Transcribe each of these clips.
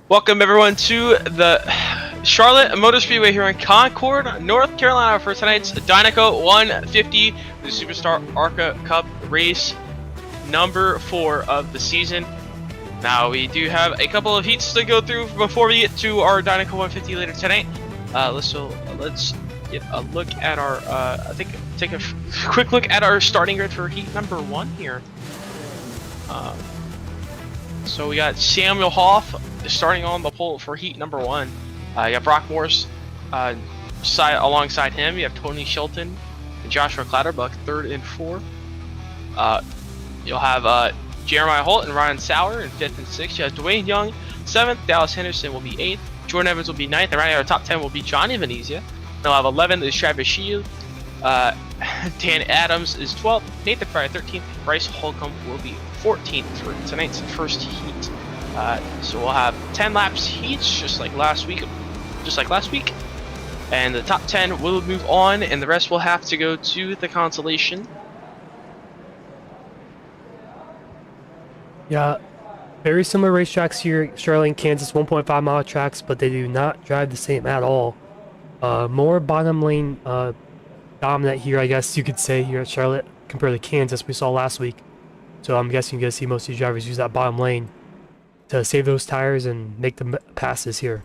Welcome everyone to the Charlotte Motor Speedway here in Concord, North Carolina for tonight's Dinoco 150, the SuperStar ARCA Cup race number 4 of the season. Now we do have a couple of heats to go through before we get to our Dinoco 150 later tonight. Let's get a look at our take a quick look at our starting grid for heat number 1 here. So we got Samuel Hoff starting on the pole for heat number 1. You got Brock Morse alongside him. You have Tony Shelton and Joshua Clatterbuck 3rd and 4th. You'll have Jeremiah Holt and Ryan Sauer in 5th and 6th. You have Dwayne Young 7th. Dallas Henderson will be 8th. Jordan Evans will be 9th. And rounding out our top 10 will be Johnny Venezia. They'll have 11th is Travis Shield. Dan Adams is 12th. Nathan Pryor 13th. Bryce Holcomb will be 14th for tonight's first heat. So we'll have 10 laps heats just like last week, and the top 10 will move on, and the rest will have to go to the consolation. Yeah, very similar racetracks here, Charlotte and Kansas, 1.5 mile tracks, but they do not drive the same at all. More bottom lane dominant here, I guess you could say, here at Charlotte compared to Kansas we saw last week. So I'm guessing you're going to see most of these drivers use that bottom lane to save those tires and make the passes here.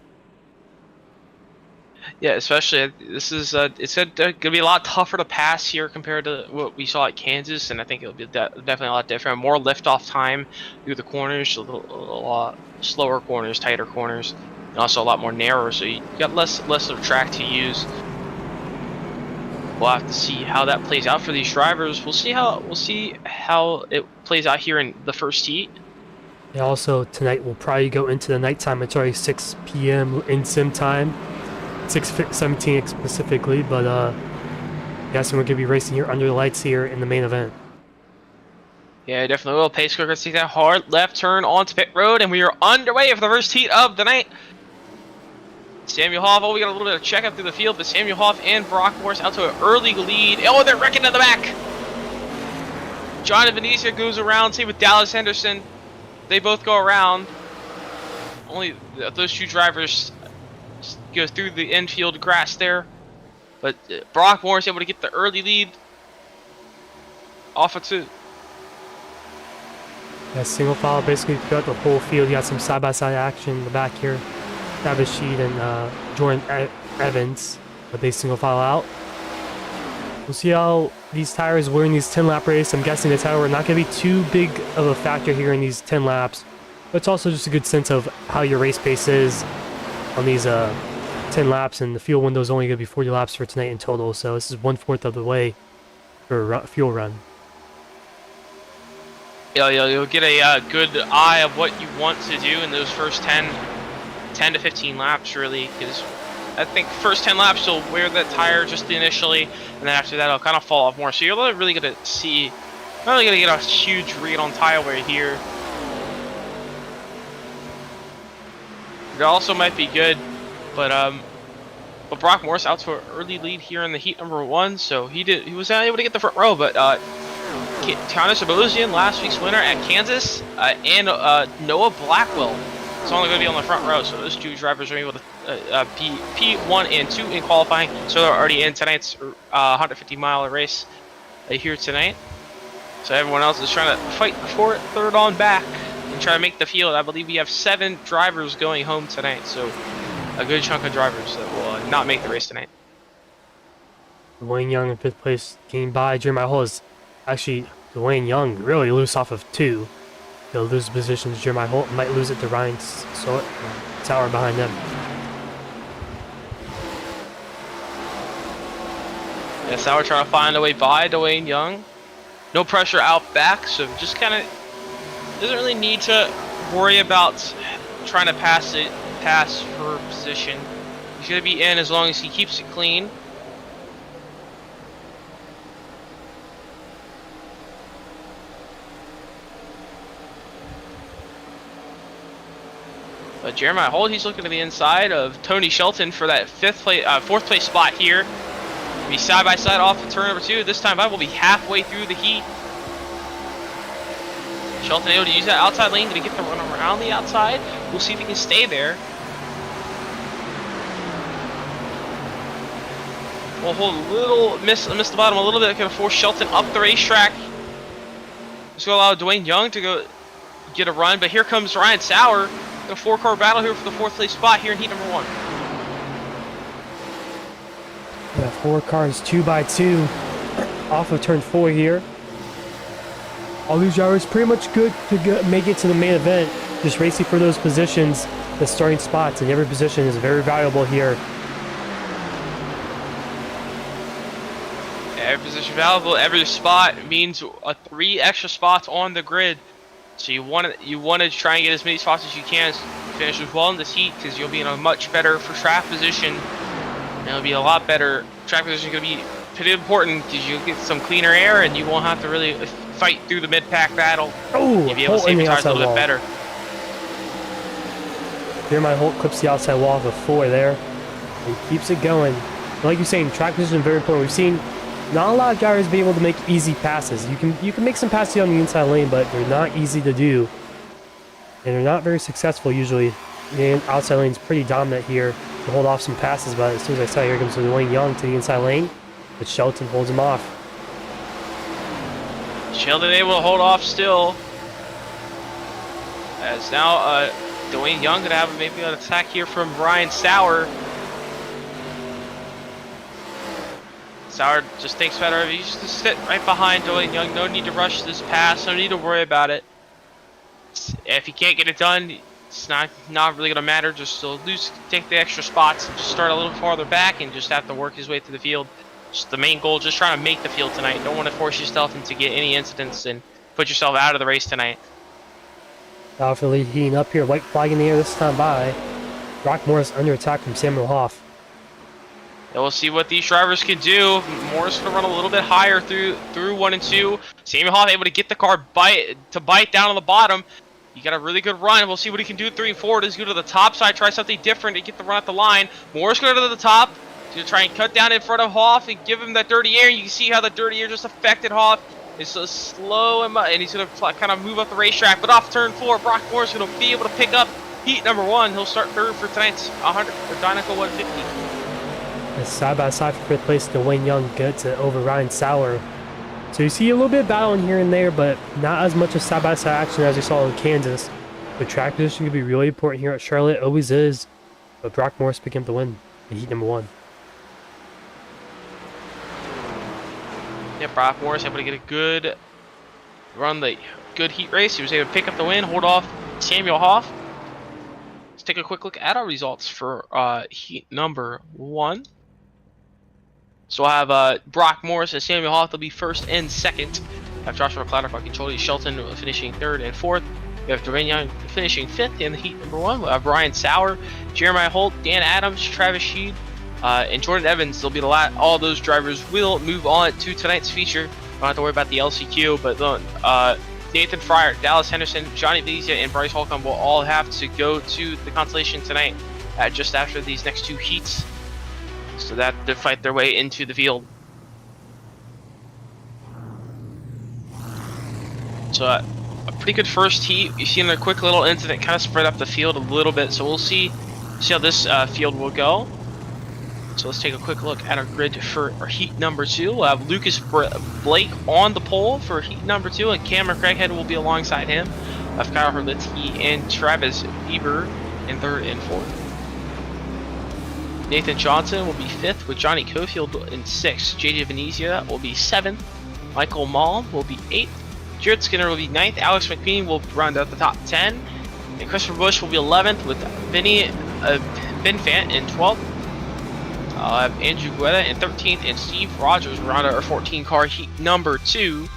Yeah, especially this is it's gonna be a lot tougher to pass here compared to what we saw at Kansas, and I think it'll be definitely a lot different. More lift-off time through the corners, a lot slower corners, tighter corners, and also a lot more narrow. So you got less of track to use. We'll have to see how that plays out for these drivers. We'll see how it plays out here in the first heat. Yeah, also tonight we'll probably go into the nighttime. It's already 6 p.m. in sim time, 6:17 specifically. But yes, we're gonna be racing here under the lights here in the main event. Yeah, definitely will. Pace car, take that hard left turn onto pit road, and we are underway for the first heat of the night. Samuel Hoff, we got a little bit of checkup through the field, but Samuel Hoff and Brock Morse out to an early lead. Oh, they're wrecking to the back. John Venezia goes around, same with Dallas Henderson. They both go around. Only those two drivers go through the infield grass there. But Brock Morse able to get the early lead off of 2. Yeah, single file basically throughout the whole field. You got some side-by-side action in the back here. Travis Sheed and Jordan Evans, but they single file out. We'll see how these tires were in these 10-lap race. I'm guessing the tire are not going to be too big of a factor here in these 10 laps. But it's also just a good sense of how your race pace is on these 10 laps. And the fuel window is only going to be 40 laps for tonight in total. So this is 1/4 of the way for a fuel run. Yeah, you'll get a good eye of what you want to do in those first 10 to 15 laps, really, because I think first 10 laps you'll wear that tire just initially, and then after that it'll kind of fall off more. So you're not really gonna get a huge read on tire wear here. It also might be good, but Brock Morse out to an early lead here in the heat number 1, so he was not able to get the front row, but Connor Sabosian, last week's winner at Kansas, and Noah Blackwell. It's only going to be on the front row, so those two drivers are able to P1 and 2 in qualifying, so they're already in tonight's 150-mile race here tonight. So everyone else is trying to fight for it, third on back, and try to make the field. I believe we have 7 drivers going home tonight, so a good chunk of drivers that will not make the race tonight. Dwayne Young in 5th place, gained by Jeremiah Hull. Is actually Dwayne Young really loose off of 2. He'll lose positions. Jeremiah Holt might lose it to Ryan Sauer behind them. Yeah, Sauer trying to find a way by Dwayne Young. No pressure out back, so just kind of doesn't really need to worry about trying to pass for position. He's going to be in as long as he keeps it clean. But Jeremiah Holt, he's looking to the inside of Tony Shelton for that 4th place spot here. Be side by side off of turn number 2. This time I will be halfway through the heat. Shelton able to use that outside lane to get the run around the outside. We'll see if he can stay there. We'll hold a little, miss the bottom a little bit. Gonna force Shelton up the racetrack. Just gonna allow Dwayne Young to go get a run, but here comes Ryan Sauer. A 4-car battle here for the 4th place spot here in heat number 1. Yeah, 4 cars 2x2 off of turn 4 here. All these drivers pretty much good to make it to the main event. Just racing for those positions, the starting spots, and every position is very valuable here. Every position valuable, every spot means 3 extra spots on the grid. So you want to try and get as many spots as you can to finish as well in this heat, because you'll be in a much better for track position. And it'll be a lot better. Track position is going to be pretty important because you'll get some cleaner air and you won't have to really fight through the mid-pack battle. Oh, you'll be able to save your tires a little bit better. Here my Holt clips the outside wall of a 4 there. And keeps it going. Like you're saying, track position is very important. We've seen not a lot of drivers be able to make easy passes. You can make some passes on the inside lane, but they're not easy to do. And they're not very successful usually. The outside lane is pretty dominant here to hold off some passes, but as soon as I saw, here comes Dwayne Young to the inside lane, but Shelton holds him off. Shelton able to hold off still. As now Dwayne Young going to have maybe an attack here from Ryan Sauer. Sauer just thinks better of it. He's just sit right behind Dwayne Young. No need to rush this pass. No need to worry about it. If he can't get it done, it's not really going to matter. Just take the extra spots and just start a little farther back and just have to work his way through the field. Just the main goal, just trying to make the field tonight. Don't want to force yourself into get any incidents and put yourself out of the race tonight. Alpha lead heating up here. White flag in the air this time by. Brock Morris under attack from Samuel Hoff. And we'll see what these drivers can do. Morris going to run a little bit higher through 1 and 2. Samuel Hoff able to get the car bite down on the bottom. You got a really good run. We'll see what he can do 3 and 4. Does he go to the top side, try something different to get the run at the line. Morris going to go to the top. He's going to try and cut down in front of Hoff and give him that dirty air. You can see how the dirty air just affected Hoff. It's so slow and he's going to kind of move up the racetrack. But off turn 4, Brock Morris is going to be able to pick up heat number 1. He'll start 3rd for tonight's 100 for Dinoco 150. As side by side for 5th place, Dwayne Young gets it over Ryan Sauer. So you see a little bit of battling here and there, but not as much as side by side action as we saw in Kansas. The track position could be really important here at Charlotte, always is. But Brock Morris picking up the win in heat number 1. Yeah, Brock Morris able to get a good run, the good heat race. He was able to pick up the win, hold off Samuel Hoff. Let's take a quick look at our results for heat number 1. So we'll have Brock Morris and Samuel Hoff will be 1st and 2nd. We have Joshua McLeod, Control Shelton finishing 3rd and 4th. We have Dwayne Young finishing 5th in the heat number 1. We'll have Ryan Sauer, Jeremiah Holt, Dan Adams, Travis Sheed, and Jordan Evans. They'll be the last. All those drivers will move on to tonight's feature. Don't have to worry about the LCQ, but Nathan Fryer, Dallas Henderson, Johnny Vizia, and Bryce Holcomb will all have to go to the Constellation tonight just after these next 2 heats, so that to fight their way into the field. So a pretty good first heat. You've seen a quick little incident kind of spread up the field a little bit, so we'll see how this field will go. So let's take a quick look at our grid for our heat number 2. We'll have Lucas Blake on the pole for heat number 2, and Cameron Craighead will be alongside him. We'll have Kyle Herlitsky and Travis Bieber in 3rd and 4th. Nathan Johnson will be 5th with Johnny Cofield in 6th. JJ Venezia will be 7th. Michael Malm will be 8th. Jared Skinner will be 9th. Alex McQueen will round out the top 10. And Christopher Bush will be 11th with Ben Fant in 12th. I'll have Andrew Guetta in 13th, and Steve Rogers will round out our 14-car heat number 2.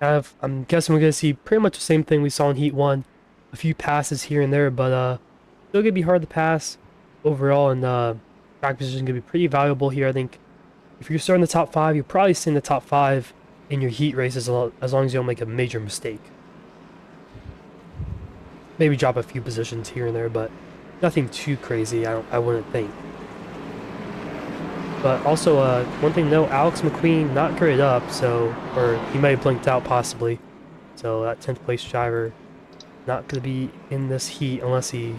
I'm guessing we're going to see pretty much the same thing we saw in heat 1. A few passes here and there, but still going to be hard to pass overall, and track position is going to be pretty valuable here. I think if you're starting the top 5, you'll probably stay in the top 5 in your heat races as long as you don't make a major mistake. Maybe drop a few positions here and there, but nothing too crazy, I wouldn't think. But also, one thing to note, Alex McQueen not gridded up, so, or he might have blinked out possibly. So that 10th place driver not going to be in this heat unless he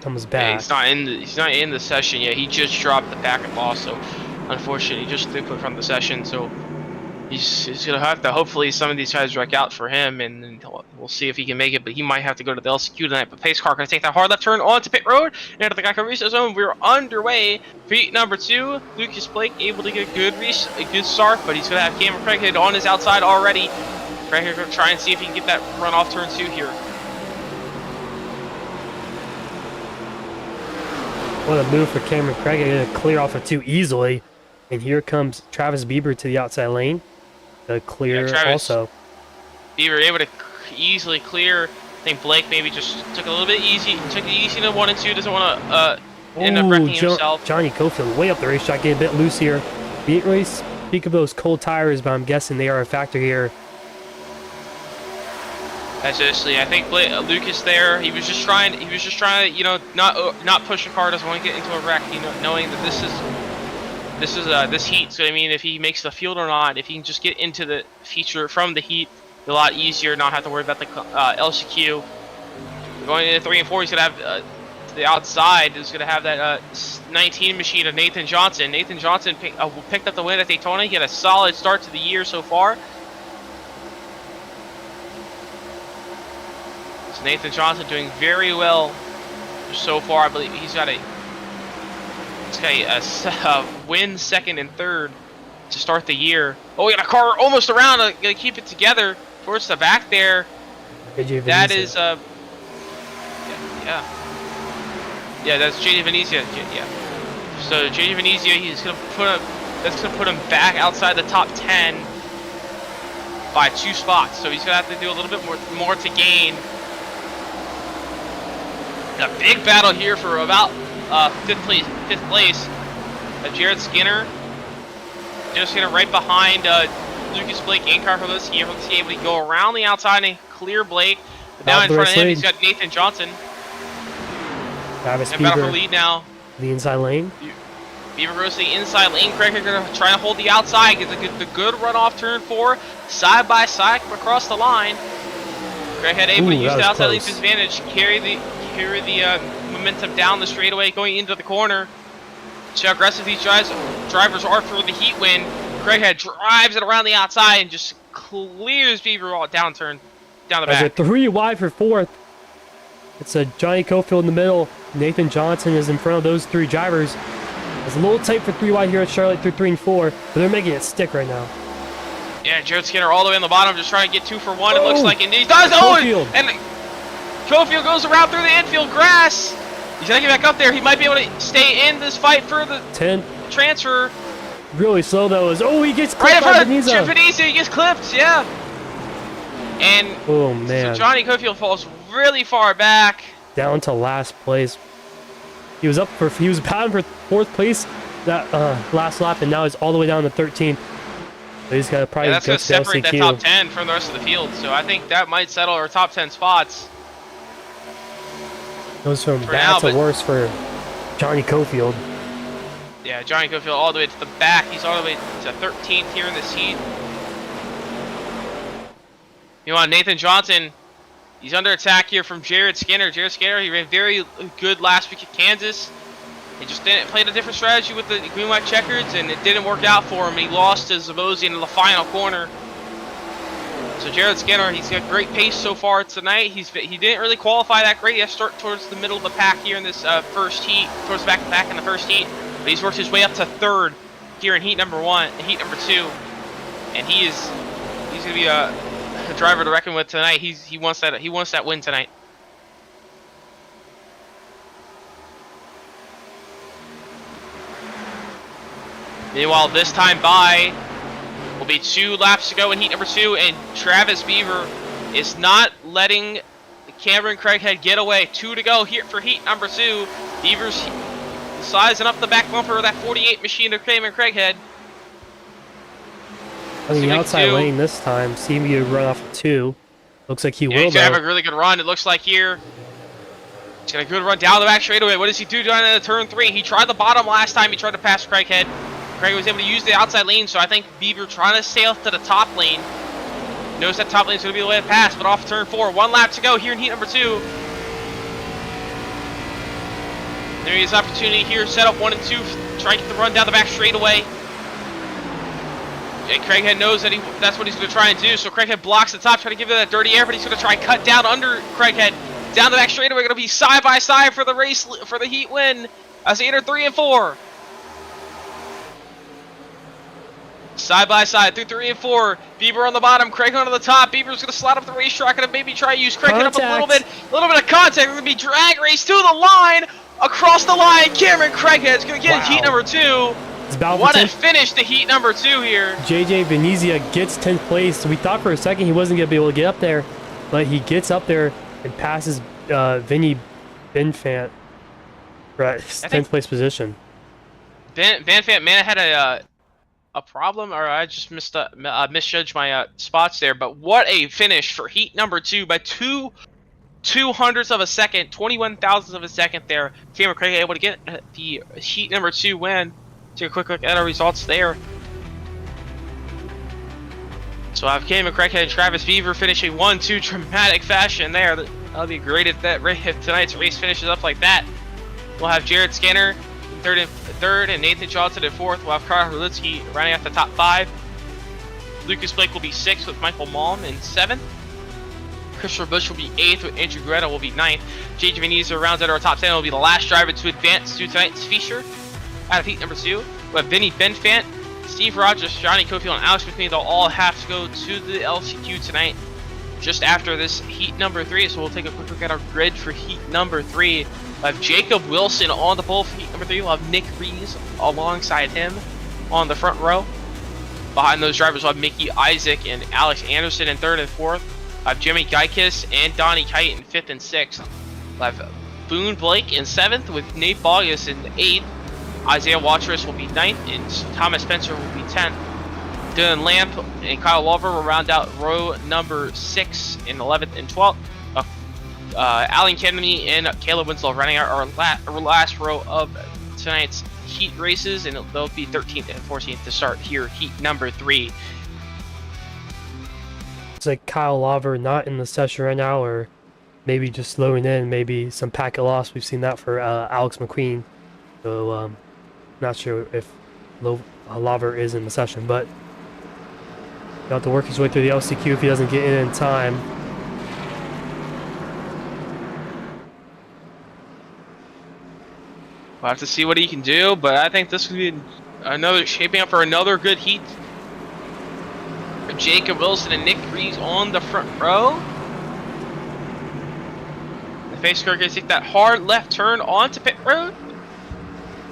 comes Yeah, back. he's not in the session yet. He just dropped the packet loss, so unfortunately, he just threw from the session. So he's gonna have to. Hopefully, some of these guys wreck out for him, and we'll see if he can make it. But he might have to go to the LCQ tonight. But pace car gonna take that hard left turn onto pit road, and after the Geico reset zone, we're underway. For heat number 2, Lucas Blake able to get a good start, but he's gonna have Cameron Craighead on his outside already. Craighead gonna try and see if he can get that run off turn 2 here. What a move for Cameron Craig, going to clear off of 2 easily. And here comes Travis Bieber to the outside lane. To clear also. Bieber able to easily clear. I think Blake maybe just took a little bit easy. Took it easy to 1 and 2. Doesn't want to end up wrecking himself. Johnny Cofield way up the racetrack, getting a bit loose here. We didn't really speak of those cold tires, but I'm guessing they are a factor here. Seriously, I think Lucas there. He was just trying to, you know, not push the car. Doesn't want to get into a wreck. You know, knowing that this heat. So I mean, if he makes the field or not, if he can just get into the feature from the heat, it'll be a lot easier. Not have to worry about the LCQ. Going into 3 and 4, he's gonna have to the outside. Is gonna have that 19 machine of Nathan Johnson. Nathan Johnson picked up the win at Daytona. He had a solid start to the year so far. Nathan Johnson doing very well so far. I believe he's got a win 2nd and 3rd to start the year. Oh, we got a car almost around to keep it together towards the back there. That is yeah, that's JJ Venezia. Yeah. So JJ Venezia, that's gonna put him back outside the top 10 by 2 spots. So he's gonna have to do a little bit more to gain. A big battle here for about 5th place. Jared Skinner. Just right behind Lucas Blake and Carl Hurlowski. Hurlowski able to go around the outside and clear Blake. But now in front of him, he's got Nathan Johnson. Travis Bieber for lead now. The inside lane. Bieber goes to the inside lane. Craig is going to try to hold the outside. Gets the good run off turn 4. Side by side across the line. Craig had able to use the outside lead advantage. Carry the momentum down the straightaway going into the corner. See how aggressive these drivers are for the heat win. Craighead drives it around the outside and just clears Bieber all down the back. As a 3 wide for 4th. It's a Johnny Cofield in the middle. Nathan Johnson is in front of those 3 drivers. It's a little tight for 3 wide here at Charlotte through 3 and 4, but they're making it stick right now. Yeah, Jared Skinner all the way in the bottom, just trying to get 2 for 1. It looks like, and he does. And Cofield goes around through the infield grass. He's gonna get back up there. He might be able to stay in this fight for the 10 transfer. Really slow though. He gets clipped right in front by of Venezia. He gets clipped. Yeah. And oh man, so Johnny Cofield falls really far back, down to last place. He was battling for 4th place that last lap, and now he's all the way down to 13th. So he's got to probably that's going to separate that LCQ. top 10 from the rest of the field. So I think that might settle our top 10 spots. Goes from bad to worse for Johnny Cofield. Yeah, Johnny Cofield all the way to the back. He's all the way to 13th here in this heat. You know, Nathan Johnson, he's under attack here from Jared Skinner. Jared Skinner, he ran very good last week at Kansas. He just played a different strategy with the green-white checkers, and it didn't work out for him. He lost to Zabozi in the final corner. So Jared Skinner, he's got great pace so far tonight. He didn't really qualify that great. He has to start towards the middle of the pack here in this first heat, towards the back in the first heat. But he's worked his way up to 3rd here in heat number 2, and he's gonna be a driver to reckon with tonight. He wants that win tonight. Meanwhile, this time by will be 2 laps to go in heat number 2, and Travis Bieber is not letting Cameron Craighead get away. 2 to go here for heat number 2. Bieber's sizing up the back bumper of that 48 machine of Cameron Craighead. On the outside lane this time, seeing you run off of 2. Looks like he will. He's gonna have a really good run. It looks like here. He's got a good run down the back straightaway. What does he do down in turn 3? He tried the bottom last time. He tried to pass Craighead. Craig was able to use the outside lane, so I think Bieber trying to sail to the top lane. Knows that top lane is going to be the way to pass, but off turn 4. 1 lap to go here in heat number 2. There is opportunity here, set up 1 and 2, try to get the run down the back straightaway. And Craighead knows that that's what he's going to try and do, so Craighead blocks the top, trying to give it that dirty air, but he's going to try and cut down under Craighead. Down the back straightaway, going to be side by side for the race, for the heat win, as they enter 3 and 4. Side by side through 3 and 4. Bieber on the bottom, Craighead on the top. Bieber's going to slide up the racetrack and maybe try to use Craighead up a little bit of contact. It's going to be drag race to the line, across the line. Cameron Craighead's going to get heat number 2. What a finish to heat number 2 here. JJ Venezia gets 10th place. We thought for a second he wasn't going to be able to get up there, but he gets up there and passes Vinny Benfant for 10th place position. Benfant may have had a problem, or I just misjudged my spots there, but what a finish for heat number 2 by 2/200ths of a second, 21 thousandths of a second there. Cameron Craig able to get the heat number 2 win. Take a quick look at our results there. So I have Cameron Craighead and Travis Beaver finishing 1-2 dramatic fashion there. That'll be great if tonight's race finishes up like that. We'll have Jared Skinner in third and Nathan Johnson in 4th. We'll have Carl Hurlitsky rounding out the top 5. Lucas Blake will be 6th with Michael Malm in 7th. Christopher Bush will be 8th with Andrew Greta will be 9th. JJ Venezia rounds out our top 10 will be the last driver to advance to tonight's feature. Out of heat number 2, we have Vinny Benfant, Steve Rogers, Johnny Cofield, and Alex McQueen. They'll all have to go to the LCQ tonight just after this heat number 3. So we'll take a quick look at our grid for heat number 3. We have Jacob Wilson on the pole for heat number 3. We'll have Nick Rees alongside him on the front row. Behind those drivers, we'll have Mickey Isaac and Alex Anderson in 3rd and 4th. We'll have Jimmy Geikis and Donnie Kite in 5th and 6th. We'll have Boone Blake in 7th with Nate Bogus in 8th. Isaiah Watrous will be 9th, and Thomas Spencer will be 10th. Dylan Lamp and Kyle Lover will round out row number 6 in 11th and 12th. Alan Kennedy and Caleb Winslow running out our last row of tonight's heat races, and they'll be 13th and 14th to start here, heat number 3. It's like Kyle Lover not in the session right now, or maybe just slowing in, maybe some packet loss. We've seen that for Alex McQueen. So, not sure if Lover is in the session, but he'll have to work his way through the LCQ if he doesn't get in time. We'll have to see what he can do, but I think this could be shaping up for another good heat. Jacob Wilson and Nick Rees on the front row. The face car gonna take that hard left turn onto pit road,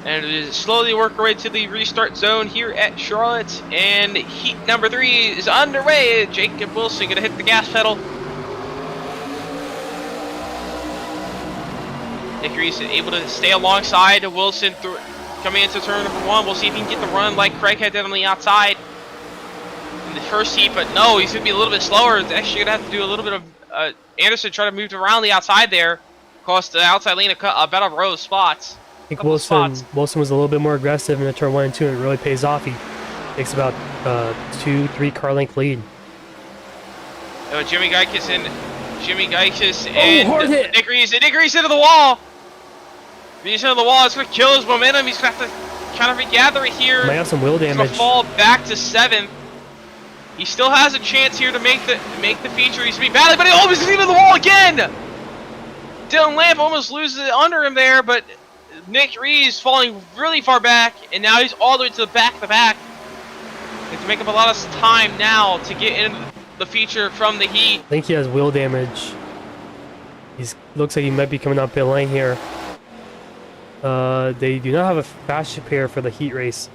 and slowly work our way to the restart zone here at Charlotte. And heat number 3 is underway. Jacob Wilson gonna hit the gas pedal. Nick Rees able to stay alongside Wilson coming into turn number 1. We'll see if he can get the run like Craighead did on the outside in the first heat, but no, he's gonna be a little bit slower. He's actually gonna have to do a little bit of Anderson trying to move around the outside there, cost the outside lane about a row of spots. I think Wilson was a little bit more aggressive in the turn 1 and 2, and it really pays off. He takes about 2-3 car length lead. Jimmy Geikis and hard hit. Nick Rees into the wall. He's into the wall. It's gonna kill his momentum. He's gonna have to kind of regather it here. Might have some wheel damage. He's gonna fall back to 7th. He still has a chance here to make the feature. He's gonna be badly, but he almost is into the wall again. Dylan Lamp almost loses it under him there, but Nick Rees falling really far back, and now he's all the way to the back of the pack. He has to make up a lot of time now to get in the feature from the heat. I think he has wheel damage. Looks like he might be coming up pit lane here. They do not have a fast repair for the heat race,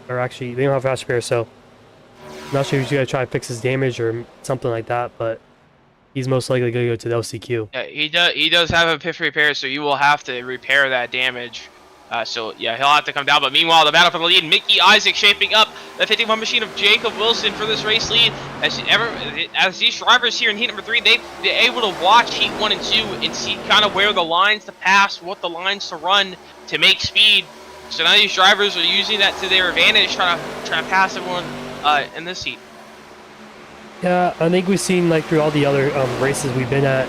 or actually they don't have a fast repair, so I'm not sure if he's gonna try to fix his damage or something like that, but he's most likely gonna go to the LCQ. Yeah, he does have a pit repair, so you will have to repair that damage. So yeah, he'll have to come down. But meanwhile, the battle for the lead, Mickey Isaac shaping up the 51 machine of Jacob Wilson for this race lead. As these drivers here in heat number 3, they're able to watch heat 1 and 2 and see kind of where the lines to pass, what the lines to run to make speed. So now these drivers are using that to their advantage, trying to pass everyone in this heat. Yeah, I think we've seen like through all the other races we've been at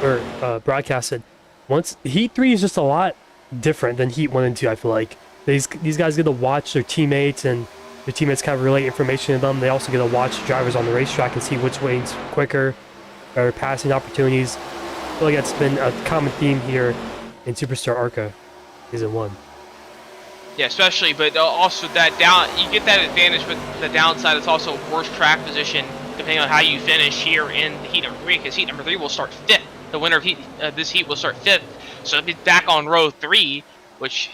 or broadcasted. Once Heat 3 is just a lot different than Heat 1 and 2. I feel like these guys get to watch their teammates, and their teammates kind of relay information to them. They also get to watch drivers on the racetrack and see which way's quicker, or passing opportunities. I feel like that's been a common theme here in Superstar ARCA Season 1. Yeah, especially, but also that you get that advantage, but the downside is also worse track position depending on how you finish here in the heat number 3, because heat number 3 will start 5th. The winner of this heat will start 5th, so it'll be back on row 3, which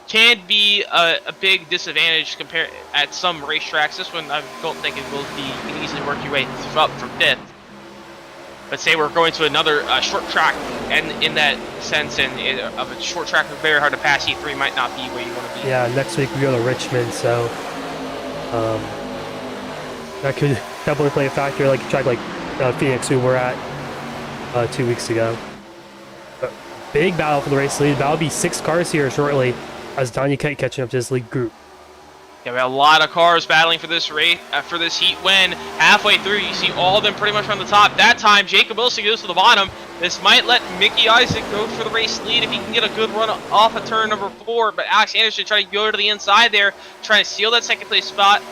can be a big disadvantage compared at some racetracks. This one, I don't think it will be. You can easily work your way up from 5th. But say we're going to another short track, and in that sense, of a short track, very hard to pass. Heat 3 might not be where you want to be. Yeah, next week we go to Richmond, so that could definitely play a factor, like a track like Phoenix, we were at 2 weeks ago. But big battle for the race lead. That'll be 6 cars here shortly as Dinoco catching up to this lead group. Yeah, we have a lot of cars battling for this race, for this heat win. Halfway through, you see all of them pretty much on the top. That time, Jacob Wilson goes to the bottom. This might let Mickey Isaac go for the race lead if he can get a good run off of turn number 4. But Alex Anderson trying to go to the inside there, trying to steal that second place spot.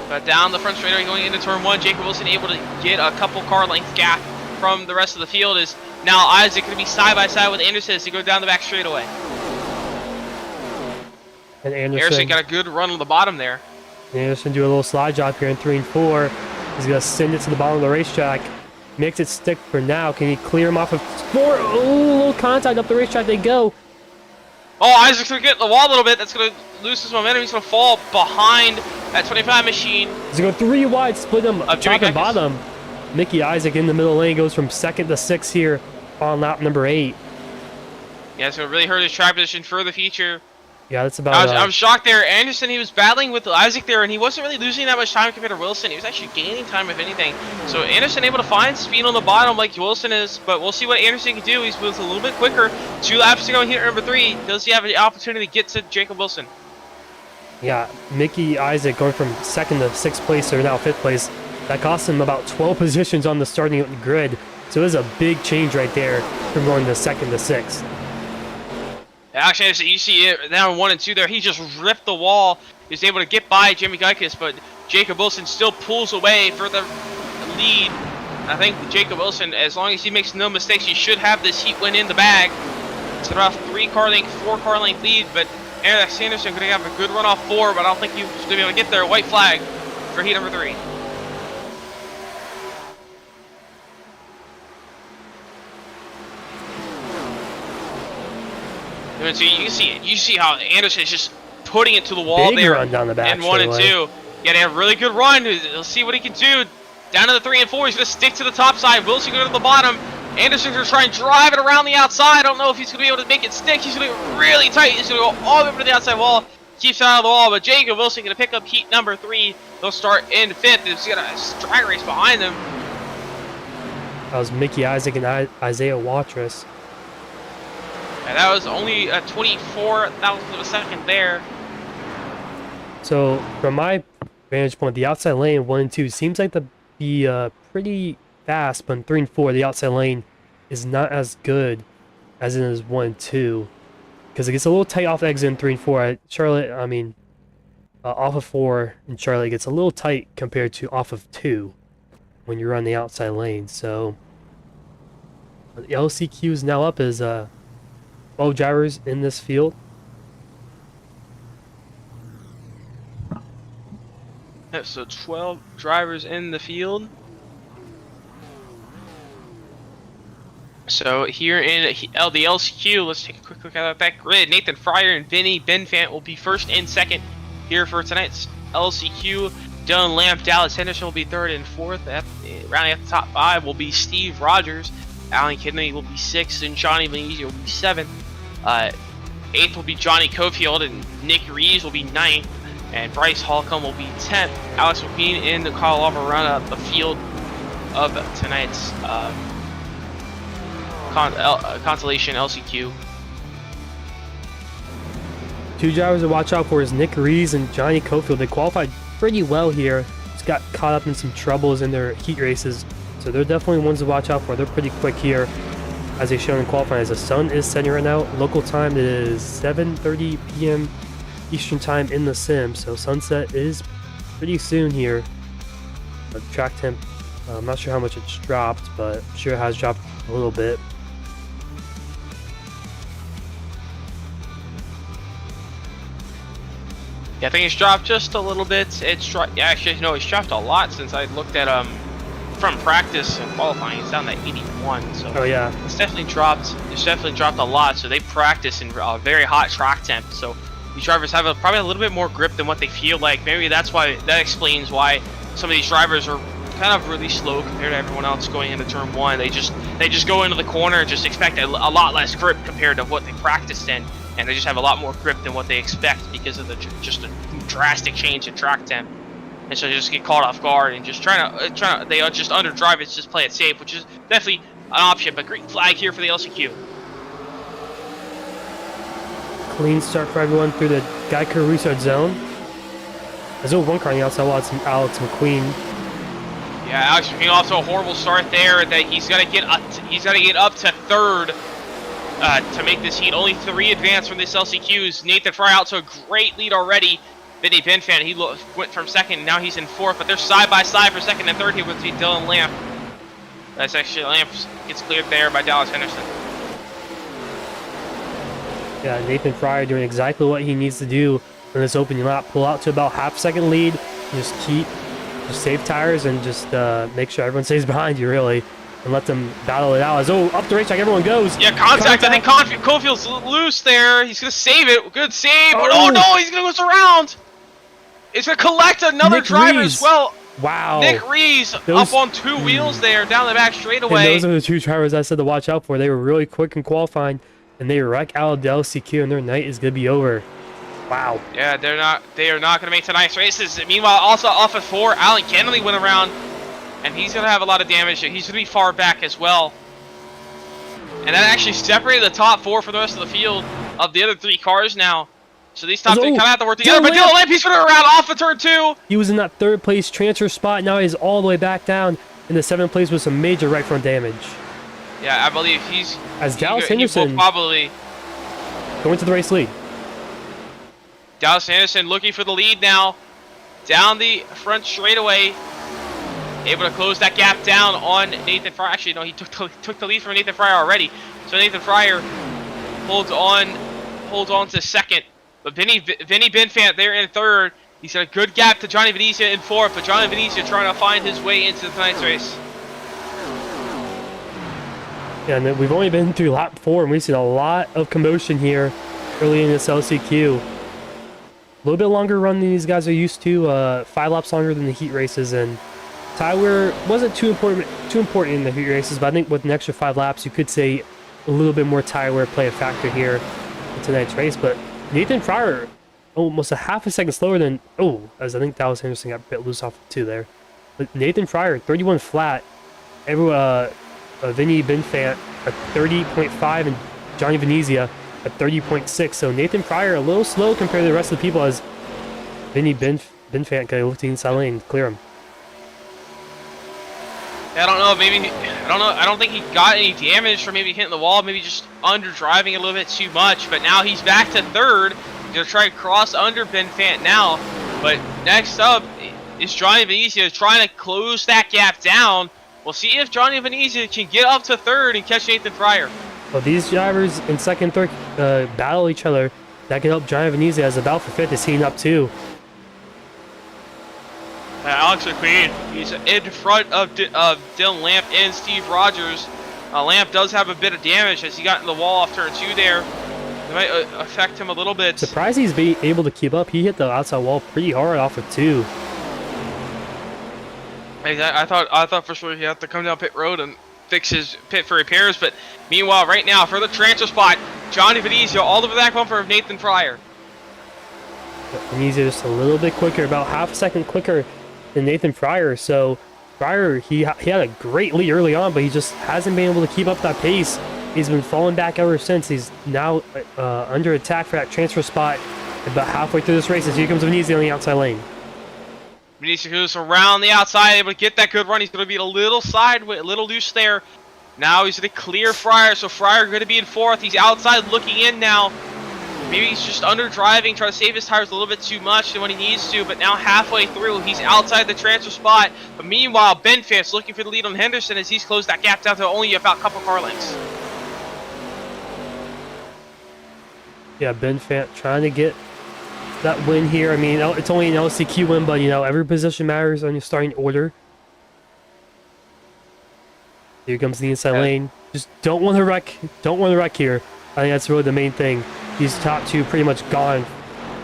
But down the front straightaway going into turn 1, Jacob Wilson able to get a couple car length gap from the rest of the field. Is now Isaac going to be side by side with Anderson as he goes down the back straightaway. And Anderson got a good run on the bottom there. Anderson do a little slide job here in 3 and 4. He's going to send it to the bottom of the racetrack. Makes it stick for now. Can he clear him off of 4? Oh, a little contact up the racetrack they go. Oh, Isaac's going to get in the wall a little bit. That's going to lose his momentum. He's going to fall behind that 25 machine. He's going 3 wide, split them top and bottom. Mickey Isaac in the middle lane goes from 2nd to 6th here on lap number 8. Yeah, it's going to really hurt his track position for the future. Yeah, that's about I was shocked there. Anderson, he was battling with Isaac there, and he wasn't really losing that much time compared to Wilson. He was actually gaining time, if anything. So Anderson able to find speed on the bottom like Wilson is, but we'll see what Anderson can do. He's moved a little bit quicker. 2 laps to go in here, number 3. Does he have the opportunity to get to Jacob Wilson? Yeah, Mickey Isaac going from 2nd to 6th place, or now 5th place. That cost him about 12 positions on the starting grid. So it was a big change right there from going to 2nd to 6th. Actually, you see it down 1 and 2 there. He just ripped the wall. He was able to get by Jimmy Geikus, but Jacob Wilson still pulls away for the lead. I think Jacob Wilson, as long as he makes no mistakes, he should have this heat win in the bag. It's about 4 car length lead, but Alex Anderson could have a good run off 4, but I don't think he was going to be able to get there. White flag for heat number 3. And so you see how Anderson is just putting it to the wall. Big there run down the back in 1 and 2. Yeah, they have a really good run. Let's see what he can do. Down to the 3 and 4, he's going to stick to the top side. Wilson go to the bottom. Anderson's going to try and drive it around the outside. I don't know if he's going to be able to make it stick. He's going to be really tight. He's going to go all the way over to the outside wall. Keeps out of the wall, but Jacob Wilson going to pick up heat number 3. They'll start in 5th. He's got a drag race behind them. That was Mickey Isaac and Isaiah Watrous. And that was only a 24,000th of a second there. So, from my vantage point, the outside lane 1 and 2 seems like to be pretty fast, but in 3 and 4, the outside lane is not as good as it is 1 and 2. Because it gets a little tight off the exit in 3 and 4. Charlotte, off of 4 in Charlotte gets a little tight compared to off of 2 when you're on the outside lane. So, the LCQ is now up as 12 drivers in this field. Yeah, so 12 drivers in the field. So here in the LCQ, let's take a quick look at that grid. Nathan Fryer and Vinny Benfant will be 1st and 2nd here for tonight's LCQ. Dylan Lamp, Dallas Henderson will be 3rd and 4th. Rounding out the top 5 will be Steve Rogers. Alan Kidney will be 6th, and Johnny Venezia will be 7th. 8th will be Johnny Cofield, and Nick Reeves will be 9th, and Bryce Holcomb will be 10th. Alex McQueen and Kyle Lava run up the field of tonight's Constellation LCQ. Two drivers to watch out for is Nick Rees and Johnny Cofield. They qualified pretty well here. Just got caught up in some troubles in their heat races. So they're definitely ones to watch out for. They're pretty quick here, as they shown in qualifying. As the sun is setting right now, local time is 7:30 p.m. Eastern time in the sim. So sunset is pretty soon here. But track temp, I'm not sure how much it's dropped, but I'm sure it has dropped a little bit. Yeah, I think it's dropped just a little bit. It's dropped. Yeah, actually, no, it's dropped a lot since I looked at from practice and qualifying. It's down to 81. So Oh yeah, it's definitely dropped. It's definitely dropped a lot. So they practice in very hot track temp. So these drivers have probably a little bit more grip than what they feel like. Maybe that explains why some of these drivers are kind of really slow compared to everyone else going into turn one. They just go into the corner and just expect a lot less grip compared to what they practiced in. And they just have a lot more grip than what they expect because of just a drastic change in track temp, and so they just get caught off guard and just trying to they just underdrive it, just play it safe, which is definitely an option. But green flag here for the LCQ. clean start for everyone through the Geico restart zone. There's only one car on the outside wall. It's Alex McQueen. Yeah, Alex McQueen off to a horrible start there. That he's got to get up to third. To make this heat. Only 3 advance from this LCQs. Nathan Fry out to a great lead already. Vinny Benfan, he went from second, now he's in fourth, but they're side by side for second and third here between Dylan Lamp. That's actually, Lamp gets cleared there by Dallas Henderson. Yeah, Nathan Fryer doing exactly what he needs to do in this opening lap. Pull out to about half-second lead. Just save tires and just make sure everyone stays behind you, really. And let them battle it out. As up the racetrack, everyone goes. Yeah, contact. I think Cofield's loose there. He's gonna save it. Good save. But oh no, he's gonna go around. It's gonna collect another Nick driver Rees. as well. Wow. Nick Rees up on 2 wheels there, down the back straightaway. And those are the 2 drivers I said to watch out for. They were really quick in qualifying, and they wreck out of the LCQ, and their night is gonna be over. Wow. Yeah, they are not gonna make tonight's races. Meanwhile, also off at 4, Alan Kennedy went around. And he's going to have a lot of damage. He's going to be far back as well. And that actually separated the top 4 from the rest of the field of the other 3 cars now. So these top 3 kind of have to work together. But Dylan Lamp, he's going to around off of turn 2. He was in that 3rd place transfer spot. Now he's all the way back down in the 7th place with some major right front damage. Yeah, I believe he's... As Dallas Henderson probably going to the race lead. Dallas Henderson looking for the lead now. Down the front straightaway. Able to close that gap down on Nathan Fryer. Actually, no, he took the lead from Nathan Fryer already. So Nathan Fryer holds on to second. But Vinny Benfant there in third. He's got a good gap to Johnny Venezia in fourth. But Johnny Venezia trying to find his way into tonight's race. Yeah, and we've only been through lap 4, and we've seen a lot of commotion here early in this LCQ. A little bit longer run than these guys are used to. 5 laps longer than the heat races, and tire wear wasn't too important in the heat races, but I think with an extra 5 laps, you could say a little bit more tire wear play a factor here in tonight's race. But Nathan Fryer, almost a half a second slower than, as I think Dallas Henderson got a bit loose off 2 there. But Nathan Fryer, 31 flat. Vinny Benfant at 30.5 and Johnny Venezia at 30.6. So Nathan Fryer a little slow compared to the rest of the people, as Vinny Benfant got looked inside lane to clear him. I don't know, I don't think he got any damage from maybe hitting the wall, maybe just underdriving a little bit too much. But now he's back to third. He's going to try to cross under Benfant now. But next up is Johnny Venezia trying to close that gap down. We'll see if Johnny Venezia can get up to third and catch Nathan Fryer. Well, these drivers in second and third battle each other. That could help Johnny Venezia, as the battle for fifth is heating up too. Alex McQueen, he's in front of Dylan Lamp and Steve Rogers. Lamp does have a bit of damage as he got in the wall off turn 2 there. It might affect him a little bit. Surprised he's able to keep up. He hit the outside wall pretty hard off of 2. I thought for sure he had to come down pit road and fix his pit for repairs. But meanwhile, right now, for the transfer spot, Johnny Venezia all over the back bumper of Nathan Fryer. Venezia just a little bit quicker, about half a second quicker than Nathan Fryer. So Fryer, he had a great lead early on, but he just hasn't been able to keep up that pace. He's been falling back ever since. He's now under attack for that transfer spot About halfway through this race, as here comes Venezia on the outside lane. Venezia goes around the outside, able to get that good run. He's going to be a little sideways, a little loose there. Now he's going to clear Fryer, so Fryer going to be in fourth. He's outside looking in now. Maybe he's just under driving, trying to save his tires a little bit too much than when he needs to, but now halfway through, he's outside the transfer spot. But meanwhile, Ben Fant's looking for the lead on Henderson as he's closed that gap down to only about a couple car lengths. Yeah, Ben Fant trying to get that win here. I mean, it's only an LCQ win, but you know, every position matters on your starting order. Here comes the inside lane. Just don't want to wreck. Don't want to wreck here. I think that's really the main thing. These top two pretty much gone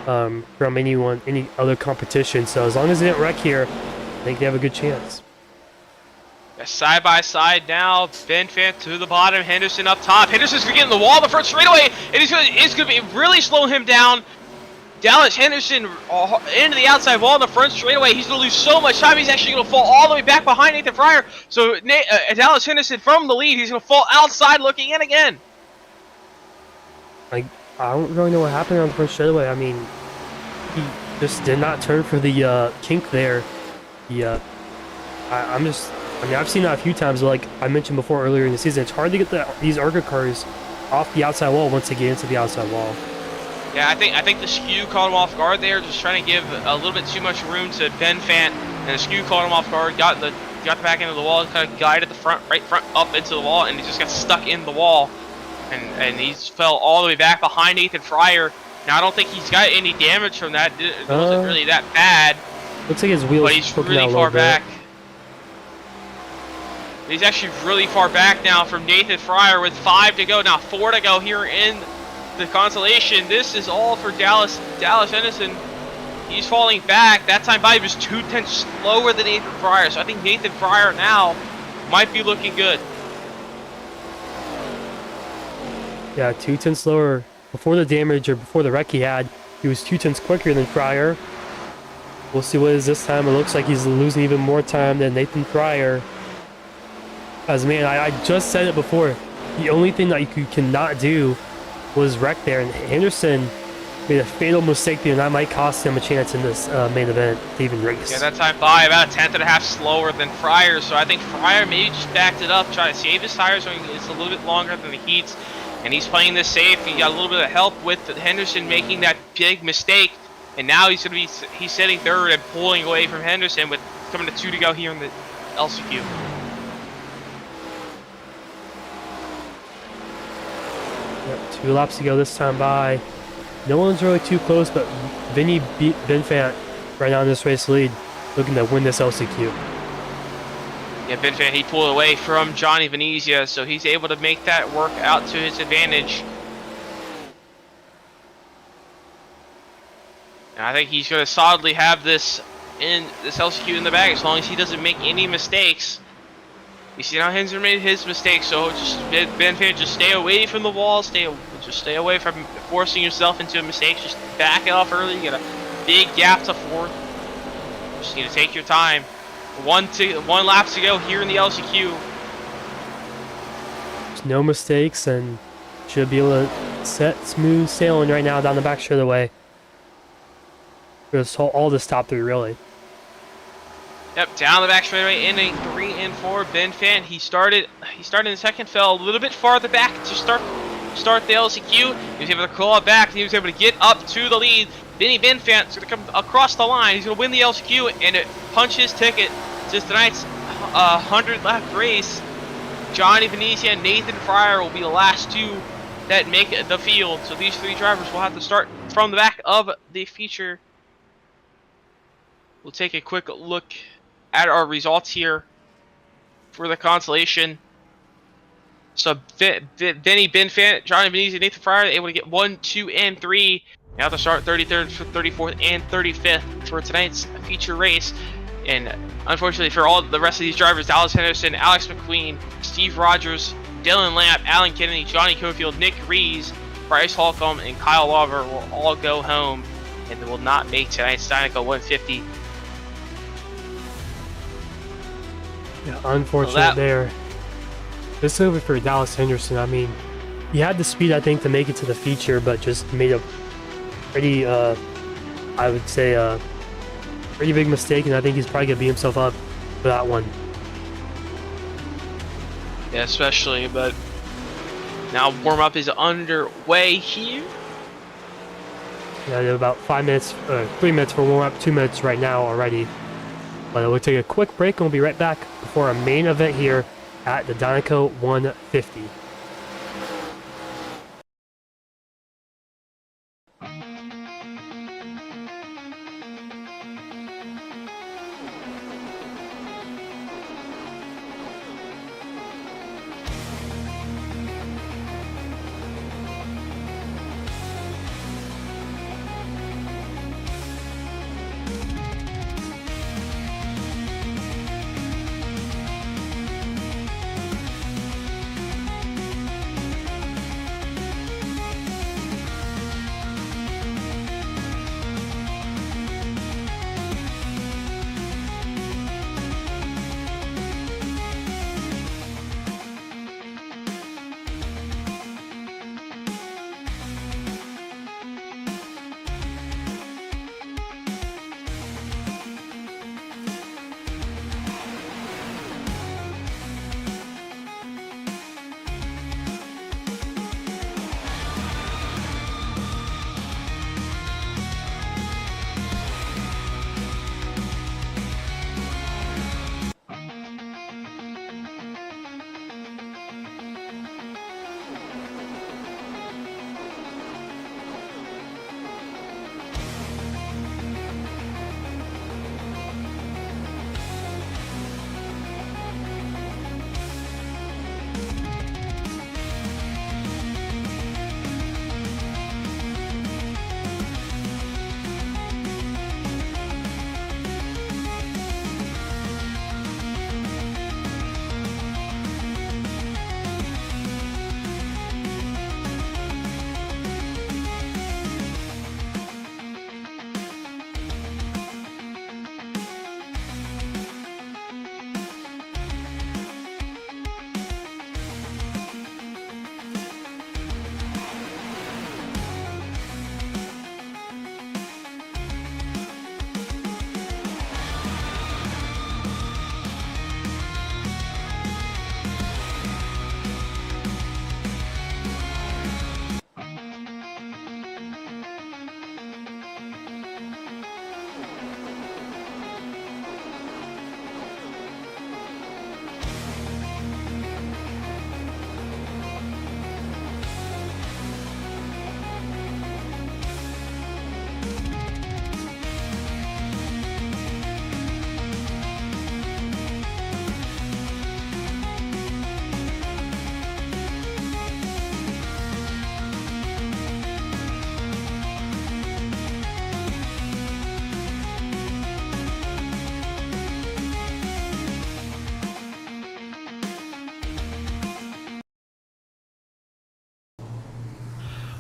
from any other competition. So as long as they don't wreck here, I think they have a good chance. Side by side now, Ben Fant to the bottom, Henderson up top. Henderson's gonna get in the wall, the front straightaway, and it's gonna be really slowing him down. Dallas Henderson into the outside wall in the front straightaway. He's gonna lose so much time. He's actually gonna fall all the way back behind Nathan Fryer. So Dallas Henderson from the lead, he's gonna fall outside, looking in again. I don't really know what happened on the front straightaway. I mean, he just did not turn for the kink there. I mean, I've seen that a few times, like I mentioned before earlier in the season. It's hard to get these ARCA cars off the outside wall once they get into the outside wall. Yeah, I think the skew caught him off guard there, just trying to give a little bit too much room to Ben Fant, and the skew caught him off guard, got the back end of the wall, kind of guided the right front up into the wall, and he just got stuck in the wall, and he fell all the way back behind Nathan Fryer. Now I don't think he's got any damage from that. It wasn't really that bad. Looks like his wheels, but he's really far back. He's actually really far back now from Nathan Fryer with 5 to go. Now 4 to go here in the consolation. This is all for Dallas Henderson. He's falling back. That time by was 2/10 slower than Nathan Fryer. So I think Nathan Fryer now might be looking good. Yeah, 2/10 slower. Before the damage or before the wreck he had, he was 2/10 quicker than Fryer. We'll see what it is this time. It looks like he's losing even more time than Nathan Fryer. As man, I just said it before. The only thing that you cannot do was wreck there, and Henderson made a fatal mistake there, and that might cost him a chance in this main event to even race. Yeah, that time by about 1/10.5 slower than Fryer, so I think Fryer maybe just backed it up, trying to save his tires so it's a little bit longer than the heats, and he's playing this safe. He got a little bit of help with Henderson making that big mistake, and now he's sitting third and pulling away from Henderson with coming to 2 to go here in the LCQ. Yep, 2 laps to go this time by. No one's really too close, but Vinny beat Ben Fant right now in this race lead, looking to win this LCQ. Yeah, Ben Fant, he pulled away from Johnny Venezia, so he's able to make that work out to his advantage. And I think he's going to solidly have this LCQ in the bag as long as he doesn't make any mistakes. You see now Henderson made his mistakes, so just Ben Fant, just stay away from the wall, just stay away from forcing yourself into a mistake. Just back it off early. You got a big gap to fourth. Just need to take your time. One lap to go here in the LCQ. There's no mistakes, and should be able to set smooth sailing right now down the back straightaway. For all this top 3 really. Yep, down the back straightaway, inning 3 and 4. Ben Fant, he started in the second, fell a little bit farther back to start the LCQ. He was able to claw back, and he was able to get up to the lead. Ben Fant is going to come across the line. He's going to win the LCQ and punch his ticket to tonight's 100-lap race. Johnny Venezia and Nathan Fryer will be the last 2 that make the field. So these 3 drivers will have to start from the back of the feature. We'll take a quick look at our results here for the consolation. So Ben Fant, Johnny Venezia, Nathan Fryer able to get 1, 2, and 3. Now to start 33rd, 34th, and 35th for tonight's feature race. And unfortunately for all the rest of these drivers, Dallas Henderson, Alex McQueen, Steve Rogers, Dylan Lamp, Alan Kennedy, Johnny Cofield, Nick Rees, Bryce Holcomb, and Kyle Lawver will all go home and will not make tonight's Dinoco 150. Yeah, unfortunate there. This is over for Dallas Henderson. I mean, he had the speed, I think, to make it to the feature, but just made a pretty, I would say, pretty big mistake, and I think he's probably gonna beat himself up for that one. Yeah, especially, but now warm-up is underway here. Yeah, they're about 5 minutes, 3 minutes for warm-up, 2 minutes right now already. But we'll take a quick break, and we'll be right back before our main event here at the Dinoco 150.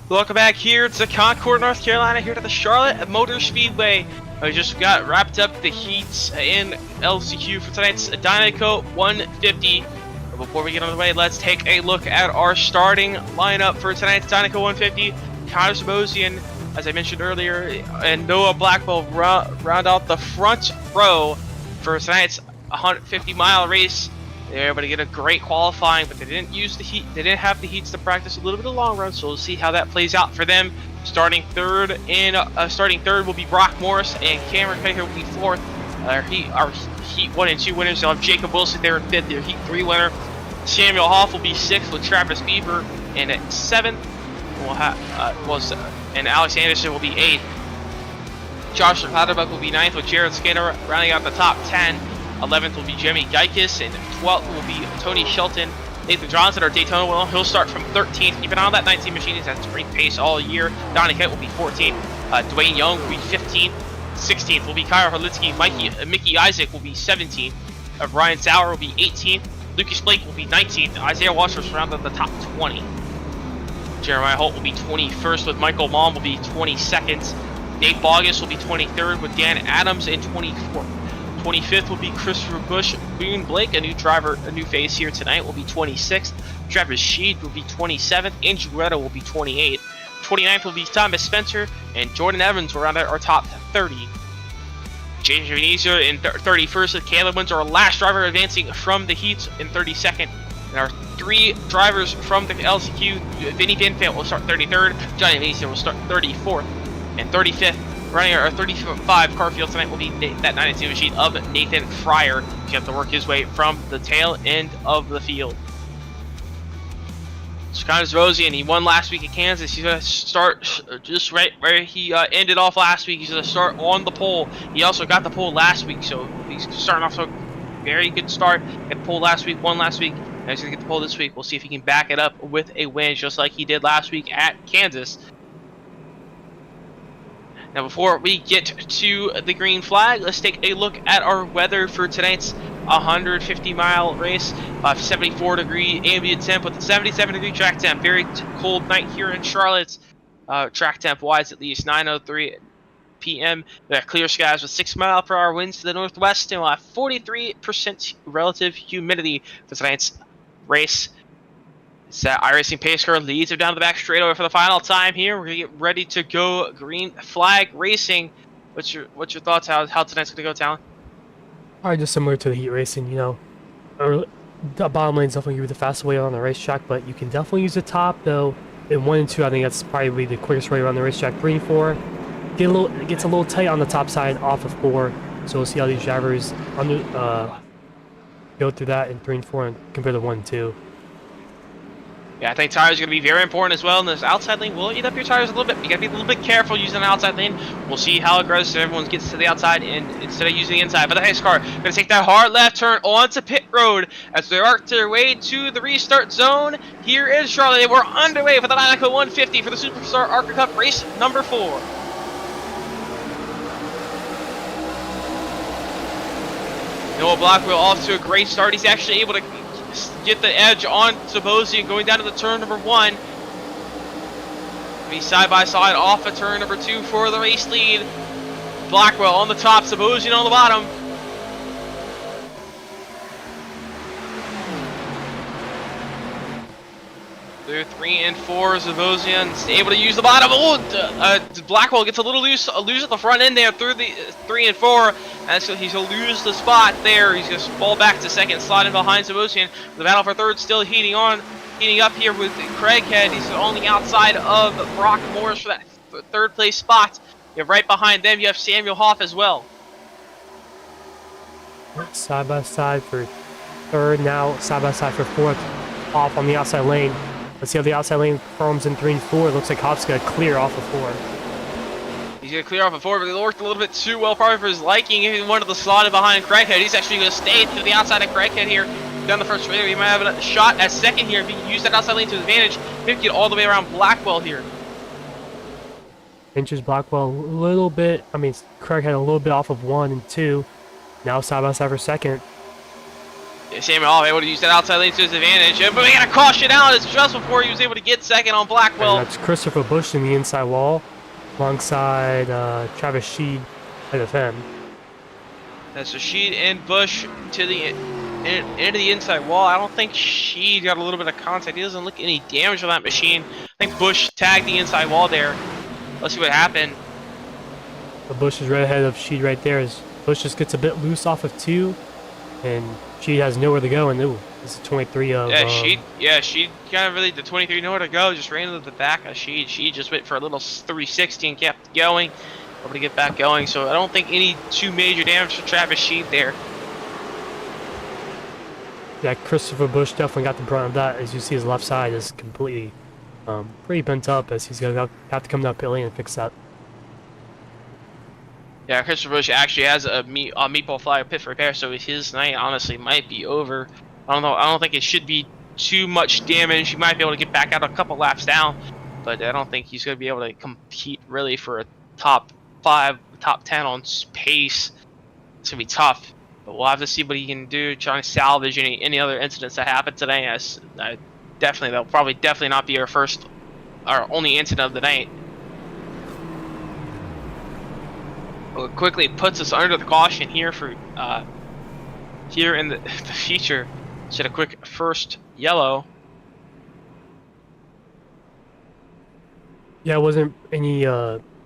Welcome back here to Concord, North Carolina, here to the Charlotte Motor Speedway. I just got wrapped up the heats in LCQ for tonight's Dinoco 150. But before we get on the way, let's take a look at our starting lineup for tonight's Dinoco 150. Connor Sabosian, as I mentioned earlier, and Noah Blackwell round out the front row for tonight's 150-mile race. They were able to get a great qualifying, but they didn't use the heat. They didn't have the heats to practice a little bit of long run, so we'll see how that plays out for them. Starting third will be Brock Morris, and Cameron Pettiher will be fourth. Our heat 1 and 2 winners. They'll have Jacob Wilson there in fifth. Their heat 3 winner. Samuel Hoff will be sixth with Travis Bieber, and at seventh we'll have and Alex Anderson will be eighth. Josh Hatterbuck will be ninth with Jared Skinner rounding out the top 10. 11th will be Jimmy Geikis, and 12th will be Tony Shelton. Nathan Johnson, our Daytona winner, he'll start from 13th. Keep an eye on that 19 machine. He's had great pace all year. Donnie Kent will be 14th. Dwayne Young will be 15th. 16th will be Kyle Harlitsky. Mickey Isaac will be 17th. Ryan Sauer will be 18th. Lucas Blake will be 19th. Isaiah Walsh rounded the top 20. Jeremiah Holt will be 21st with Michael Malm will be 22nd. Dave Bogus will be 23rd with Dan Adams in 24th. 25th will be Christopher Bush. Boone Blake, a new driver, a new face here tonight, will be 26th. Travis Sheed will be 27th. Andrew Retta will be 28th. 29th will be Thomas Spencer, and Jordan Evans will round out our top 30. James Venezia in 31st. Caleb Wins, our last driver advancing from the heats in 32nd. And our 3 drivers from the LCQ, Vinny Van will start 33rd, Johnny Venezia will start 34th, and 35th. Running our 35 car field tonight will be that 92 machine of Nathan Fryer. He's got to work his way from the tail end of the field. Scott Rosian, he won last week at Kansas. He's going to start just right where he ended off last week. He's going to start on the pole. He also got the pole last week, so he's starting off to a very good start. Got the pole last week, won last week. Now he's going to get the pole this week. We'll see if he can back it up with a win, just like he did last week at Kansas. Now, before we get to the green flag, let's take a look at our weather for tonight's 150-mile race. 74-degree ambient temp with a 77-degree track temp. Very cold night here in Charlotte. Track temp wise, at least 9:03 p.m. We have clear skies with 6-mile-per-hour winds to the northwest, and we'll have 43% relative humidity for tonight's race. iRacing pace car leads him down to the back straightaway for the final time here. We're gonna get ready to go green flag racing. What's your thoughts how tonight's gonna go, Talon? Probably just similar to the heat racing, you know. The bottom lane's definitely gonna be the fastest way on the racetrack, but you can definitely use the top though. In 1 and 2, I think that's probably the quickest way around the racetrack. 3 and 4, it gets a little tight on the top side off of 4. So we'll see how these drivers go through that in 3 and 4 compared to 1 and 2. Yeah, I think tires are going to be very important as well. In this outside lane, will eat up your tires a little bit. You got to be a little bit careful using the outside lane. We'll see how aggressive everyone gets to the outside and instead of using the inside. But the pace car going to take that hard left turn onto pit road as they arc their way to the restart zone here in Charlotte. We're underway for the Dinoco 150 for the SuperStar ARCA Cup race number 4. Noah Blackwell off to a great start. He's actually able to get the edge on Sabosian going down to the turn number 1. Be side by side off of turn number 2 for the race lead. Blackwell on the top, Sabosian on the bottom. Through 3 and 4, Sabosian is able to use the bottom. Blackwell gets a little loose at the front end there through the 3 and 4. And so he's going to lose the spot there. He's going to fall back to second, sliding behind Sabosian. The battle for third still heating up here with Craighead. He's on the outside of Brock Morris for that third place spot. Right behind them, you have Samuel Hoff as well. Side by side for third, now side by side for fourth. Off on the outside lane. Let's see how the outside lane performs in 3 and 4. It looks like Hoff's going to clear off of 4. He's going to clear off of 4, but it worked a little bit too well probably for his liking. He wanted to slot it behind Craighead. He's actually going to stay to the outside of Craighead here down the first straight. He might have a shot at second here if he can use that outside lane to his advantage. Maybe get all the way around Blackwell here. Inches Blackwell a little bit. I mean, Craighead a little bit off of 1 and 2. Now side by side for second. Yeah, Samuel Hoff able to use that outside lane to his advantage. But we got to caution out. It's just before he was able to get second on Blackwell. And that's Christopher Bush in the inside wall alongside Travis Sheed at FM. That's so Sheed and Bush to the into the inside wall. I don't think Sheed got a little bit of contact. He doesn't look any damage on that machine. I think Bush tagged the inside wall there. Let's see what happened. The Bush is right ahead of Sheed right there. As Bush just gets a bit loose off of 2, and Sheed has nowhere to go. And ooh, this is 23 of. Yeah, Sheed kind of really the 23 nowhere to go. Just ran into the back of Sheed. Sheed just went for a little 360 and kept going. Able to get back going. So I don't think any too major damage for Travis Sheed there. Yeah, Christopher Bush definitely got the brunt of that. As you see, his left side is completely pretty bent up as he's going to have to come down pit lane and fix that. Yeah, Christopher Bush actually has a meatball fly pit for repair, so his night honestly might be over. I don't know. I don't think it should be too much damage. He might be able to get back out a couple laps down, but I don't think he's going to be able to compete really for a top 5, top 10 on pace. It's going to be tough, but we'll have to see what he can do, trying to salvage any other incidents that happened today. That'll probably definitely not be our only incident of the night. Well, quickly puts us under the caution here for here in the feature. Just a quick first yellow. Yeah, it wasn't any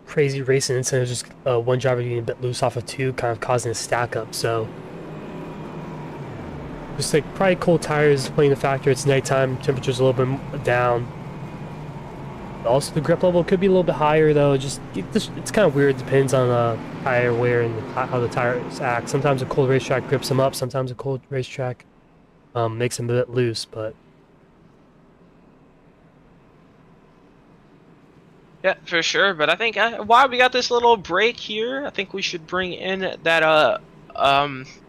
crazy racing incident. It was just one driver getting a bit loose off of two, kind of causing a stack up. So just like probably cold tires playing a factor. It's nighttime, temperature's a little bit down. Also, the grip level could be a little bit higher though. It's kind of weird. It depends on tire wear and how the tires act. Sometimes a cold racetrack grips them up. Sometimes a cold racetrack makes them a bit loose. But Yeah, for sure. But I think while we got this little break here, I think we should bring in that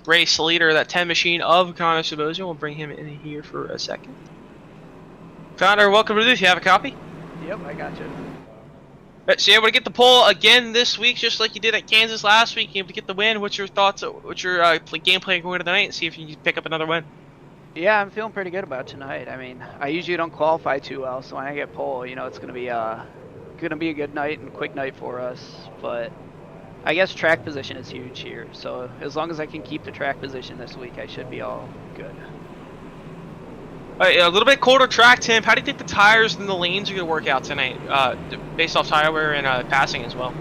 race leader, that 10 machine of Connor Sabosian. We'll bring him in here for a second. Connor, welcome to this. You have a copy? Yep, I got you. So you're able to get the pole again this week, just like you did at Kansas last week. You're able to get the win. What's your thoughts? What's your game plan going to the night? And see if you can pick up another win. Yeah, I'm feeling pretty good about tonight. I mean, I usually don't qualify too well, so when I get pole, you know, it's gonna be a good night and quick night for us. But I guess track position is huge here. So as long as I can keep the track position this week, I should be all good. A little bit colder track, Tim. How do you think the tires and the lanes are going to work out tonight, based off tire wear and passing as well?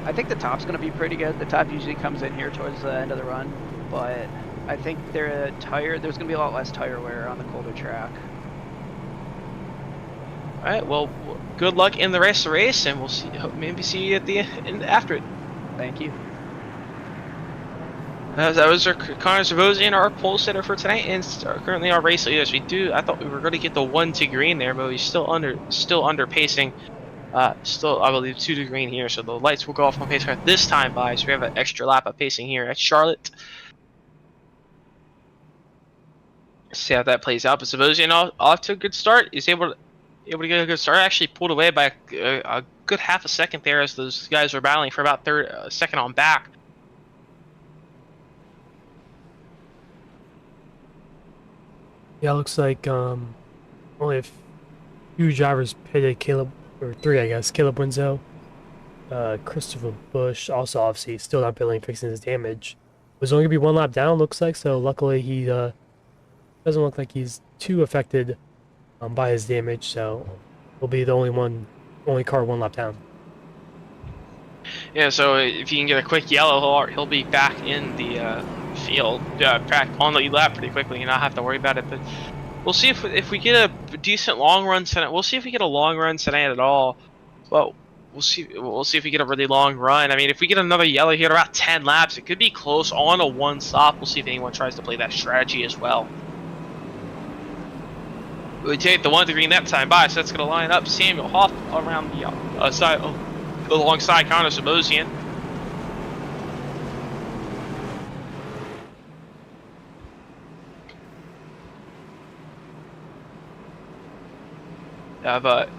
I think the top's gonna be pretty good. The top usually comes in here towards the end of the run, but I think there's gonna be a lot less tire wear on the colder track. All right. Well, good luck in the rest of the race, and we'll see. Maybe see you at the end after it. Thank you. That was our Connor Savosian, our pole setter for tonight, and currently our race leaders. I thought we were going to get the 1 to green there, but he's still under pacing. Still, I believe 2 to green here, so the lights will go off on pace car this time by. So we have an extra lap of pacing here at Charlotte. See how that plays out. But Savosian off to a good start. He's able to get a good start. Actually pulled away by a good half a second there as those guys were battling for about second on back. yeah, it looks like only a few drivers pitted. Caleb, or three, I guess. Caleb Winzo, Christopher Bush, also obviously still not building, fixing his damage. Was only gonna be one lap down, looks like. So luckily he doesn't look like he's too affected by his damage. So he'll be the only car one lap down. Yeah, so if you can get a quick yellow, he'll be back in the field, back on the lead lap pretty quickly, and not have to worry about it. But we'll see if we get a decent long run tonight. We'll see if we get a long run tonight at all. Well, we'll see. We'll see if we get a really long run. I mean, if we get another yellow here at about 10 laps, it could be close on a one stop. We'll see if anyone tries to play that strategy as well. We take the 1 to green that time by, so that's going to line up Samuel Hoff around the side, alongside Connor Sabosian. Have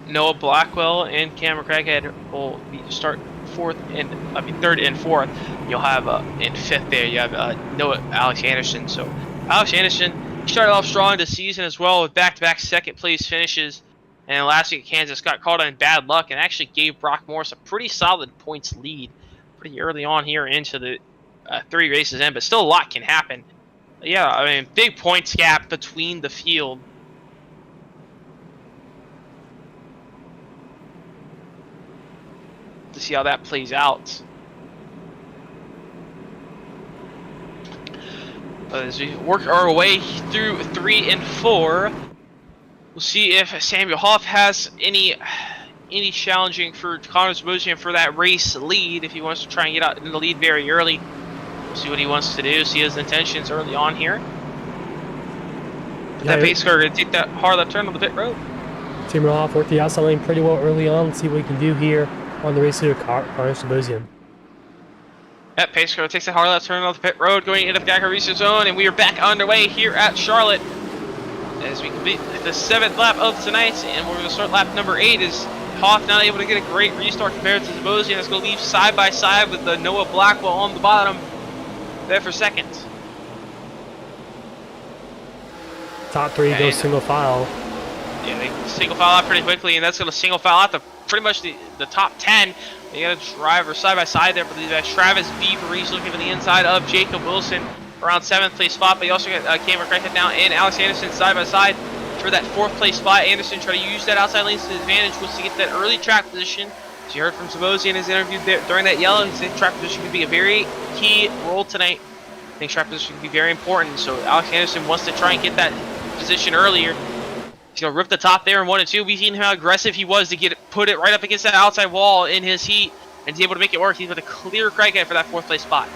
Noah Blackwell and Cameron Craighead will start third and fourth. You'll have in fifth there. You have Noah Alex Anderson. So Alex Anderson started off strong this season as well with back-to-back second place finishes. And last week at Kansas got caught in bad luck and actually gave Brock Morris a pretty solid points lead pretty early on here into the 3 races in. But still a lot can happen. Yeah, I mean, big points gap between the field. To see how that plays out. As we work our way through 3 and 4, we'll see if Samuel Hoff has any challenging for Connor Sabosian for that race lead. If he wants to try and get out in the lead very early, we'll see what he wants to do. See his intentions early on here. Yeah, that pace car going to take that hard left turn on the pit road. Samuel Hoff worked the outside lane pretty well early on. Let's see what he can do here on the race leader, Connor Sabosian. That pace car takes a hard left turn on the pit road going into the Geiger research zone, and we are back underway here at Charlotte as we complete the 7th lap of tonight, and we're going to start lap number 8 as Hoff not able to get a great restart compared to Sabosian. It's going to leave side by side with the Noah Blackwell on the bottom there for second. Top 3 goes single file. Yeah, they single file out pretty quickly, and that's going to single file out to pretty much the top 10. You got a driver side by side there, but that's Travis Beaver. He's looking for the inside of Jacob Wilson around 7th place spot. But you also got Cameron Craighead now and Alex Anderson side by side. for that 4th place spot. Anderson trying to use that outside lane to his advantage, wants to get that early track position. As you heard from Sabosi in his interview there, during that yellow, he said track position could be a very key role tonight. I think track position could be very important, so Alex Anderson wants to try and get that position earlier. He's going to rip the top there in 1 and 2. We've seen how aggressive he was to put it right up against that outside wall in his heat, and he's able to make it work. He's able to clear Craighead for that 4th place spot.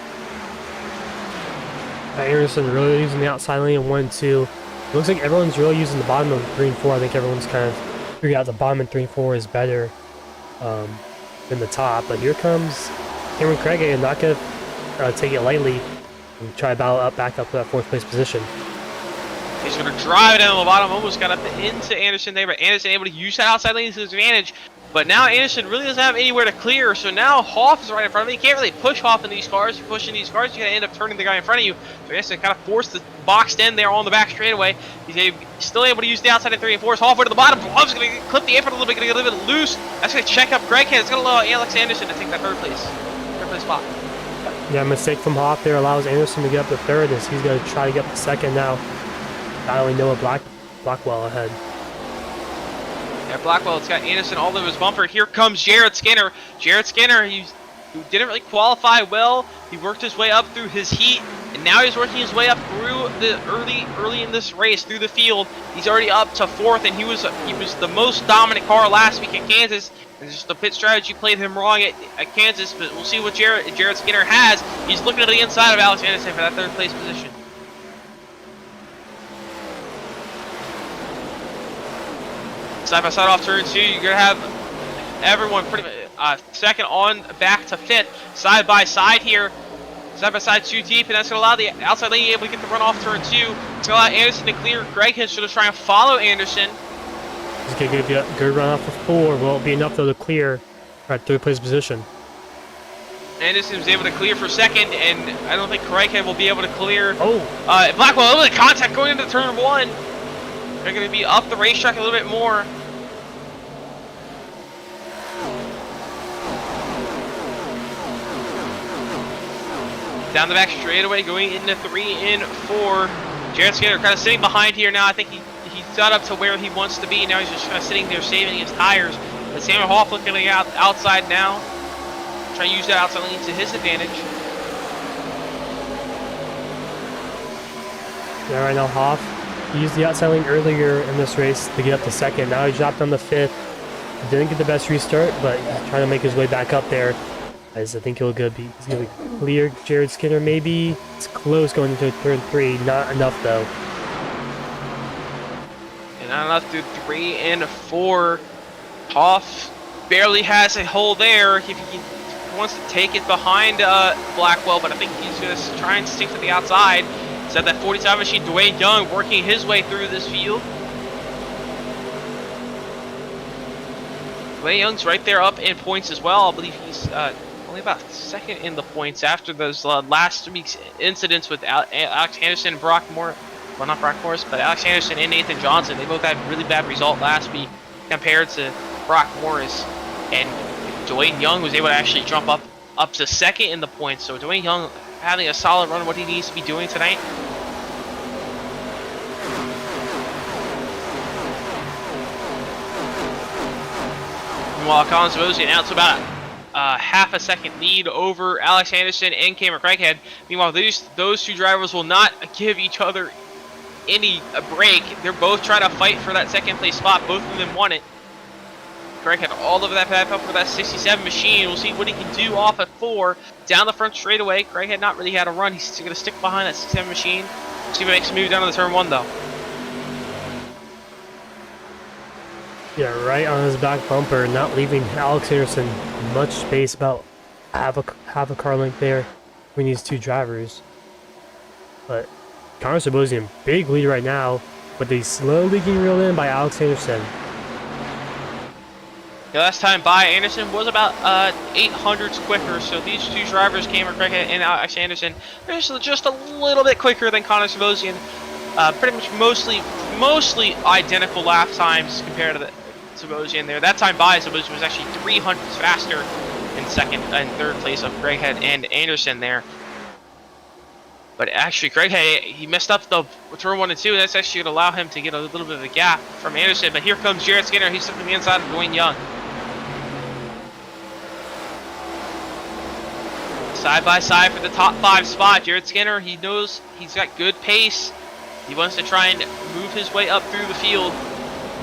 Anderson really using the outside lane in 1 and 2. It looks like everyone's really using the bottom of 3 and 4. I think everyone's kind of figuring out the bottom in 3 and 4 is better than the top. But here comes Cameron Craighead, and not going to take it lightly and try to battle back up to that 4th place position. He's going to drive it down the bottom, almost got up into Anderson there, but Anderson able to use that outside lane to his advantage. But now Anderson really doesn't have anywhere to clear, so now Hoff is right in front of him. You can't really push Hoff in these cars. If you push in these cars, you're going to end up turning the guy in front of you. So Anderson kind of forced the boxed in there on the back straightaway. He's still able to use the outside in 3 and 4. Hoff way to the bottom. Hoff's going to clip the apron a little bit, going to get a little bit loose. That's going to check up Craighead. It's going to allow Alex Anderson to take that 3rd place spot. Yeah, mistake from Hoff there allows Anderson to get up to 3rd, as he's going to try to get up to 2nd now. Battling Noah Blackwell ahead. Yeah, Blackwell, it's got Anderson all over his bumper. Here comes Jared Skinner. Jared Skinner, who didn't really qualify well. He worked his way up through his heat, and now he's working his way up through the early in this race through the field. He's already up to 4th, and he was the most dominant car last week at Kansas. And just the pit strategy played him wrong at Kansas, but we'll see what Jared Skinner has. He's looking at the inside of Alex Anderson for that 3rd place position. Side by side off turn 2, you're gonna have everyone pretty much 2nd on back to 5th, side by side here. Side by side 2 deep, and that's gonna allow the outside lane able to get the run off turn 2. It's gonna allow Anderson to clear. Craighead should try and follow Anderson. He's gonna get a good run off of 4. Will it be enough though to clear at 3rd place position? Anderson was able to clear for 2nd, and I don't think Craighead will be able to clear. Oh, Blackwell able to contact going into turn 1. They're going to be up the racetrack a little bit more. Down the back straightaway, going into 3 and 4. Jared Skinner kind of sitting behind here now. I think he's got up to where he wants to be. Now he's just kind of sitting there saving his tires. But Samuel Hoff looking outside now. Trying to use that outside lane to his advantage. yeah, right now Hoff. He used the outside lane earlier in this race to get up to 2nd. Now he dropped down to 5th. Didn't get the best restart, but trying to make his way back up there. As I think he's going to clear Jared Skinner maybe. It's close going into turn 3. Not enough though. And not enough through 3 and 4. Hoff barely has a hole there. He wants to take it behind Blackwell, but I think he's going to try and stick to the outside. At that 47 machine, Dwayne Young working his way through this field. Dwayne Young's right there up in points as well. I believe he's only about 2nd in the points after those last week's incidents with Alex Anderson and Brock Morris. Well, not Brock Morris, but Alex Anderson and Nathan Johnson. They both had a really bad result last week compared to Brock Morris. And Dwayne Young was able to actually jump up to 2nd in the points. So Dwayne Young having a solid run of what he needs to be doing tonight. Meanwhile, Colin Sabosi announced about a half a second lead over Alex Anderson and Cameron Craighead. Meanwhile, those 2 drivers will not give each other any break. They're both trying to fight for that 2nd place spot. Both of them want it. Craighead all over that path up for that 67 machine. We'll see what he can do off at 4. Down the front straightaway. Craighead not really had a run. He's going to stick behind that 67 machine. See if he makes a move down to the turn 1 though. Yeah, right on his back bumper, not leaving Alex Anderson much space, about half a car length there between these 2 drivers. But Connor Sabosi in big lead right now, but he's slowly getting reeled in by Alex Anderson. The last time by, Anderson was about 800s quicker, so these 2 drivers, Cameron Craighead and Alex Anderson, they're just a little bit quicker than Connor Sabosi, and pretty much mostly identical lap times compared to the Sabosi in there. That time by, Sabosi was actually 300s faster in 2nd and 3rd place of Craighead and Anderson there. But actually, Craig, he messed up the turn 1 and 2. That's actually going to allow him to get a little bit of a gap from Anderson. But here comes Jared Skinner. He's stuck on the inside of Dwayne Young. Side by side for the top 5 spot. Jared Skinner, he knows he's got good pace. He wants to try and move his way up through the field.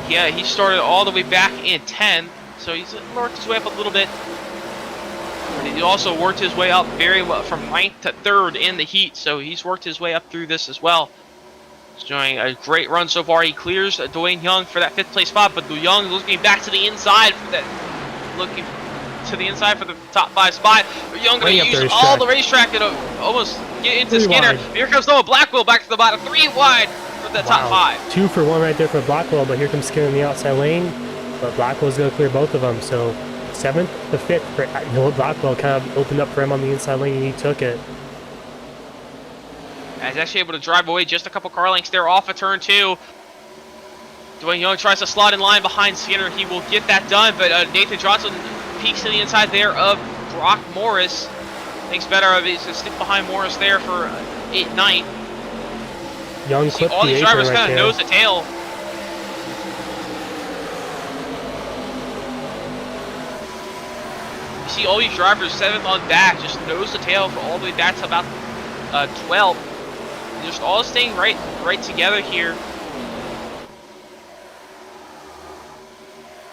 Yeah, he started all the way back in 10th, so he's worked his way up a little bit. But he also worked his way up very well from 9th to 3rd in the heat, so he's worked his way up through this as well. He's doing a great run so far. He clears Dwayne Young for that 5th place spot, but Young looking back to the inside for that, looking to the inside for the top 5 spot. Young going to use all the racetrack to almost get into Skinner. Here comes Noah Blackwell back to the bottom, 3 wide for the top 5. 2 for 1 right there for Blackwell, but here comes Skinner in the outside lane. But Blackwell's going to clear both of them, so 7th to 5th for Noah Blackwell kind of opened up for him on the inside lane, and he took it. And he's actually able to drive away just a couple car lengths there off of turn 2. Dwayne Young tries to slot in line behind Skinner. He will get that done, but Nathan Johnson peeks to the inside there of Brock Morris. Thinks better of it to stick behind Morris there for 8th, 9th. Young clipped all the these drivers right kind of nose to tail. You see all these drivers 7th on back, just nose to tail for all the way back to about 12th. Just all staying right together here.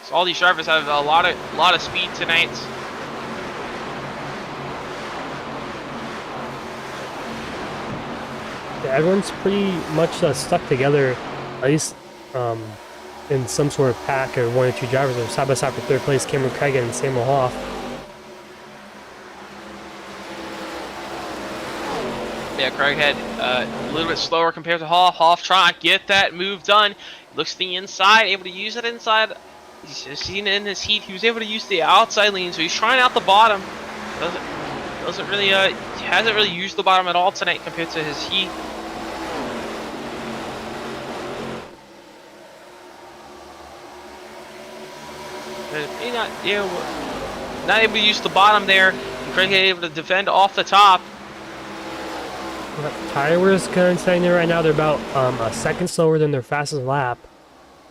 So all these drivers have a lot of speed tonight. Yeah, everyone's pretty much stuck together, at least in some sort of pack, or 1 or 2 drivers are side by side for 3rd place. Cameron Craig and Samuel Hoff. Yeah, Craig had a little bit slower compared to Hoff. Hoff trying to get that move done. Looks to the inside, able to use it inside. He's seen it in his heat. He was able to use the outside lean, so he's trying out the bottom. Doesn't really hasn't really used the bottom at all tonight compared to his heat. Not able to use the bottom there. And Craig able to defend off the top. Tire wear is kind of staying there right now. They're about a second slower than their fastest lap.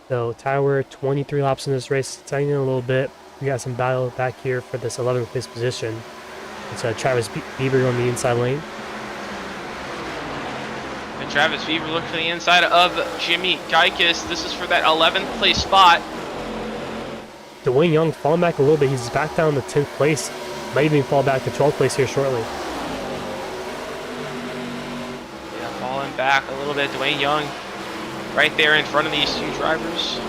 So tire wear 23 laps in this race, staying in a little bit. We got some battle back here for this 11th place position. It's Travis Bieber on the inside lane. And Travis Bieber looking for the inside of Jimmy Geikis. This is for that 11th place spot. Dwayne Young falling back a little bit. He's back down to 10th place. Might even fall back to 12th place here shortly. Yeah, falling back a little bit. Dwayne Young right there in front of these 2 drivers.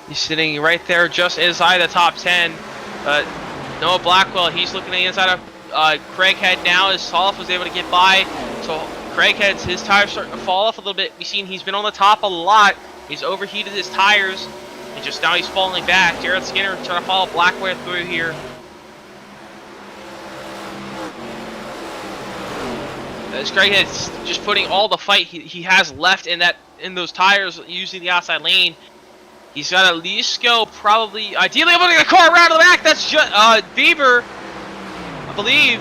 He's sitting right there just inside the top 10. Noah Blackwell, he's looking at the inside of Craig Head now as Hoff was able to get by. So Craig Head's, his tires starting to fall off a little bit. We've seen he's been on the top a lot. He's overheated his tires. And just now he's falling back. Jared Skinner trying to follow Blackwell through here. As Craig Head's just putting all the fight he has left in those tires using the outside lane. He's got to at least go probably, ideally able to get a car around to the back. That's just Bieber, I believe.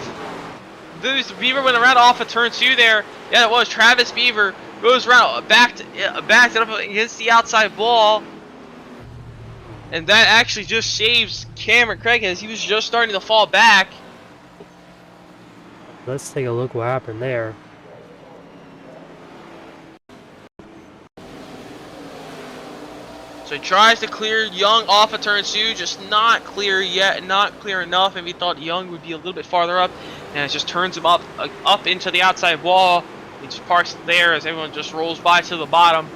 Bieber went around off of turn 2 there. Yeah, it was Travis Bieber goes around, backed it up against the outside wall, and that actually just saves Cameron Craig as he was just starting to fall back. Let's take a look what happened there. So he tries to clear Young off of turn 2, just not clear yet, not clear enough, and we thought Young would be a little bit farther up, and it just turns him up into the outside wall. He just parks there as everyone just rolls by to the bottom.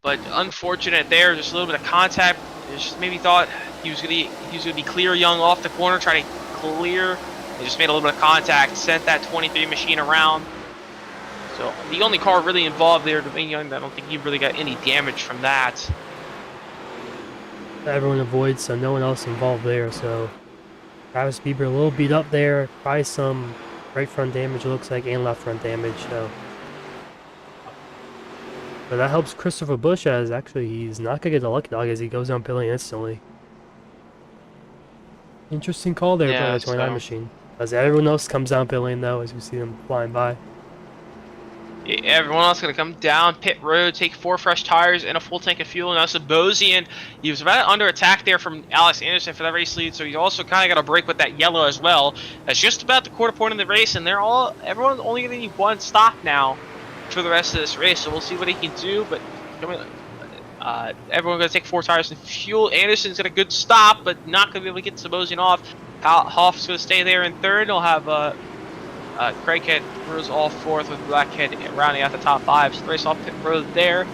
But unfortunate there, just a little bit of contact. Just maybe thought he was gonna be clear Young off the corner, trying to clear. He just made a little bit of contact, sent that 23 machine around. So the only car really involved there, Dwayne Young, I don't think he really got any damage from that. Everyone avoids, so no one else involved there. So Travis Bieber a little beat up there, probably some right front damage, it looks like, and left front damage. So, but that helps Christopher Busch, as actually he's not gonna get the lucky dog as he goes down pilling instantly. Interesting call there by Yeah, the 29 so machine. As everyone else comes down pit lane though, as we see them flying by. yeah, everyone else gonna come down pit road, take 4 fresh tires and a full tank of fuel. Now Sabosian, he was about under attack there from Alex Anderson for that race lead, so he's also kind of got a break with that yellow as well. That's just about the quarter point of the race, and everyone's only gonna need 1 stop now for the rest of this race. So we'll see what he can do, but everyone's gonna take 4 tires and fuel. Anderson's got a good stop, but not gonna be able to get Sabosian off. Hoff's gonna stay there in third. He'll have Craighead throws all 4th with Blackhead rounding out the top 5. So the race off pit road there.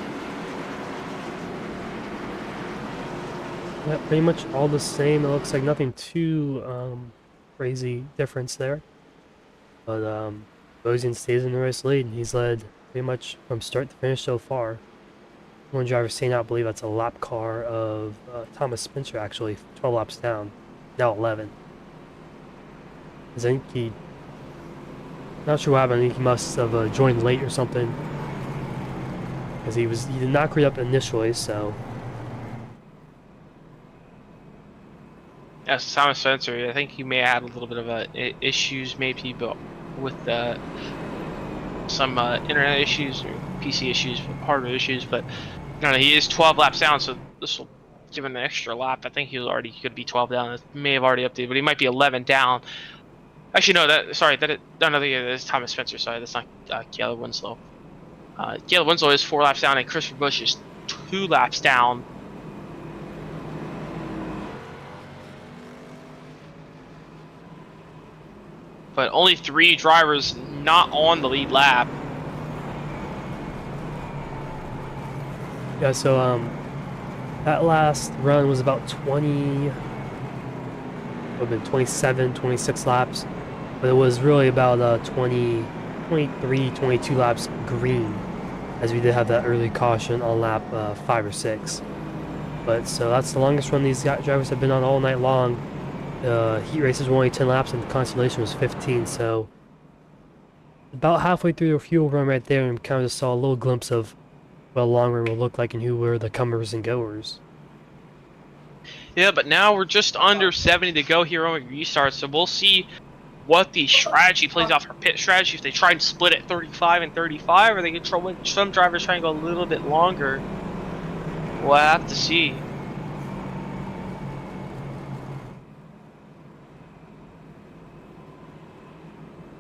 Yeah, pretty much all the same. It looks like nothing too crazy difference there. But Bosian stays in the race lead. He's led pretty much from start to finish so far. One driver staying out, I believe that's a lap car of Thomas Spencer, actually, 12 laps down, now 11. I think he, not sure what happened, I think he must have joined late or something, because he did not create up initially, so. Yes, Thomas Spencer. I think he may have had a little bit of issues, maybe, but with some internet issues or PC issues, hardware issues. But no, he is 12 laps down, so this will give him an extra lap. I think he could be 12 down. It may have already updated, but he might be 11 down. Actually, no. That's Thomas Spencer. Sorry, that's not Caleb Winslow. Caleb Winslow is 4 laps down, and Christopher Busch is 2 laps down. But only 3 drivers not on the lead lap. Yeah, so that last run was about 20, would have been 27, 26 laps, but it was really about 20, 23, 22 laps green, as we did have that early caution on lap 5 or 6. But so that's the longest run these drivers have been on all night long. Heat races were only 10 laps and Constellation was 15, so about halfway through the fuel run right there, and kind of just saw a little glimpse of what a long run will look like and who were the comers and goers. Yeah, but now we're just under 70 to go here on restart, so we'll see what the strategy plays out for pit strategy. If they try and split at 35 and 35, or they can try, some drivers try and go a little bit longer. We'll have to see.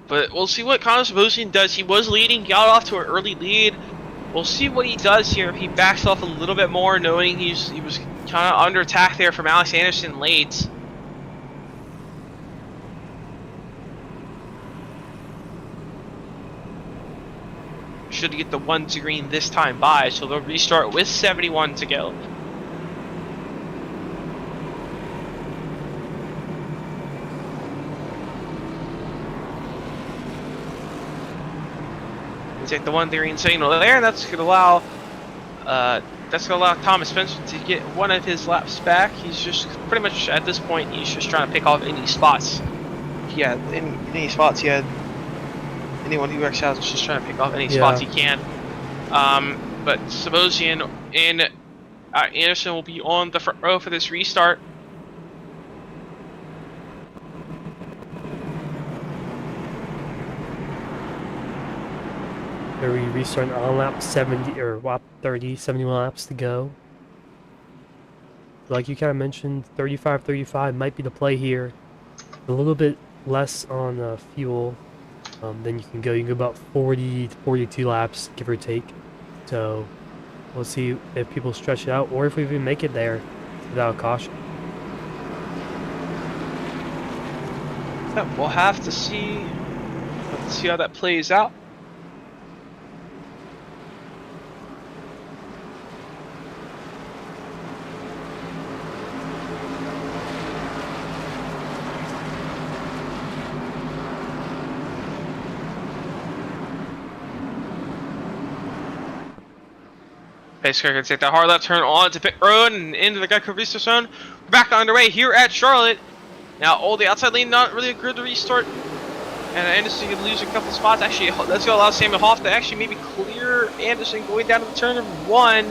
But we'll see what Connor Sabosian does. He was leading, got off to an early lead. We'll see what he does here. If he backs off a little bit more, knowing he was kind of under attack there from Alex Anderson late. Should get the 1 to green this time by, so they'll restart with 71 to go. Take the 1 to green signal there, and that's gonna allow Thomas Spencer to get one of his laps back. He's just pretty much at this point he's just trying to pick off any spots. Yeah, any spots he had. Anyone who actually has is just trying to pick off any spots he can. But Sabosian and Anderson will be on the front row for this restart. Here we restart on lap 70 or lap 30, 71 laps to go. Like you kind of mentioned, 35 might be the play here. A little bit less on fuel. Then you can go about 40 to 42 laps, give or take. So we'll see if people stretch it out or if we even make it there without caution. Yeah, we'll have to see. Let's see how that plays out. Pacecar can take that hard left turn on to pit road and into the Geico restart zone. We're back underway here at Charlotte. Now, the outside lane not really a good restart. And Anderson can lose a couple spots. Actually, that's going to allow Samuel Hoff to actually maybe clear Anderson going down to the turn number 1.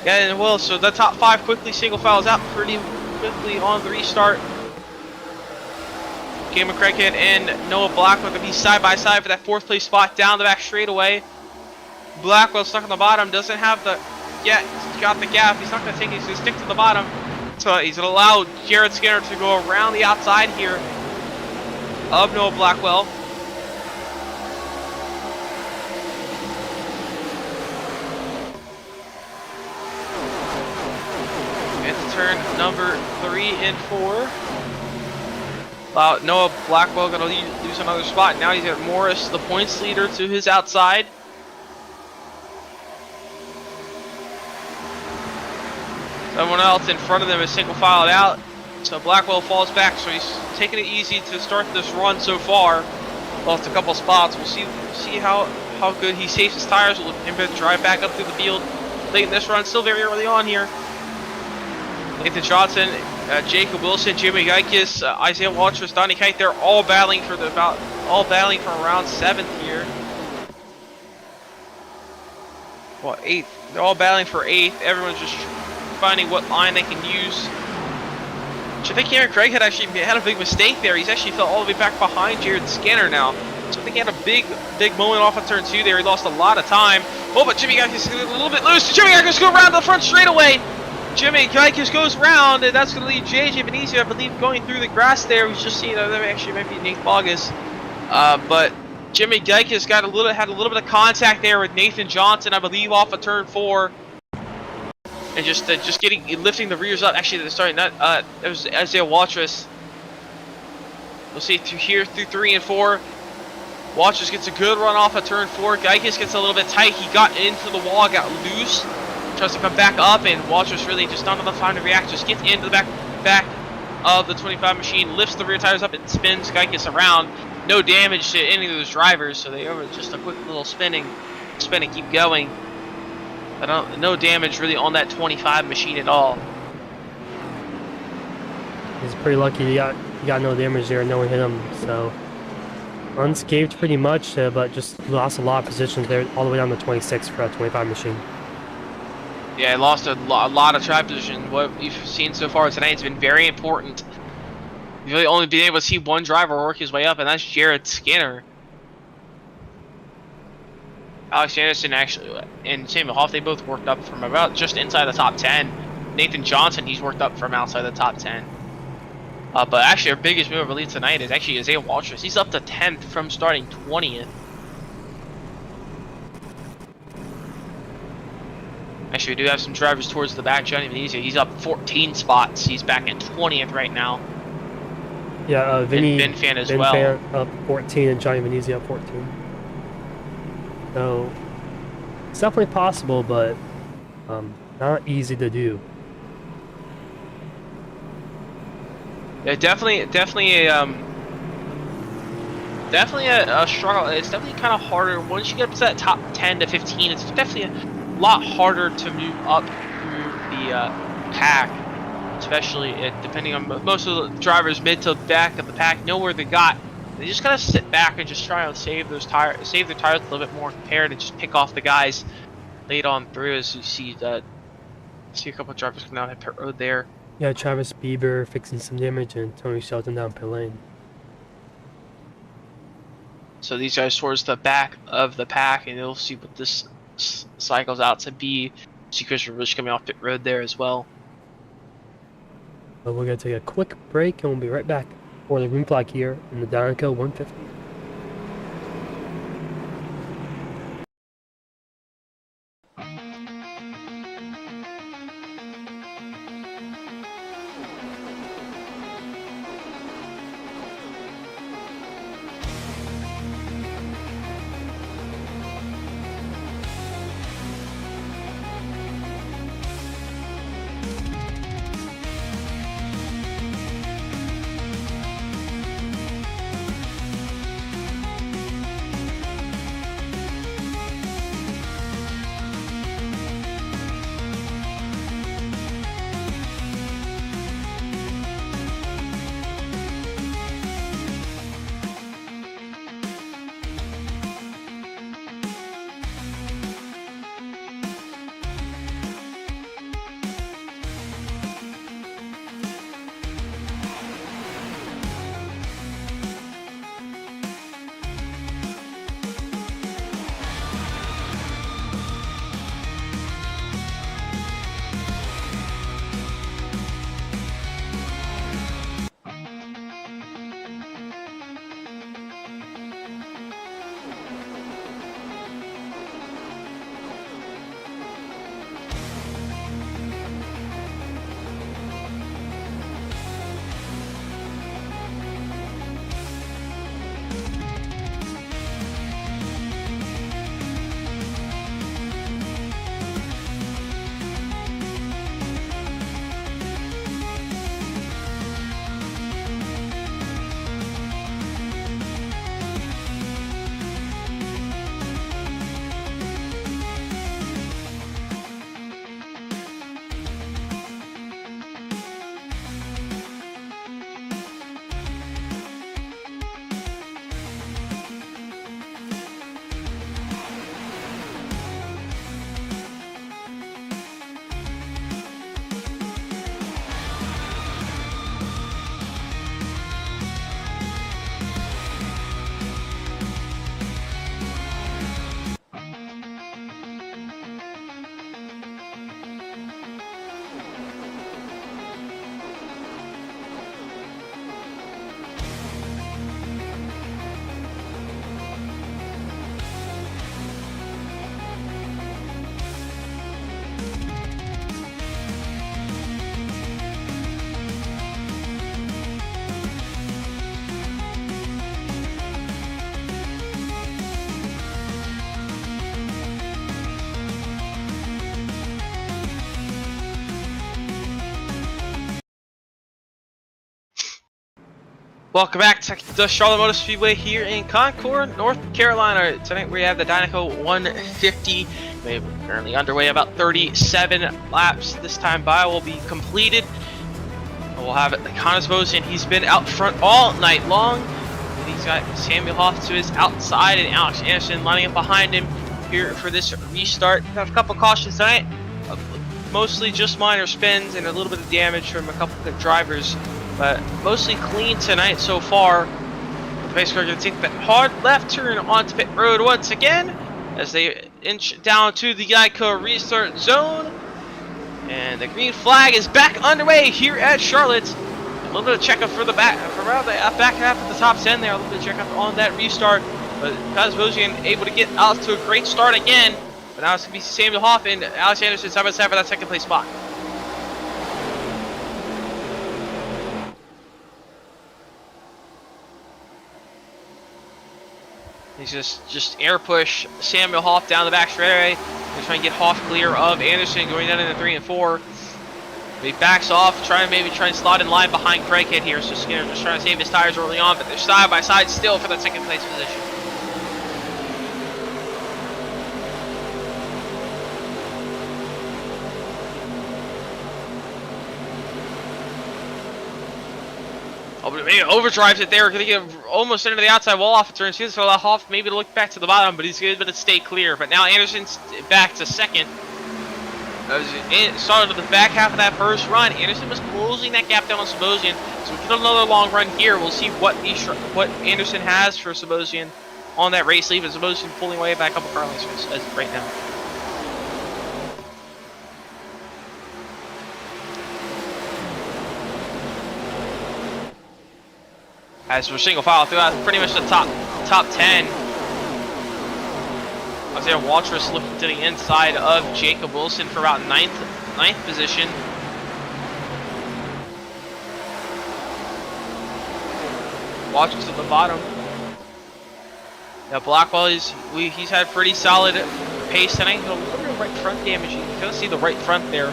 Yeah, and well, so the top 5 quickly single files out pretty quickly on the restart. Cameron Craighead and Noah Blackwell going to be side by side for that 4th place spot down the back straightaway. Blackwell stuck on the bottom, doesn't have the, yeah, he's got the gap. He's not going to take it, he's going to stick to the bottom. So he's going to allow Jared Skinner to go around the outside here of Noah Blackwell. Into turn number 3 and 4. Noah Blackwell going to lose another spot. Now he's got Morris, the points leader, to his outside. Someone else in front of them is single filed out. So Blackwell falls back. So he's taking it easy to start this run so far. Lost a couple spots. We'll see how good he saves his tires. We'll look him to drive back up through the field late in this run. Still very early on here. Nathan Johnson, Jacob Wilson, Jimmy Geikis, Isaiah Walters, Donnie Kite, they're all battling for around 7th here. Well, 8th. They're all battling for 8th. Everyone's just finding what line they can use. Which I think Cameron Craig had a big mistake there. He's actually fell all the way back behind Jared Skinner now. So I think he had a big moment off of turn 2 there. He lost a lot of time. Oh, but Jimmy Geikis is a little bit loose. Jimmy Geikis go around the front straightaway. Jimmy Geikis goes round, and that's going to lead JJ Venezia, I believe, going through the grass there. We just see that actually might be Nate Bogus. But Jimmy Geikis had a little bit of contact there with Nathan Johnson, I believe, off of turn 4. And just lifting the rears up. Actually, sorry, it was Isaiah Walters. We'll see through 3 and 4. Walters gets a good run off of turn 4. Geikis gets a little bit tight. He got into the wall, got loose. Tries to come back up, and Walters really just not enough time to react. Just gets into the back of the 25 machine, lifts the rear tires up, and spins Geikis around. No damage to any of those drivers, so they were just a quick little spin and keep going. But no damage really on that 25 machine at all. He's pretty lucky he got no damage there, no one hit him, so unscathed pretty much, but just lost a lot of positions there all the way down to 26 for that 25 machine. Yeah, lost a lot of track position. What we've seen so far tonight has been very important. We've really only been able to see one driver work his way up, and that's Jared Skinner. Alex Anderson and Samuel Hoff, they both worked up from about just inside the top 10. Nathan Johnson, he's worked up from outside the top 10. But actually, our biggest move of lead tonight is actually Isaiah Walters. He's up to 10th from starting 20th. Actually, we do have some drivers towards the back. Johnny Venezia, he's up 14 spots. He's back at 20th right now. Yeah, Vinny, Ben Fan as Ben well. Fan up 14 and Johnny Venezia up 14. So, it's definitely possible, but not easy to do. Yeah, definitely a struggle. It's definitely kind of harder once you get up to that top 10 to 15. It's definitely a lot harder to move up through the pack, especially depending on most of the drivers mid to back of the pack know where they got. They just gotta sit back and just try and save their tires a little bit more compared, and just pick off the guys late on through. As you see a couple of drivers come down that pit road there. Yeah, Travis Bieber fixing some damage and Tony Shelton down pit lane. So these guys towards the back of the pack, and you'll see what this cycles out to be. See Christopher Rich coming off pit road there as well. But we're gonna take a quick break, and we'll be right back for the green flag here in the Dinoco 150. Welcome back to the Charlotte Motor Speedway here in Concord, North Carolina. Tonight we have the Dinoco 150. We're currently underway, about 37 laps. This time by will be completed. We'll have Connor Sebosian. He's been out front all night long. And he's got Samuel Hoff to his outside and Alex Anderson lining up behind him here for this restart. We have a couple cautions tonight. Mostly just minor spins and a little bit of damage from a couple of drivers. But mostly clean tonight so far. Basically, we're going to take that hard left turn onto pit road once again as they inch down to the Dinoco restart zone. And the green flag is back underway here at Charlotte. A little bit of checkup for the back, around the back half of the top 10 there. A little bit of checkup on that restart. But Sebosian able to get out to a great start again. But now it's going to be Samuel Hoff and Alex Anderson side by side for that second place spot. He's just air push Samuel Hoff down the back straightaway. He's trying to get Hoff clear of Anderson going down into 3 and 4. He backs off, maybe try and slot in line behind Craighead here. So Skinner just trying to save his tires early on, but they're side by side still for that second place position. Overdrives it there, going to get almost into the outside wall off of turn 2, so allow Hoff maybe to look back to the bottom, but he's able to stay clear. But now Anderson's back to second. Started to the back half of that first run. Anderson was closing that gap down on Sebosian, so we get another long run here. We'll see what Anderson has for Sebosian on that race lead, and Sebosian pulling away back up a car lengths right now. As we're single file throughout pretty much the top 10. Isaiah Waltrus looking to the inside of Jacob Wilson for about ninth position. Waltrus at the bottom. Yeah, Blackwell he's had pretty solid pace tonight. A little bit of right front damage. You can see the right front there.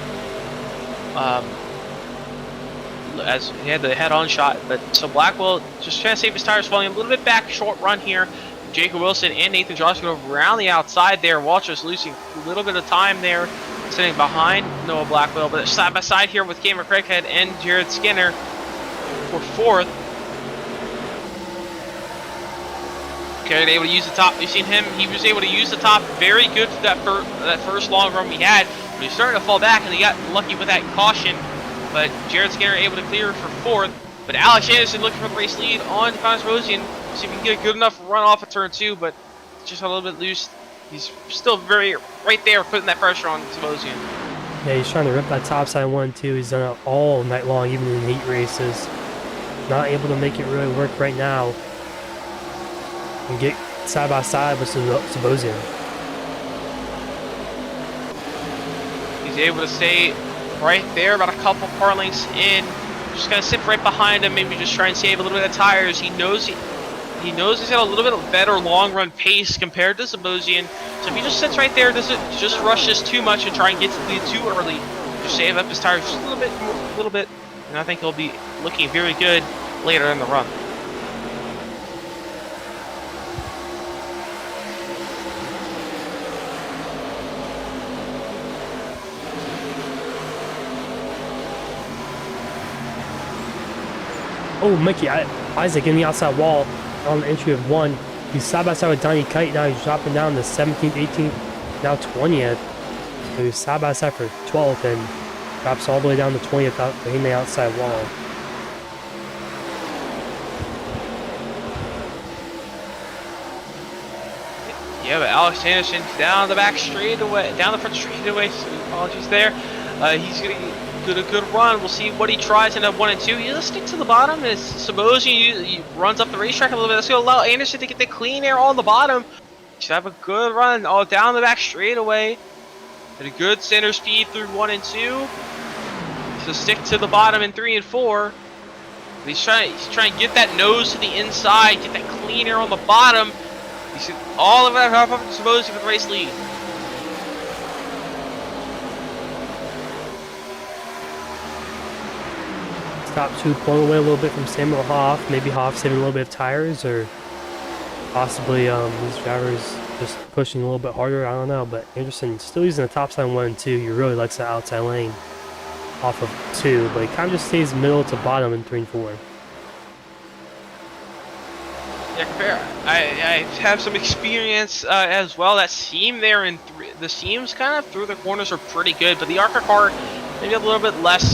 As he had the head-on shot, but so Blackwell just trying to save his tires, falling a little bit back, short run here. Jacob Wilson and Nathan Josh go around the outside there. Walter's losing a little bit of time there, sitting behind Noah Blackwell, but side by side here with Cameron Craighead and Jared Skinner for fourth. Craighead able to use the top. We've seen him; he was able to use the top very good for that first long run we had. But he's starting to fall back, and he got lucky with that caution. But Jared Skinner able to clear for fourth. But Alex Anderson looking for the race lead on Connor Sebosian. See if he can get a good enough run off of turn 2, but just a little bit loose. He's still very right there putting that pressure on Sebosian. Yeah, he's trying to rip that top side 1 2. He's done it all night long, even in heat races. Not able to make it really work right now. And get side by side with Sebosian. He's able to stay right there, about a couple car lengths in. Just gonna sit right behind him, maybe just try and save a little bit of tires. He knows he's got a little bit of better long run pace compared to Sebosian. So if he just sits right there, doesn't just rush this too much and try and get to the lead too early, just save up his tires just a little bit, and I think he'll be looking very good later in the run. Oh, Mickey Isaac in the outside wall on the entry of 1. He's side by side with Donnie Kite. Now he's dropping down to 17th, 18th, now 20th. So he's side by side for 12th and drops all the way down to 20th out hitting the outside wall. Yeah, but Alex Anderson down the back straightaway, down the front straightaway. So apologies there. He's gonna get a good run. We'll see what he tries in a 1 and 2. He'll stick to the bottom as Sebosian he runs up the racetrack a little bit. That's gonna allow Anderson to get the clean air on the bottom. Should have a good run all down the back straightaway. At a good center speed through 1 and 2. So stick to the bottom in 3 and 4. He's trying to get that nose to the inside, get that clean air on the bottom. He's all of that up to Sebosian for the race lead. top two pulling away a little bit from Samuel Hoff. Maybe Hoff saving a little bit of tires, or possibly these drivers just pushing a little bit harder. I don't know, but Anderson still using the top side 1 and 2. He really likes the outside lane off of 2, but he kind of just stays middle to bottom in 3 and 4. Yeah, compare. I have some experience as well. That seam there in the seams kind of through the corners are pretty good, but the ARCA car maybe a little bit less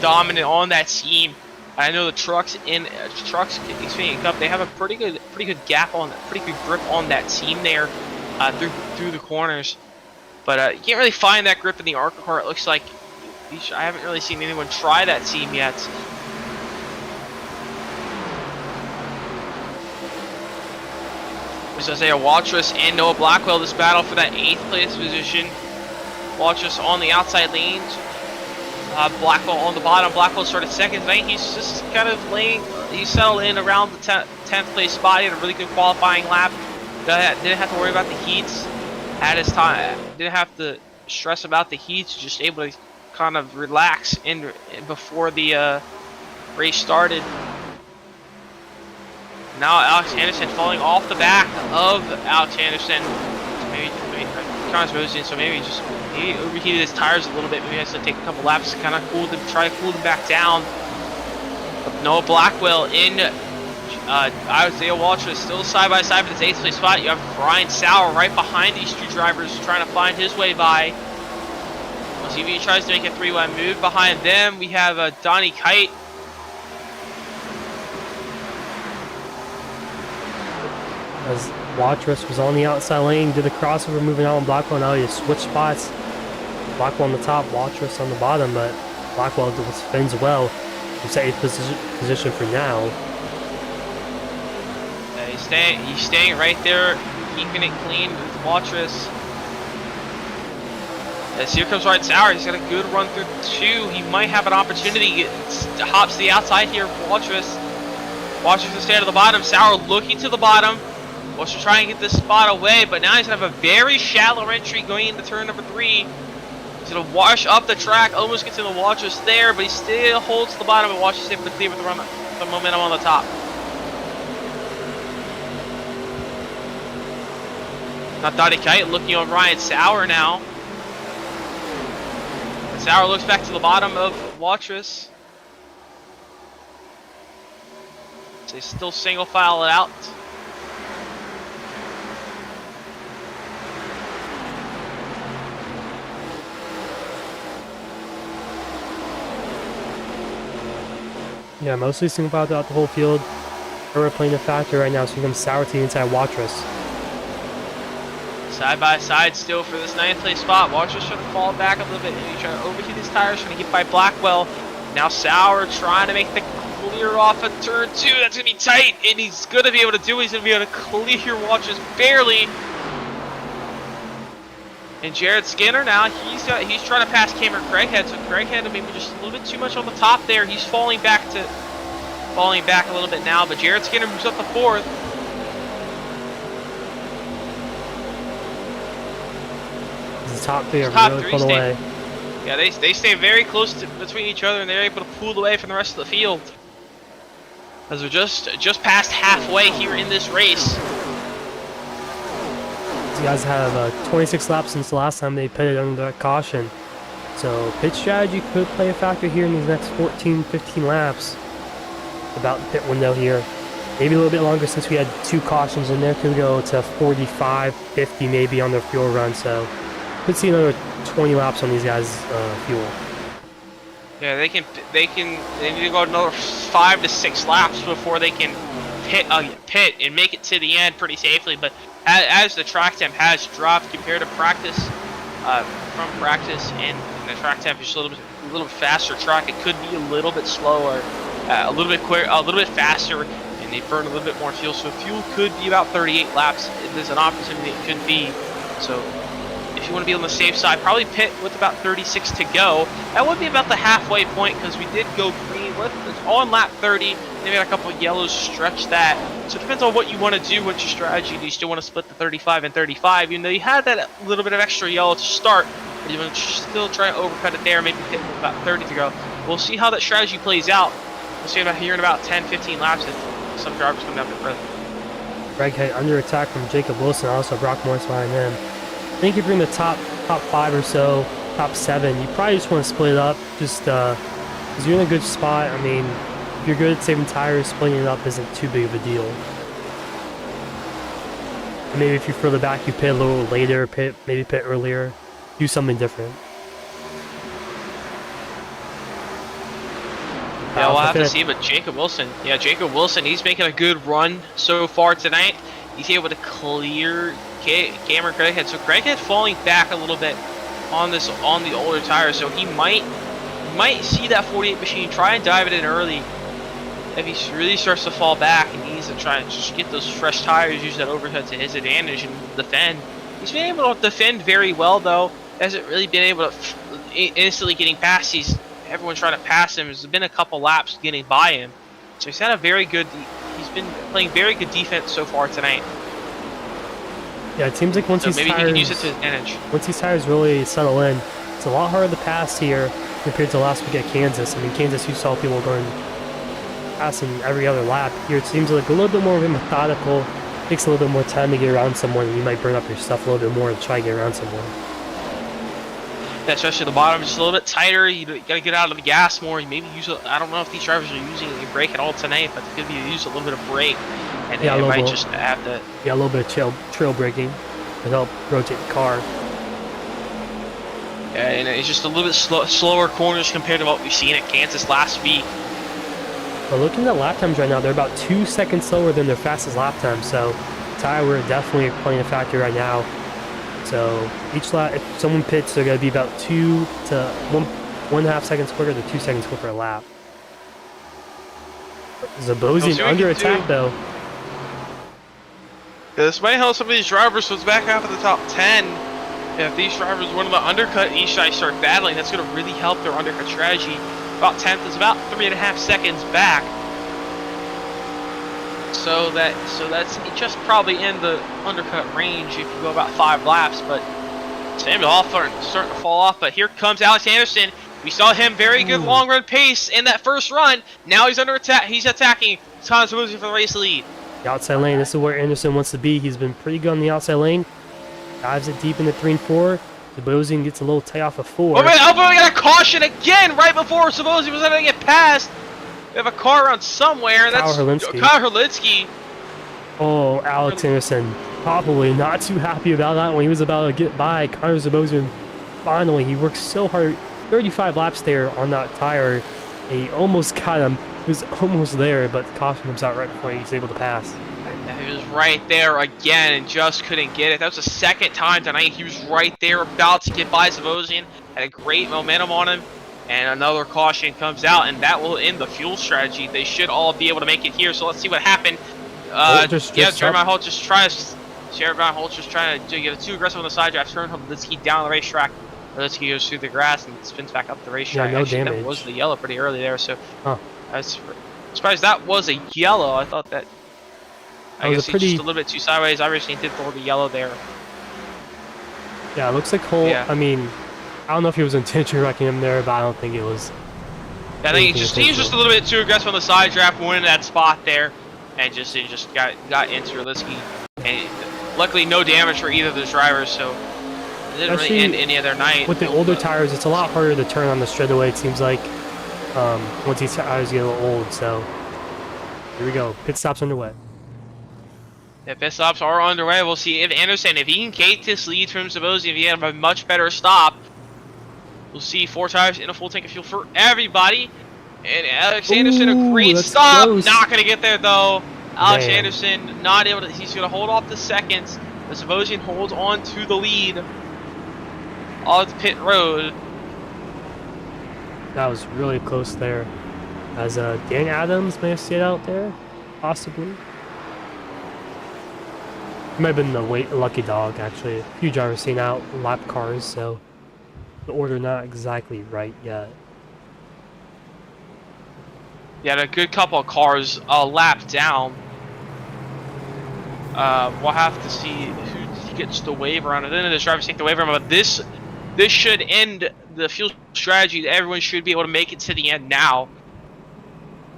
dominant on that seam. I know the trucks in Xfinity Cup, they have a pretty good gap on, pretty good grip on that seam there through the corners. But you can't really find that grip in the ARCA car. It looks like I haven't really seen anyone try that seam yet. There's Isaiah Waltrus and Noah Blackwell, this battle for that 8th place position. Waltrus on the outside lanes. Blackwell on the bottom. Blackwell started second tonight. He's just kind of he settled in around the 10th place spot. He had a really good qualifying lap. Didn't have to worry about the heats at his time. Didn't have to stress about the heats. Just able to kind of relax before the race started. Now Alex Anderson falling off the back of Alex Anderson. So maybe he overheated his tires a little bit. Maybe he has to take a couple laps to kind of try to cool them back down. But Noah Blackwell in Isaiah Waltrus still side by side for this 8th place spot. You have Brian Sauer right behind these two drivers trying to find his way by. We'll see if he tries to make a 3-way move behind them. We have Donnie Kite. As Waltrus was on the outside lane, did the crossover, moving out on Blackwell. Now he just switched spots. Blackwell on the top, Waltrus on the bottom, but Blackwell defends well. He's at 8th position for now. He's staying right there, keeping it clean with Waltrus. As here comes Ryan Sauer, he's got a good run through 2. He might have an opportunity. Hops to the outside here for Waltrus. Waltrus will stay at the bottom. Sauer looking to the bottom. Waltrus trying to get this spot away, but now he's going to have a very shallow entry going into turn number 3. He's going to wash up the track, almost gets into Waltrus there, but he still holds the bottom, and Waltrus able to clear with the momentum on the top. Now Donnie Kite looking on Ryan Sauer now. And Sauer looks back to the bottom of Waltrus. So they still single file it out. Yeah, mostly single filed out the whole field. We're playing a factor right now, so here comes Sauer to the inside Waltrus. Side by side still for this 9th place spot. Waltrus trying to fall back a little bit. He's trying to overheat his tires, trying to get by Blackwell. Now Sauer trying to make the clear off of turn 2. That's going to be tight, and he's going to be able to do it. He's going to be able to clear Waltrus barely. And Jared Skinner now, he's trying to pass Cameron Craighead, so Craighead maybe just a little bit too much on the top there. He's falling back a little bit now, but Jared Skinner moves up to 4th. The top 3 are really pulled away. Yeah, they stay very close between each other, and they're able to pull away from the rest of the field. As we're just past halfway here in this race. These guys have 26 laps since the last time they pitted under caution. So pit strategy could play a factor here in these next 14, 15 laps. About the pit window here. Maybe a little bit longer since we had 2 cautions in there. Could go to 45, 50 maybe on their fuel run. So could see another 20 laps on these guys' fuel. Yeah, they need to go another 5 to 6 laps before they can pit and make it to the end pretty safely. But as the track temp has dropped compared to practice, from practice, and the track temp is a little bit faster track, it could be a little bit slower, a little bit quicker, a little bit faster, and they burn a little bit more fuel. So fuel could be about 38 laps. There's an opportunity it could be. So if you want to be on the safe side, probably pit with about 36 to go. That would be about the halfway point, because we did go green on lap 30. Maybe a couple of yellows stretch that. So it depends on what you want to do. What's your strategy? Do you still want to split the 35 and 35? Even though you had that little bit of extra yellow to start, or you want to still try to overcut it there, maybe hit with about 30 to go. We'll see how that strategy plays out. we'll see about here in about 10-15 laps if some drivers come down pit road. Greg had under attack from Jacob Wilson, also Brock Morris behind him. I think if you're in the top 5 or so, top 7, you probably just want to split it up, just because you're in a good spot. I mean, if you're good at saving tires, splitting it up isn't too big of a deal. And maybe if you're further back, you pit a little later, maybe pit earlier, do something different. Yeah, we'll have to see, but Jacob Wilson, he's making a good run so far tonight. He's able to clear Cameron Craighead. So Craighead falling back a little bit on the older tires, so he might see that 48 machine, try and dive it in early. If he really starts to fall back, and he needs to try and just get those fresh tires, use that overhead to his advantage and defend. He's been able to defend very well, though. Hasn't really been able to instantly getting past everyone trying to pass him. There's been a couple laps getting by him, so he's had a very good. He's been playing very good defense so far tonight. Yeah, it seems like once these maybe tires, he can use it to his advantage. Once these tires really settle in, it's a lot harder to pass here compared to last week at Kansas. I mean, Kansas, you saw people going passing every other lap. Here it seems like a little bit more of a methodical. Takes a little bit more time to get around someone, and you might burn up your stuff a little bit more to try to get around someone. Yeah, especially the bottom, just a little bit tighter. You gotta get out of the gas more. You maybe use I don't know if these drivers are using a brake at all tonight, but they could be use a little bit of brake, and yeah, they might just have to. Yeah, a little bit of trail braking to help rotate the car. Yeah, and it's just a little bit slower corners compared to what we've seen at Kansas last week. But looking at lap times right now, they're about 2 seconds slower than their fastest lap time. So tire wear definitely playing a factor right now. So each lap, if someone pits, they're going to be about 2 to 1.5 seconds quicker to 2 seconds quicker a lap. Zabosian under attack though. Yeah, this might help some of these drivers who's back half of the top 10. If these drivers want to undercut each side start battling, that's going to really help their undercut strategy. About 10th is about 3.5 seconds back. So that's just probably in the undercut range if you go about 5 laps. But Samuel Hawthorne starting to fall off. But here comes Alex Anderson. We saw him very good long run pace in that first run. Now he's under attack. He's attacking. Tom's moving for the race lead. The outside lane. This is where Anderson wants to be. He's been pretty good on the outside lane. Dives it deep into 3 and 4. Zabosian gets a little tie off of 4. Oh, man, we got a caution again right before Zabosian was going to get past. We have a car around somewhere. That's Kyle Herlinsky. Oh, Alex Anderson probably not too happy about that when he was about to get by Connor Zabosian. Finally, he worked so hard. 35 laps there on that tire. He almost got him. He was almost there, but the caution comes out right before he's able to pass. He was right there again and just couldn't get it. That was the second time tonight. He was right there about to get by Zabosian. Had a great momentum on him. And another caution comes out, and that will end the fuel strategy. They should all be able to make it here. So let's see what happened. Jeremiah Holt just tries. Jeremiah Holt just trying to get too aggressive on the side draft. Turn Herlinsky down the racetrack. Herlinsky goes through the grass and spins back up the racetrack. Yeah, no Actually, damage. that was the yellow pretty early there. So I was surprised that was a yellow. I thought that. I guess he's just a little bit too sideways. Obviously, he did throw the yellow there. Yeah, it looks like Holt. Yeah. I mean, I don't know if he was intentionally wrecking him there, but I don't think it was. Yeah, I think he was just a little bit too aggressive on the side draft, winning that spot there, and just got into Herlinsky. And luckily, no damage for either of the drivers, so it didn't really end any of their night. With the older tires, it's a lot harder to turn on the straightaway. It seems like once these tires get a little old. So here we go. Pit stops underway. The pit stops are underway. We'll see if Anderson, if he can take this lead from Zabosian, if he had a much better stop. We'll see 4 tires in a full tank of fuel for everybody. And Alex Anderson, a great stop. Close. Not going to get there, though. Alex Anderson not able to. He's going to hold off the seconds. The Zabosian holds on to the lead of the pit road. That was really close there. As Dan Adams may have stayed out there, possibly. He might have been the lucky dog, actually. A few drivers seen out lap cars, so the order not exactly right yet. Yeah, a good couple of cars a lap down. We'll have to see who gets the waiver on it. Then the drivers take the waiver on it, but this should end the fuel strategy. Everyone should be able to make it to the end now.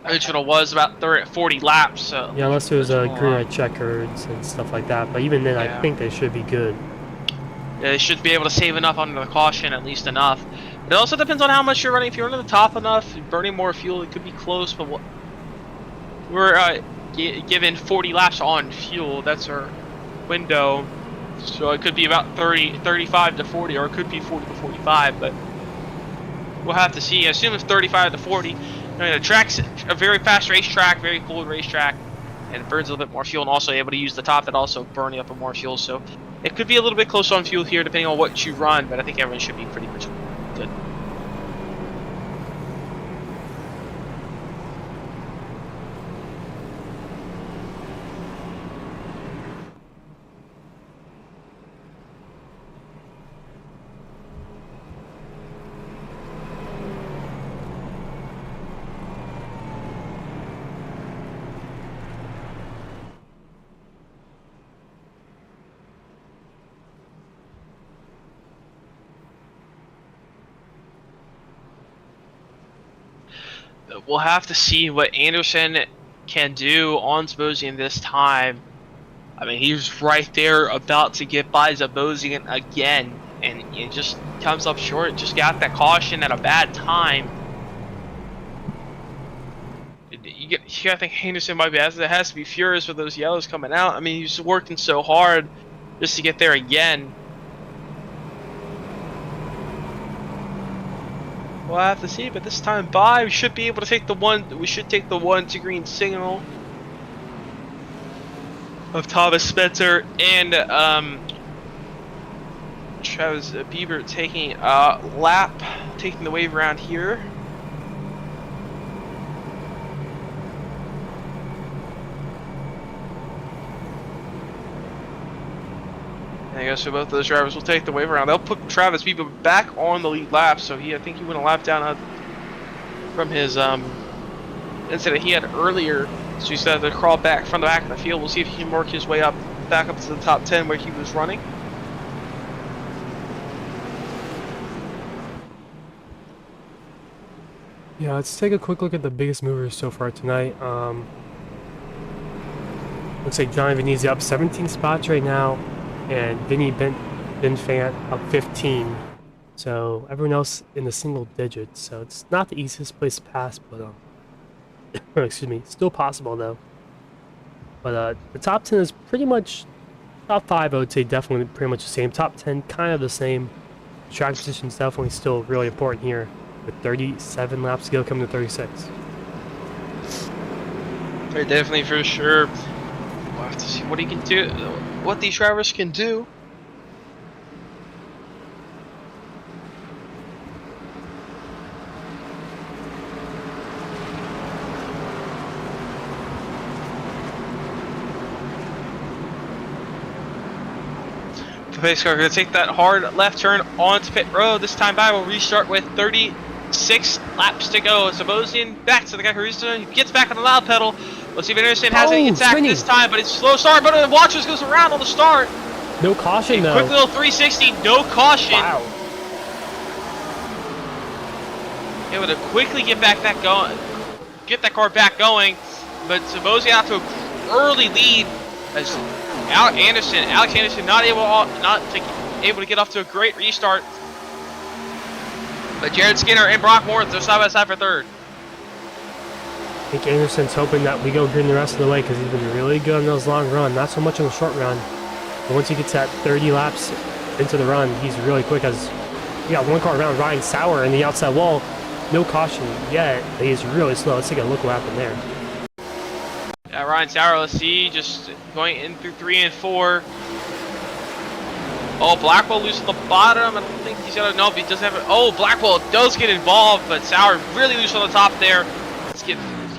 Original was about 40 laps. So Yeah, unless there's a original, green light checkers and stuff like that. But even then, I yeah. think they should be good. Yeah, they should be able to save enough under the caution, at least enough. But it also depends on how much you're running. If you're running the top enough, burning more fuel, it could be close. But we're given 40 laps on fuel. That's our window. So it could be about 35 to 40, or it could be 40 to 45. But we'll have to see. I assume it's 35 to 40. I mean, the track's a very fast racetrack, very cool racetrack, and it burns a little bit more fuel, and also able to use the top that also burning up more fuel. So it could be a little bit close on fuel here, depending on what you run. But I think everyone should be pretty much good. We'll have to see what Anderson can do on Zabosian this time. I mean, he's right there about to get by Zabosian again, and it just comes up short. Just got that caution at a bad time. You gotta think Anderson might be, as it has to be furious with those yellows coming out. I mean, he's working so hard just to get there again. We'll have to see, but this time by, we should be able to take the one. We should take the 1 to green signal of Thomas Spencer and Travis Bieber taking a lap, taking the wave around here. And I guess so both of those drivers will take the wave around. They'll put Travis Bieber back on the lead lap, so I think he went a lap down from his incident he had earlier. So he's got to crawl back from the back of the field. We'll see if he can work his way back up to the top 10 where he was running. Yeah, let's take a quick look at the biggest movers so far tonight. Looks like Johnny Venezia up 17 spots right now, and Vinny Benfant up 15. So everyone else in the single digits. So it's not the easiest place to pass, but excuse me, still possible though. But the top 10 is pretty much top 5. I would say definitely pretty much the same. Top 10 kind of the same. Track position is definitely still really important here. With 37 laps to go, coming to 36. They're definitely for sure. We'll have to see what he can do, what these drivers can do. The pace car going to take that hard left turn onto pit road. This time by will restart with 36 laps to go. Zabosian back to the guy who he gets back on the loud pedal. Let's see if Anderson has any attack this time, but it's slow start. But the Watchers goes around on the start. No caution though. Quick little 360, no caution. Wow. Able to quickly get that car back going, but Zabosian out to an early lead as Alex Anderson not able to get off to a great restart. But Jared Skinner and Brock Morris, they're side by side for third. I think Anderson's hoping that we go green the rest of the way because he's been really good on those long runs. Not so much on the short run. But once he gets that 30 laps into the run, he's really quick as we got one car around Ryan Sauer in the outside wall. No caution yet. He's really slow. Let's take a look what happened there. Ryan Sauer, let's see, just going in through 3 and 4. Oh, Blackwell loose on the bottom. I don't think he's gonna know if he doesn't have it. Oh, Blackwell does get involved, but Sauer really loose on the top there.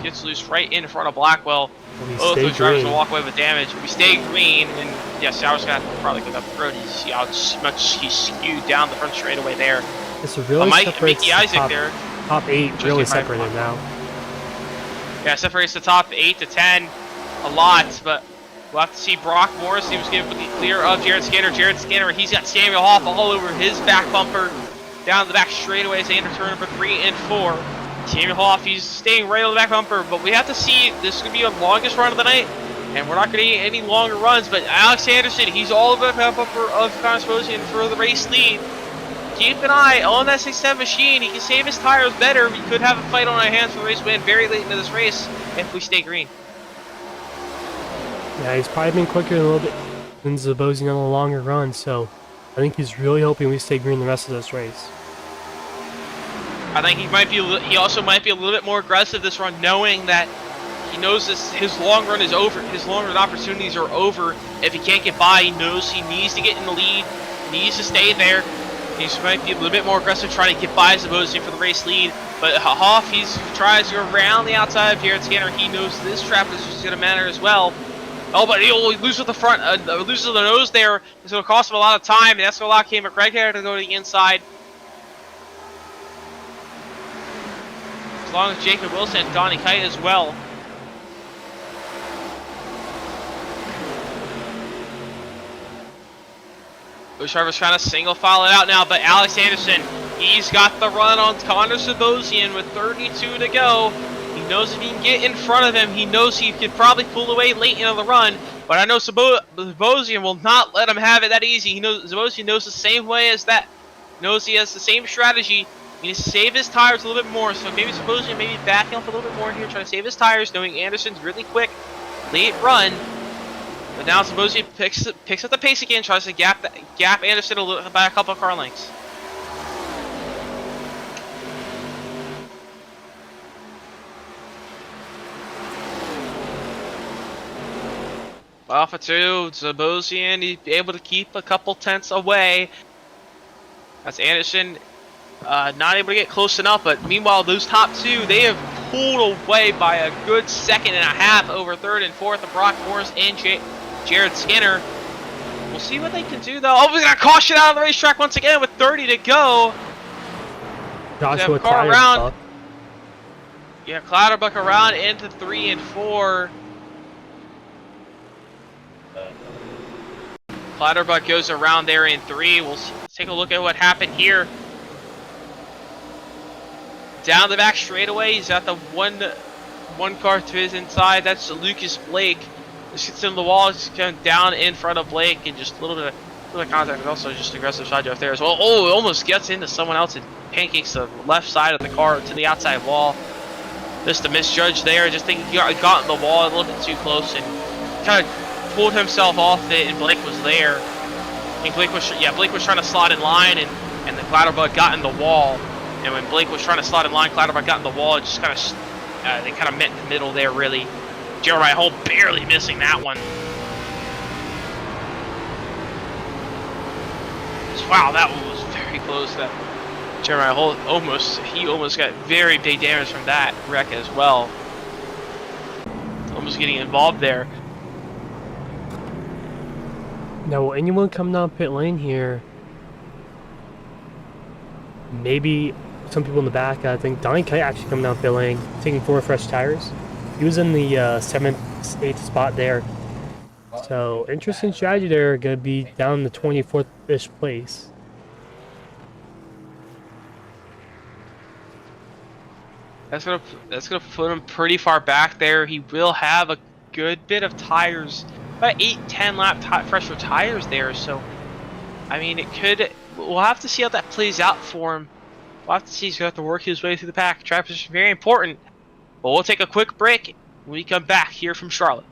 Gets loose right in front of Blackwell. Both those drivers will walk away with damage. We stay green, and yeah, Sauer's gonna have to probably go up the road. You see how much he's skewed down the front straightaway there. This really separates Mickey Isaac there. Top 8 really separated now. Yeah, separates the top 8 to 10 a lot, but we'll have to see. Brock Morris, he was given the clear of Jared Skinner. Jared Skinner, he's got Samuel Hoff all over his back bumper down the back straightaway as they enter turn number 3 and 4. Team Hoff, he's staying right on the back bumper, but we have to see, this is going to be the longest run of the night, and we're not going to get any longer runs, but Alex Anderson, he's all over the back bumper of Connor Sibosian for the race lead. Keep an eye on that 6-7 machine. He can save his tires better. We could have a fight on our hands for the race win very late into this race if we stay green. Yeah, he's probably been quicker a little bit than Sibosian on a longer run, so I think he's really hoping we stay green the rest of this race. I think he also might be a little bit more aggressive this run, knowing that he knows his long run is over. His long run opportunities are over. If he can't get by, he knows he needs to get in the lead, needs to stay there. He might be a little bit more aggressive trying to get by Sibosian for the race lead. But Hoff, he tries to go around the outside of Jared Skinner. He knows this trap is just going to matter as well. Oh, but he'll lose with the front, loses the nose there. It's going to cost him a lot of time, and that's going to allow Cam McGregor to go to the inside. As long as Jacob Wilson and Donnie Kite as well. Busharver's trying to single file it out now, but Alex Anderson, he's got the run on Connor Sibosian with 32 to go. He knows if he can get in front of him, he knows he could probably pull away late into the run. But I know Sibosian will not let him have it that easy. He knows Sibosian knows the same way as that. Knows he has the same strategy. He needs to save his tires a little bit more. So maybe Sibosian maybe backing up a little bit more here, trying to save his tires, knowing Anderson's really quick, late run. But now Sibosian picks up the pace again, tries to gap Anderson by a couple of car lengths. Alpha 2, Sibosian, he's able to keep a couple tenths away. That's Anderson, not able to get close enough, but meanwhile those top two, they have pulled away by a good second and a half over third and fourth of Brock Morris and Jared Skinner. We'll see what they can do though. Oh, we got a caution out of the racetrack once again with 30 to go. Joshua car around. Yeah, Clatterbuck around into 3 and 4. Clatterbuck goes around there in 3. Let's take a look at what happened here. Down the back straightaway, he's got the one car to his inside. That's Lucas Blake. Just gets into the wall, just going down in front of Blake, and just a little bit of contact, but also just aggressive side drift there as well. Oh, it almost gets into someone else and pancakes the left side of the car to the outside wall. Just a misjudge there. Just think he got in the wall a little bit too close and kind of pulled himself off it, and Blake was there. I think Blake was trying to slot in line, and the Clatterbuck got in the wall. And when Blake was trying to slot in line, Clatterbuck got in the wall. It just kind of they kind of met in the middle there, really. Jeremiah Holt barely missing that one. Wow, that one was very close. That Jeremiah Holt almost got very big damage from that wreck as well. Almost getting involved there. Now, will anyone come down pit lane here? Maybe some people in the back. I think Donnie Kite actually coming down pit lane, taking 4 fresh tires. He was in the 7th, 8th spot there. So, interesting strategy there. Going to be down in the 24th-ish place. That's gonna put him pretty far back there. He will have a good bit of tires, about 8-10 lap fresher tires there. So, I mean, it could. We'll have to see how that plays out for him. We'll have to see. He's gonna have to work his way through the pack. Track position very important. But we'll take a quick break when we come back here from Charlotte.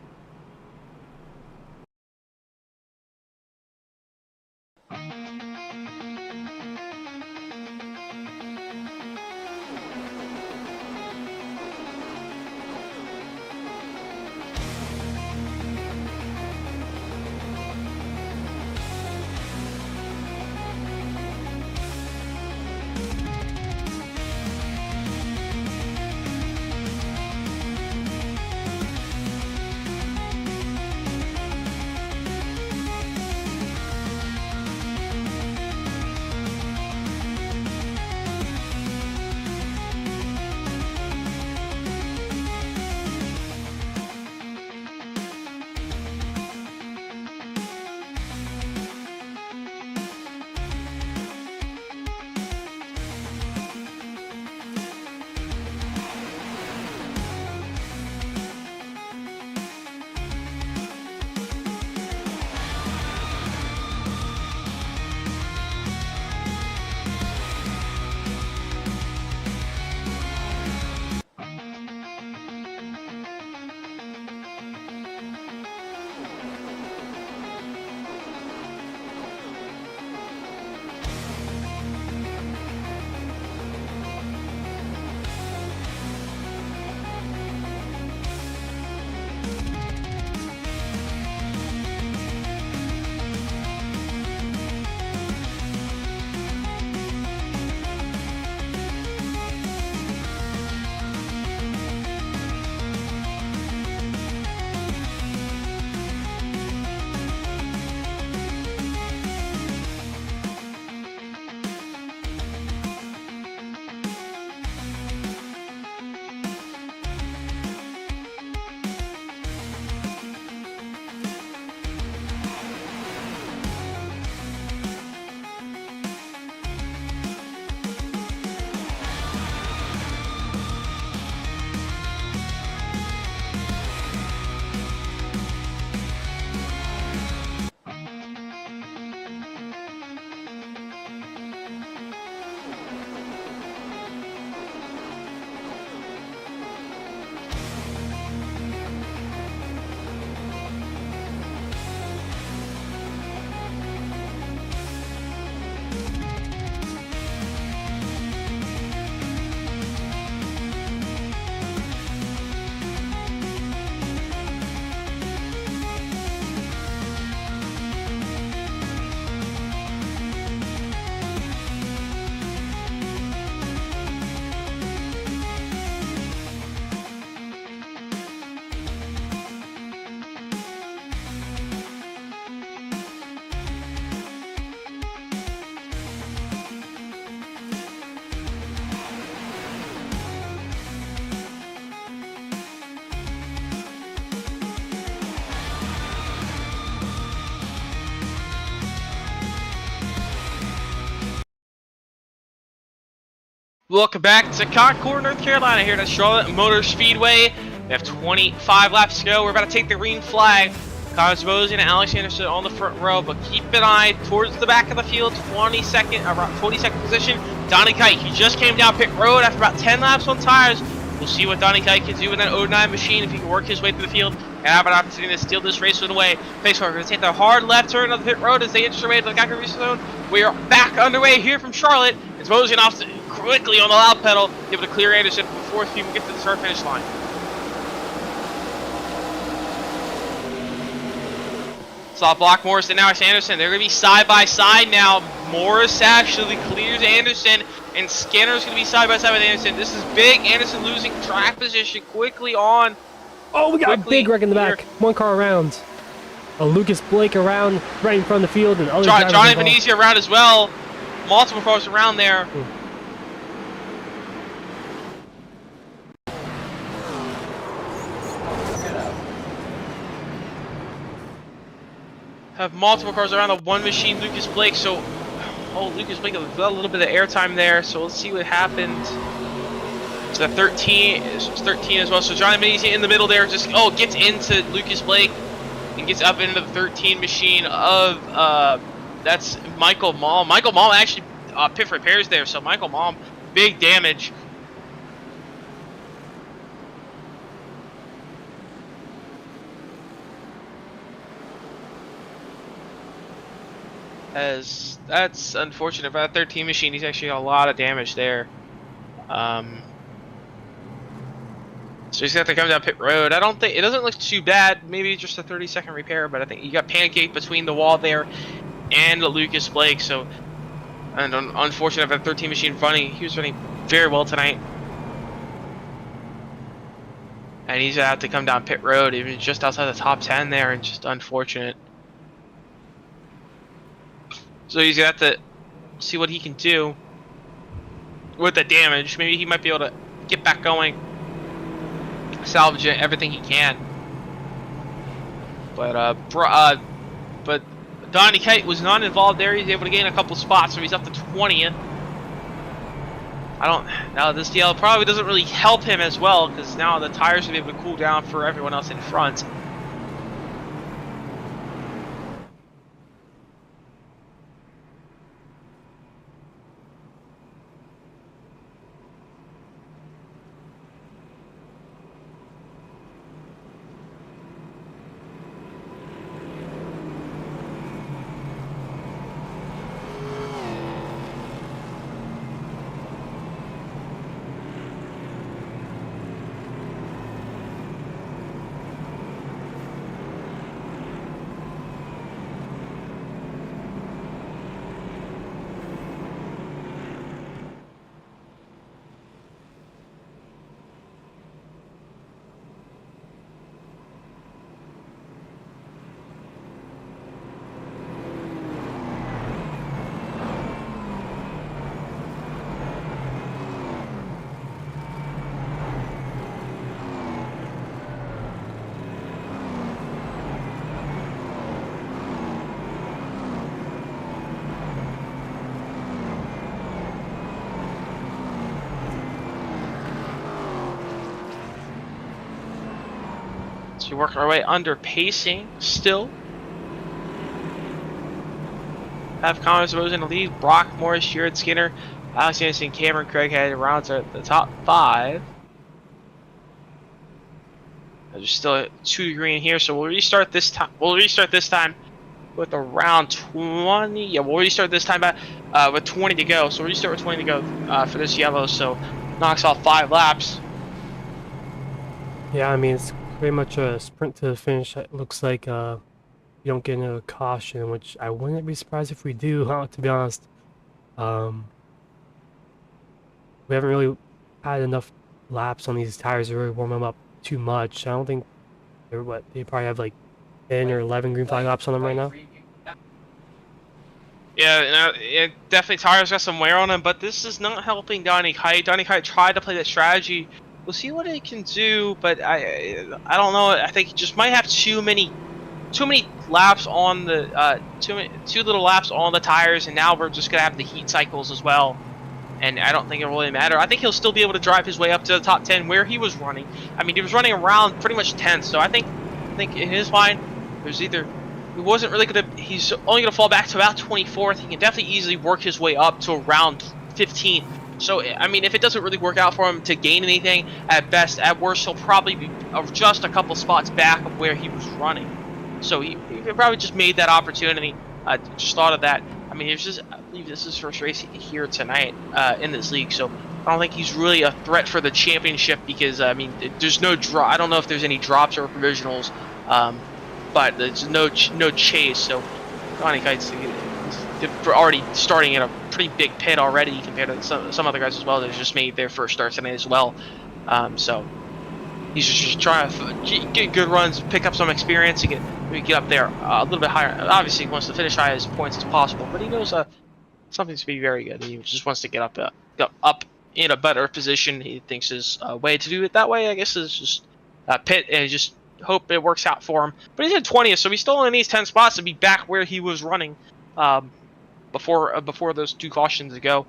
Welcome back to Concord, North Carolina, here at Charlotte Motor Speedway. We have 25 laps to go. We're about to take the green flag. Connors Bozian and Alex Anderson on the front row, but keep an eye towards the back of the field, around 22nd position. Donnie Kite, he just came down pit road after about 10 laps on tires. We'll see what Donnie Kite can do with that 09 machine, if he can work his way through the field and have an opportunity to steal this race one away. Pace car, we're going to take the hard left turn of the pit road as they inch their way to the Geiger zone. We are back underway here from Charlotte. It's Bozian off quickly on the loud pedal, able to clear Anderson before he can get to the start finish line. Saw block Morris and now it's Anderson. They're going to be side by side now. Morris actually clears Anderson, and Skinner's going to be side by side with Anderson. This is big. Anderson losing track position quickly on. Oh, we got a big wreck in the back. One car around. Lucas Blake around right in front of the field, and other Johnny Venezia around as well. Multiple cars around there. Have multiple cars around the one machine, Lucas Blake. So, Lucas Blake got a little bit of airtime there. So let's see what happens. So the 13 is 13 as well. So Johnny Venezia in the middle there, just gets into Lucas Blake and gets up into the 13 machine of that's Michael Malm. Michael Malm actually pit repairs there. So Michael Malm, big damage. As that's unfortunate for that 13 machine. He's actually got a lot of damage there. So he's got to come down pit road. I don't think it doesn't look too bad. Maybe just a 30-second repair, but I think he got pancaked between the wall there and the Lucas Blake. So, and unfortunate for that 13 machine running. He was running very well tonight, and he's gonna have to come down pit road. Even just outside the top 10 there, and just unfortunate. So he's gonna have to see what he can do with the damage. Maybe he might be able to get back going, salvage everything he can. But Donnie Kite was not involved there. He's able to gain a couple spots, so he's up to 20th. Now this DL probably doesn't really help him as well, because now the tires will be able to cool down for everyone else in front. So we work our way under pacing still. Have Connors Rose in the lead. Brock Morris, Jared Skinner, Alex Anderson, Cameron Craighead rounds are at the top 5. There's still 2 green here, so we'll restart this time. With around 20. Yeah, we'll restart this time with 20 to go. So we'll restart with 20 to go for this yellow. So knocks off 5 laps. Yeah, I mean, it's pretty much a sprint to the finish. It looks like you don't get into a caution, which I wouldn't be surprised if we do, to be honest. We haven't really had enough laps on these tires to really warm them up too much. I don't think they probably have like 10 or 11 green flag laps on them right now. Yeah, definitely tires got some wear on them, but this is not helping Donnie Kite. Donnie Kite tried to play that strategy. We'll see what he can do, but I don't know. I think he just might have too many laps on the too little laps on the tires, and now we're just gonna have the heat cycles as well. and I don't think it'll really matter. I think he'll still be able to drive his way up to the top 10 where he was running. I mean, he was running around pretty much 10th, so I think in his mind, there's either he wasn't really gonna. He's only gonna fall back to about 24th. He can definitely easily work his way up to around 15th. So I mean, if it doesn't really work out for him to gain anything, at best, at worst, he'll probably be just a couple spots back of where he was running. So he probably just made that opportunity. Just thought of that. I mean, it's just, I believe this is his first race here tonight in this league, so I don't think he's really a threat for the championship because I mean, there's no drop. I don't know if there's any drops or provisionals, but there's no chase. So Donnie Kite's already starting in a pretty big pit already compared to some other guys as well that just made their first start tonight as well. So he's just trying to get good runs, pick up some experience, and get up there a little bit higher. Obviously, he wants to finish high as points as possible, but he knows something to be very good. He just wants to get up in a better position. He thinks his way to do it that way, I guess, is just pit and just hope it works out for him. But he's in 20th, so he still only needs 10 spots to be back where he was running before those 2 cautions ago.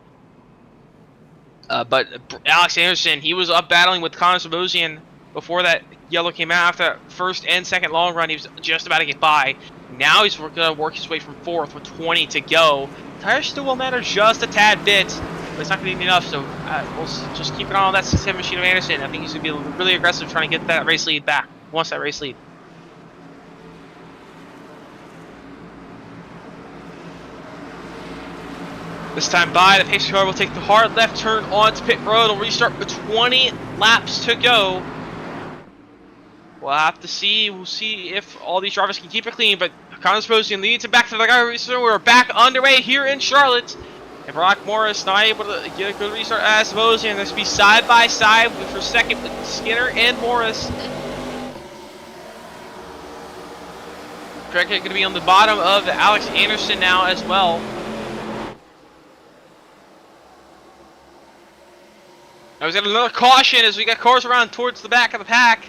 But Alex Anderson, he was up battling with Connor Sabosian before that yellow came out. After that first and second long run, he was just about to get by. Now he's going to work his way from 4th with 20 to go. Tires still will matter just a tad bit, but it's not going to be enough, so we'll just keep an eye on that 6-10 machine of Anderson. I think he's going to be really aggressive trying to get that race lead back. Wants that race lead. This time by, the pace car will take the hard left turn onto pit road. It'll restart with 20 laps to go. We'll have to see. We'll see if all these drivers can keep it clean, but Connor Sabosian leads him back to the guy. So we're back underway here in Charlotte. And Brock Morris not able to get a good restart as Sabosian. This will be side by side for second with Skinner and Morris. Craig going to be on the bottom of Alex Anderson now as well. Now we've got another caution as we got cars around towards the back of the pack.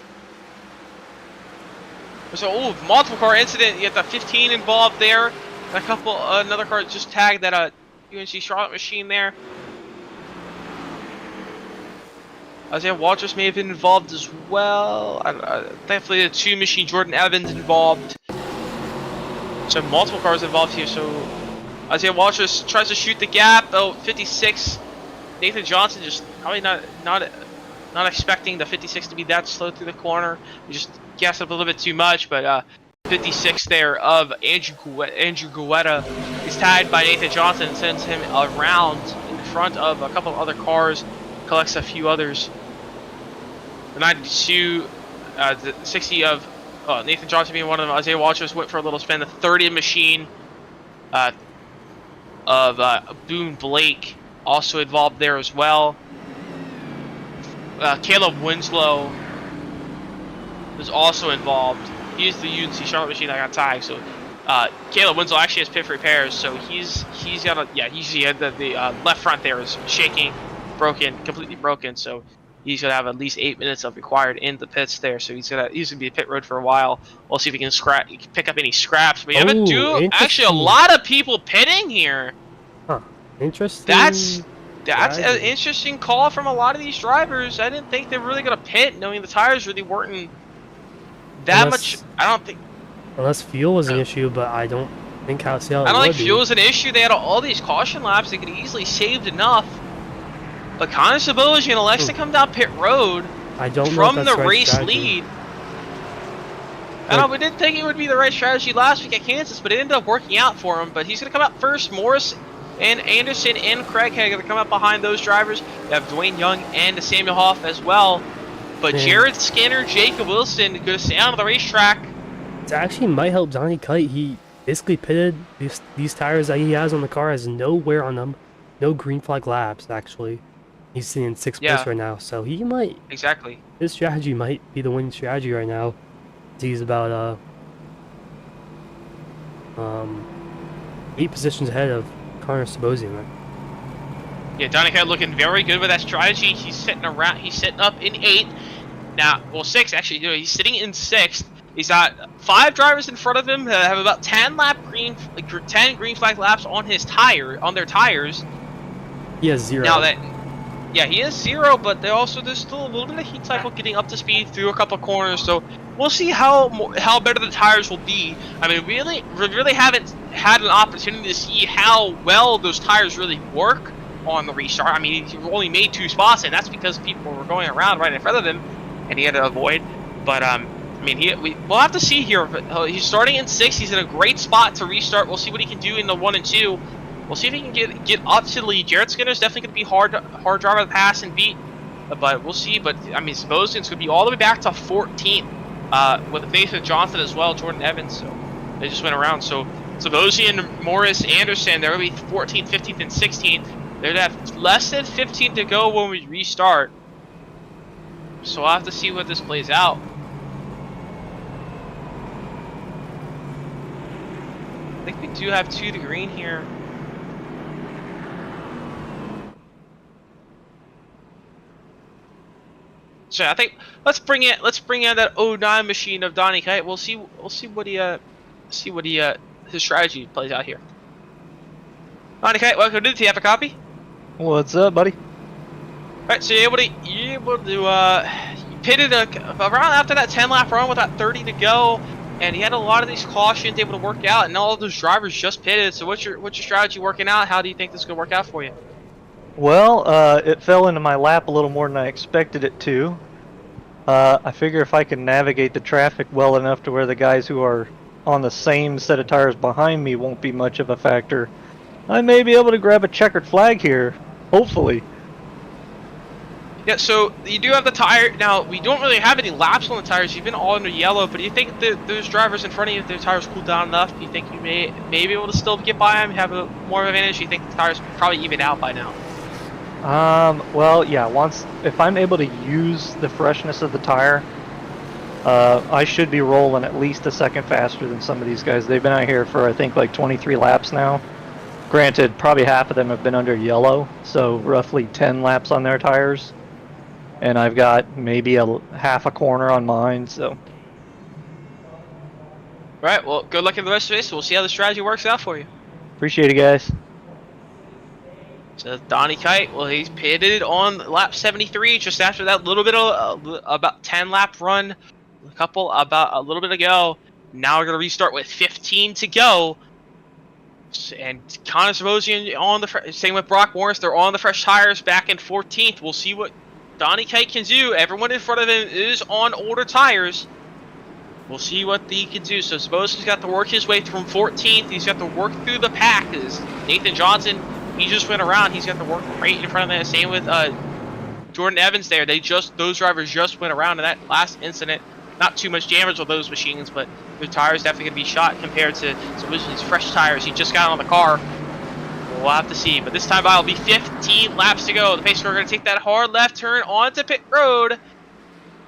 So, multiple car incident. You got the 15 involved there. Another car just tagged that UNC Charlotte machine there. Isaiah Walters may have been involved as well. Thankfully, the 2 machine Jordan Evans involved. So multiple cars involved here. So Isaiah Walters tries to shoot the gap. 56. Nathan Johnson just probably not expecting the 56 to be that slow through the corner. He just gassed up a little bit too much, but 56 there of Andrew Guetta is tagged by Nathan Johnson and sends him around in front of a couple of other cars, collects a few others. The 92, the 60 of Nathan Johnson being one of them. Isaiah Walters went for a little spin. The 30 machine of Boone Blake also involved there as well. Caleb Winslow was also involved. He's the UNC Charlotte machine that got tagged. So Caleb Winslow actually has pit repairs, so he's got a he had the left front there is shaking, completely broken. So he's gonna have at least 8 minutes of required in the pits there. So he's gonna be a pit road for a while. We'll see if he can pick up any scraps. But actually a lot of people pitting here. Huh. Interesting. That's an interesting call from a lot of these drivers. I didn't think they were really gonna pit, knowing the tires really weren't that much. I don't think. Unless fuel was an issue, but I don't think how I don't think fuel was an issue. They had all these caution laps. They could easily saved enough. But Connor Sabosian elects to come down pit road from the race lead. I know we didn't think it would be the right strategy last week at Kansas, but it ended up working out for him. But he's going to come out first. Morris and Anderson and Craighead are going to come out behind those drivers. You have Dwayne Young and Samuel Hoff as well. But Jared Skinner, Jacob Wilson going to stay on the racetrack. It actually might help Johnny Kite. He basically pitted these tires that he has on the car has no wear on them. No green flag laps, actually. He's sitting in 6th place right now, so he might... Exactly. His strategy might be the winning strategy right now. He's about 8 positions ahead of Connor Sabosian. Yeah, Dinoco looking very good with that strategy. He's sitting up in 8th. Now, well, 6 actually. He's sitting in 6th. He's got 5 drivers in front of him that have about 10 green flag laps on their tires. He has 0. Now that, yeah, he is 0, but there's still a little bit of heat cycle getting up to speed through a couple corners. So we'll see how better the tires will be. I mean, we really haven't had an opportunity to see how well those tires really work on the restart. I mean, he only made 2 spots, and that's because people were going around right in front of him, and he had to avoid. But I mean, we'll have to see here. He's starting in 6th. He's in a great spot to restart. We'll see what he can do in the 1 and 2. We'll see if he can get up to the lead. Jared Skinner's definitely going to be hard driver to pass and beat, but we'll see. But I mean, Sebastian's going to be all the way back to 14th with Nathan Johnson as well, Jordan Evans. So they just went around. So Sebastian, Morris, Anderson, they're going to be 14th, 15th, and 16th. They're going to have less than 15 to go when we restart. So we'll have to see what this plays out. I think we do have 2 to green here. So I think let's bring in that 09 machine of Donnie Kite. We'll see what his strategy plays out here. Donnie Kite, welcome to. Do you have a copy? What's up, buddy? Alright, so you're able to you pitted around after that 10-lap run with that 30 to go, and he had a lot of these cautions able to work out, and all of those drivers just pitted. So what's your strategy working out? How do you think this is gonna work out for you? Well, it fell into my lap a little more than I expected it to. I figure if I can navigate the traffic well enough to where the guys who are on the same set of tires behind me won't be much of a factor, I may be able to grab a checkered flag here, hopefully. Yeah, so you do have the tire. Now, we don't really have any laps on the tires. You've been all under yellow, but do you think that those drivers in front of you, if their tires cool down enough, do you think you may be able to still get by them, have a more of an advantage? Do you think the tires probably even out by now? Well, yeah, if I'm able to use the freshness of the tire, I should be rolling at least a second faster than some of these guys. They've been out here for, I think, like 23 laps now. Granted, probably half of them have been under yellow, so roughly 10 laps on their tires. And I've got maybe half a corner on mine, so. Alright, well, good luck in the rest of the race. We'll see how the strategy works out for you. Appreciate it, guys. So Donnie Kite, well, he's pitted on lap 73 just after that little bit of about 10-lap run, about a little bit ago. Now we're gonna restart with 15 to go, and Connor Sebastian on the same with Brock Morris. They're on the fresh tires back in 14th. We'll see what Donnie Kite can do. Everyone in front of him is on older tires. We'll see what he can do. So Sebastian's got to work his way from 14th. He's got to work through the pack. Nathan Johnson, he just went around. He's got to work right in front of him. Same with Jordan Evans there. Those drivers just went around in that last incident. Not too much damage with those machines, but their tires definitely going to be shot compared to Sebastian's fresh tires. He just got on the car. We'll have to see. But this time by will be 15 laps to go. The pace car going to take that hard left turn onto pit road.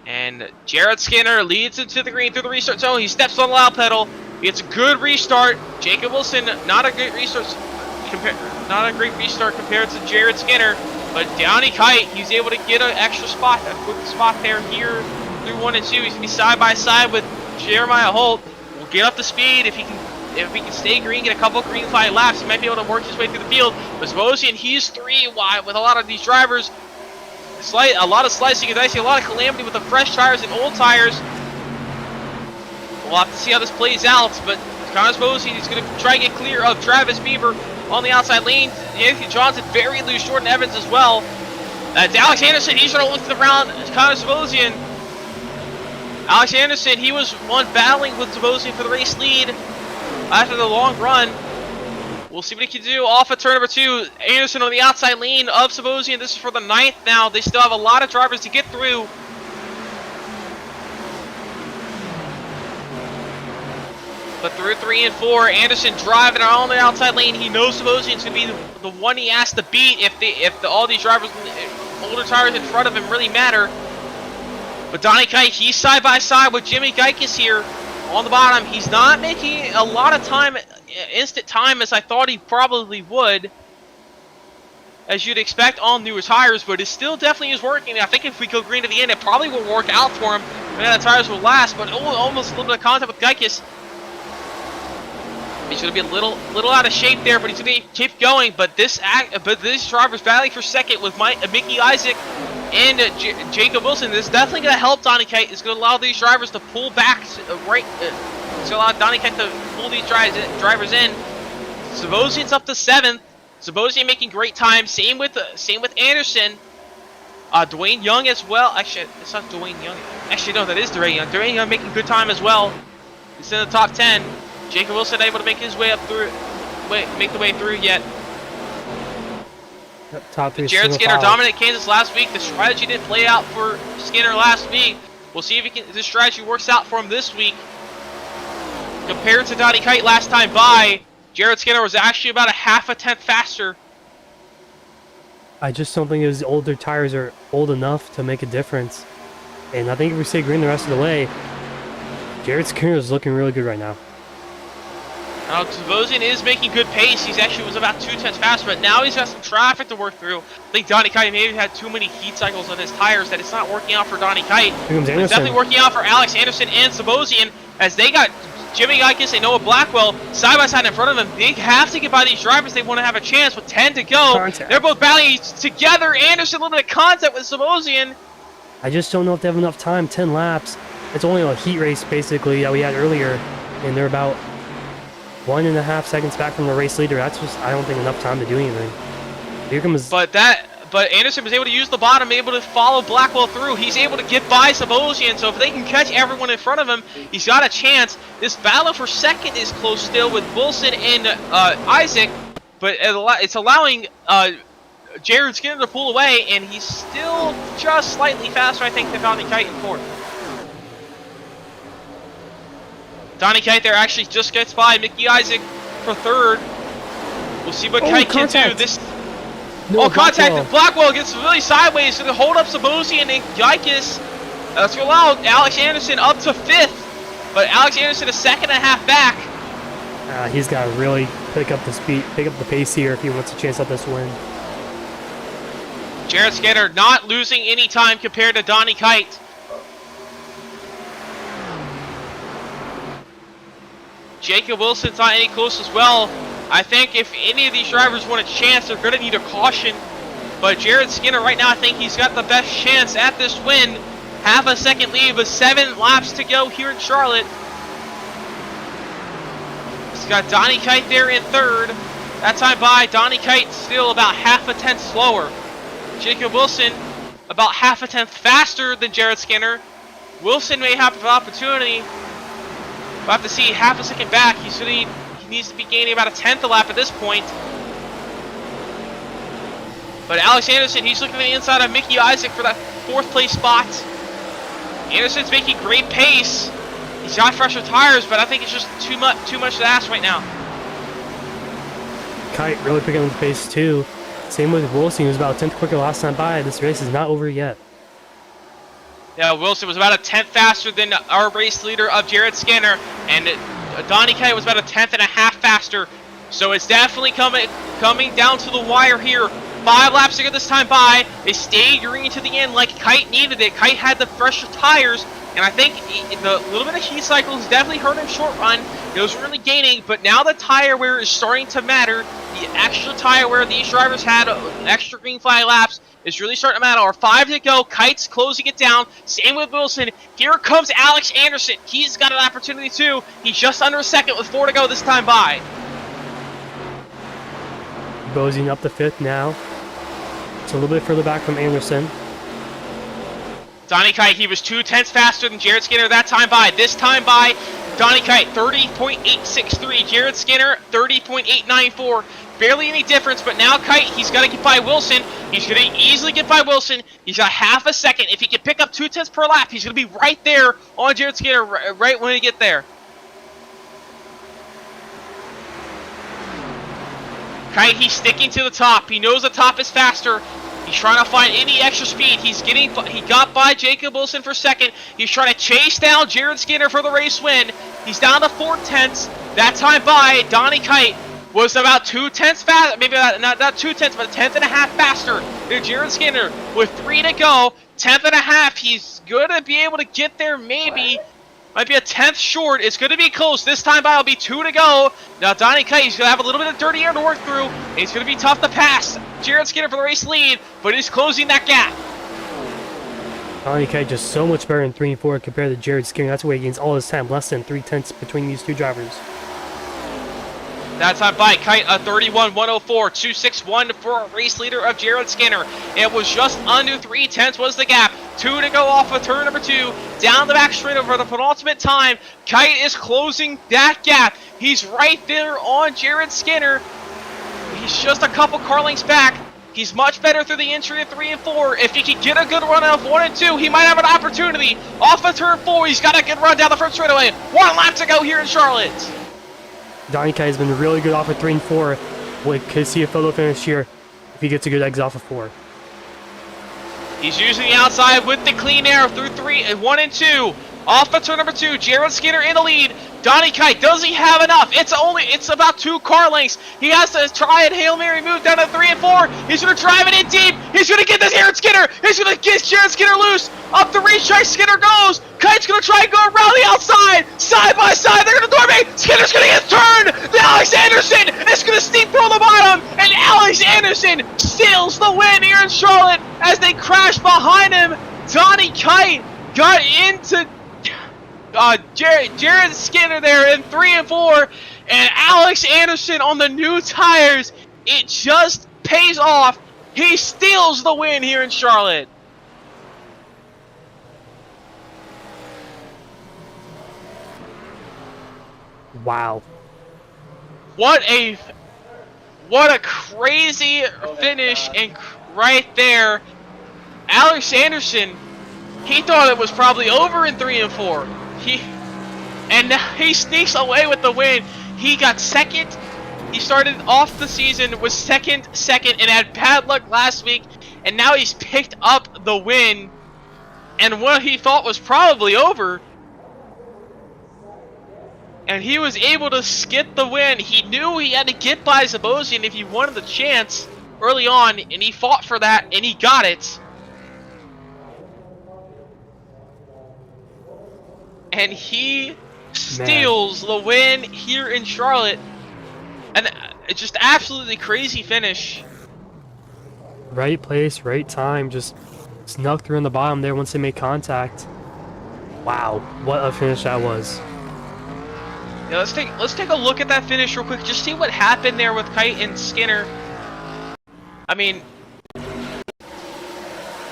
And Jared Skinner leads into the green through the restart zone. He steps on the loud pedal. He gets a good restart. Jacob Wilson, not a great restart compared to Jared Skinner. But Donnie Kite, he's able to get an extra spot, a quick spot there here through 1 and 2. He's going to be side by side with Jeremiah Holt. We'll get up to speed if he can stay green, get a couple green flag laps. He might be able to work his way through the field. But Sebastian, he's 3 wide with a lot of these drivers. A lot of slicing and dicing, a lot of calamity with the fresh tires and old tires. We'll have to see how this plays out, but Connor Sebastian is going to try and get clear of Travis Beaver on the outside lane. Anthony Johnson very loose, Jordan Evans as well. It's Alex Anderson, he's going to look to the round. Connor Sebastian. Alex Anderson, he was one battling with Sebastian for the race lead after the long run. We'll see what he can do off of turn number 2. Anderson on the outside lane of Sebastian. This is for the 9th now. They still have a lot of drivers to get through. But through 3 and 4, Anderson driving on the outside lane. He knows Sebastian's going to be the one he has to beat if all these drivers, older tires in front of him really matter. But Donnie Kite, he's side by side with Jimmy Geikis here on the bottom. He's not making a lot of time, instant time, as I thought he probably would, as you'd expect on newer tires, but it still definitely is working. I think if we go green to the end, it probably will work out for him. And the tires will last, but almost a little bit of contact with Geikis. He's going to be a little out of shape there, but he's going to keep going. But this driver's battling for second with Mickey Isaac and Jacob Wilson. This is definitely going to help Donny Kite. It's going to allow these drivers to pull back it's going to allow Donny Kite to pull these drivers in. Sabosian's up to 7th. Sabosian making great time. Same with Anderson. Dwayne Young as well. Actually, it's not Dwayne Young. Actually, no, that is Dwayne Young. Dwayne Young making good time as well. He's in the top 10. Jacob Wilson able to make his way up through, make the way through yet. Top 3. Jared Skinner dominated Kansas last week. The strategy didn't play out for Skinner last week. We'll see if this strategy works out for him this week. Compared to Donny Kite last time by, Jared Skinner was actually about a half a tenth faster. I just don't think his older tires are old enough to make a difference. And I think if we stay green the rest of the way, Jared Skinner is looking really good right now. Now, Sabosian is making good pace. He's actually was about 2 tenths faster, but now he's got some traffic to work through. I think Donny Kite maybe had too many heat cycles on his tires that it's not working out for Donny Kite. It's definitely working out for Alex Anderson and Sabosian as they got Jimmy Geikis and Noah Blackwell side by side in front of them. They have to get by these drivers. They want to have a chance with 10 to go. Contact. They're both battling together. Anderson a little bit of contact with Sabosian. I just don't know if they have enough time. 10 laps. It's only a heat race basically that we had earlier, and they're about 1.5 seconds back from the race leader. That's just, I don't think, enough time to do anything. Here comes. But Anderson was able to use the bottom, able to follow Blackwell through. He's able to get by Sabosian, so if they can catch everyone in front of him, he's got a chance. This battle for second is close still with Wilson and Isaac, but it's allowing Jared Skinner to pull away, and he's still just slightly faster, I think, than Donny Kite in fourth. Donny Kite there actually just gets by Mickey Isaac for third. We'll see what Kite can do. This. No, contact. Blackwell gets really sideways to hold up Sabosian and Geikis. That's going to allow Alex Anderson up to 5th. But Alex Anderson a 2.5 back. He's got to really pick up the speed, pick up the pace here if he wants a chance at this win. Jared Skinner not losing any time compared to Donny Kite. Jacob Wilson's not any close as well. I think if any of these drivers want a chance, they're going to need a caution. But Jared Skinner right now, I think he's got the best chance at this win. Half a second lead with 7 laps to go here in Charlotte. He's got Donny Kite there in third. That time by, Donny Kite still about half a tenth slower. Jacob Wilson about half a tenth faster than Jared Skinner. Wilson may have an opportunity. We'll have to see half a second back. He needs to be gaining about a tenth a lap at this point. But Alex Anderson, he's looking at the inside of Mickey Isaac for that 4th place spot. Anderson's making great pace. He's got fresher tires, but I think it's just too much to ask right now. Kite really picking up the pace too. Same with Wilson, he was about a tenth quicker last time by. This race is not over yet. Yeah, Wilson was about a tenth faster than our race leader of Jared Skinner, and Donny Kite was about a 10.5 faster. So it's definitely coming down to the wire here. 5 laps to go this time by. They stayed green to the end like Kite needed it. Kite had the fresher tires, and I think the little bit of heat cycles definitely hurt him short run. He was really gaining, but now the tire wear is starting to matter. The extra tire wear these drivers had, extra green flag laps, is really starting to matter. Or 5 to go. Kite's closing it down. Same with Wilson. Here comes Alex Anderson. He's got an opportunity too. He's just under a second with 4 to go this time by. Bosing up the 5th now. It's a little bit further back from Anderson. Donny Kite, he was 2 tenths faster than Jared Skinner that time by. This time by, Donny Kite 30.863. Jared Skinner 30.894. Barely any difference, but now Kite, he's got to get by Wilson. He's going to easily get by Wilson. He's got half a second. If he can pick up 2 tenths per lap, he's going to be right there on Jared Skinner right when he get there. Kite, he's sticking to the top. He knows the top is faster. He's trying to find any extra speed. He got by Jacob Wilson for second. He's trying to chase down Jared Skinner for the race win. He's down to 4 tenths. That time by, Donny Kite was about 2 tenths fast, maybe not 2 tenths, but a 10.5 faster than Jared Skinner. With 3 to go, 10.5. He's gonna be able to get there maybe. Might be a 10th short. It's going to be close. This time by, it'll be 2 to go. Now, Donnie Kite, he's going to have a little bit of dirty air to work through. It's going to be tough to pass Jared Skinner for the race lead, but he's closing that gap. Donnie Kite just so much better in 3 and 4 compared to Jared Skinner. That's why he gains all his time, less than 3/10 between these two drivers. That time by Kite, a 31.104, 2.61 for a race leader of Jared Skinner. It was just under 3/10 was the gap. 2 to go off of turn number 2. Down the back straight over the penultimate time. Kite is closing that gap. He's right there on Jared Skinner. He's just a couple car lengths back. He's much better through the entry of 3 and 4. If he can get a good run of 1 and 2, he might have an opportunity. Off of turn 4, he's got a good run down the front straightaway. 1 lap to go here in Charlotte. Donnie Kite has been really good off of 3 and 4. We could see a photo finish here if he gets a good exit off of 4. He's using the outside with the clean air through 1 and 2. Off of turn number 2, Jared Skinner in the lead. Donnie Kite, does he have enough? It's about 2 car lengths. He has to try and Hail Mary move down to 3 and 4. He's going to drive it in deep. He's going to get this Jared Skinner. He's going to get Jared Skinner loose. Up the racetrack, Skinner goes. Kite's going to try and go around the outside. Side by side, they're going to door me. Skinner's going to get turned. Alex Anderson is going to steep through the bottom. And Alex Anderson steals the win here in Charlotte as they crash behind him. Donnie Kite got into Jared Skinner there in 3 and 4, and Alex Anderson on the new tires. It just pays off. He steals the win here in Charlotte. Wow. What a crazy finish, and right there, Alex Anderson, he thought it was probably over in 3 and 4. And now he sneaks away with the win. He got second. He started off the season with second, and had bad luck last week. And now he's picked up the win. And what he thought was probably over. And he was able to skip the win. He knew he had to get by Zabosian if he wanted the chance early on. And he fought for that, and he got it. And he steals the win here in Charlotte. And it's just absolutely crazy finish. Right place, right time. Just snuck through in the bottom there once they made contact. Wow, what a finish that was. Yeah, let's take a look at that finish real quick. Just see what happened there with Kite and Skinner. I mean,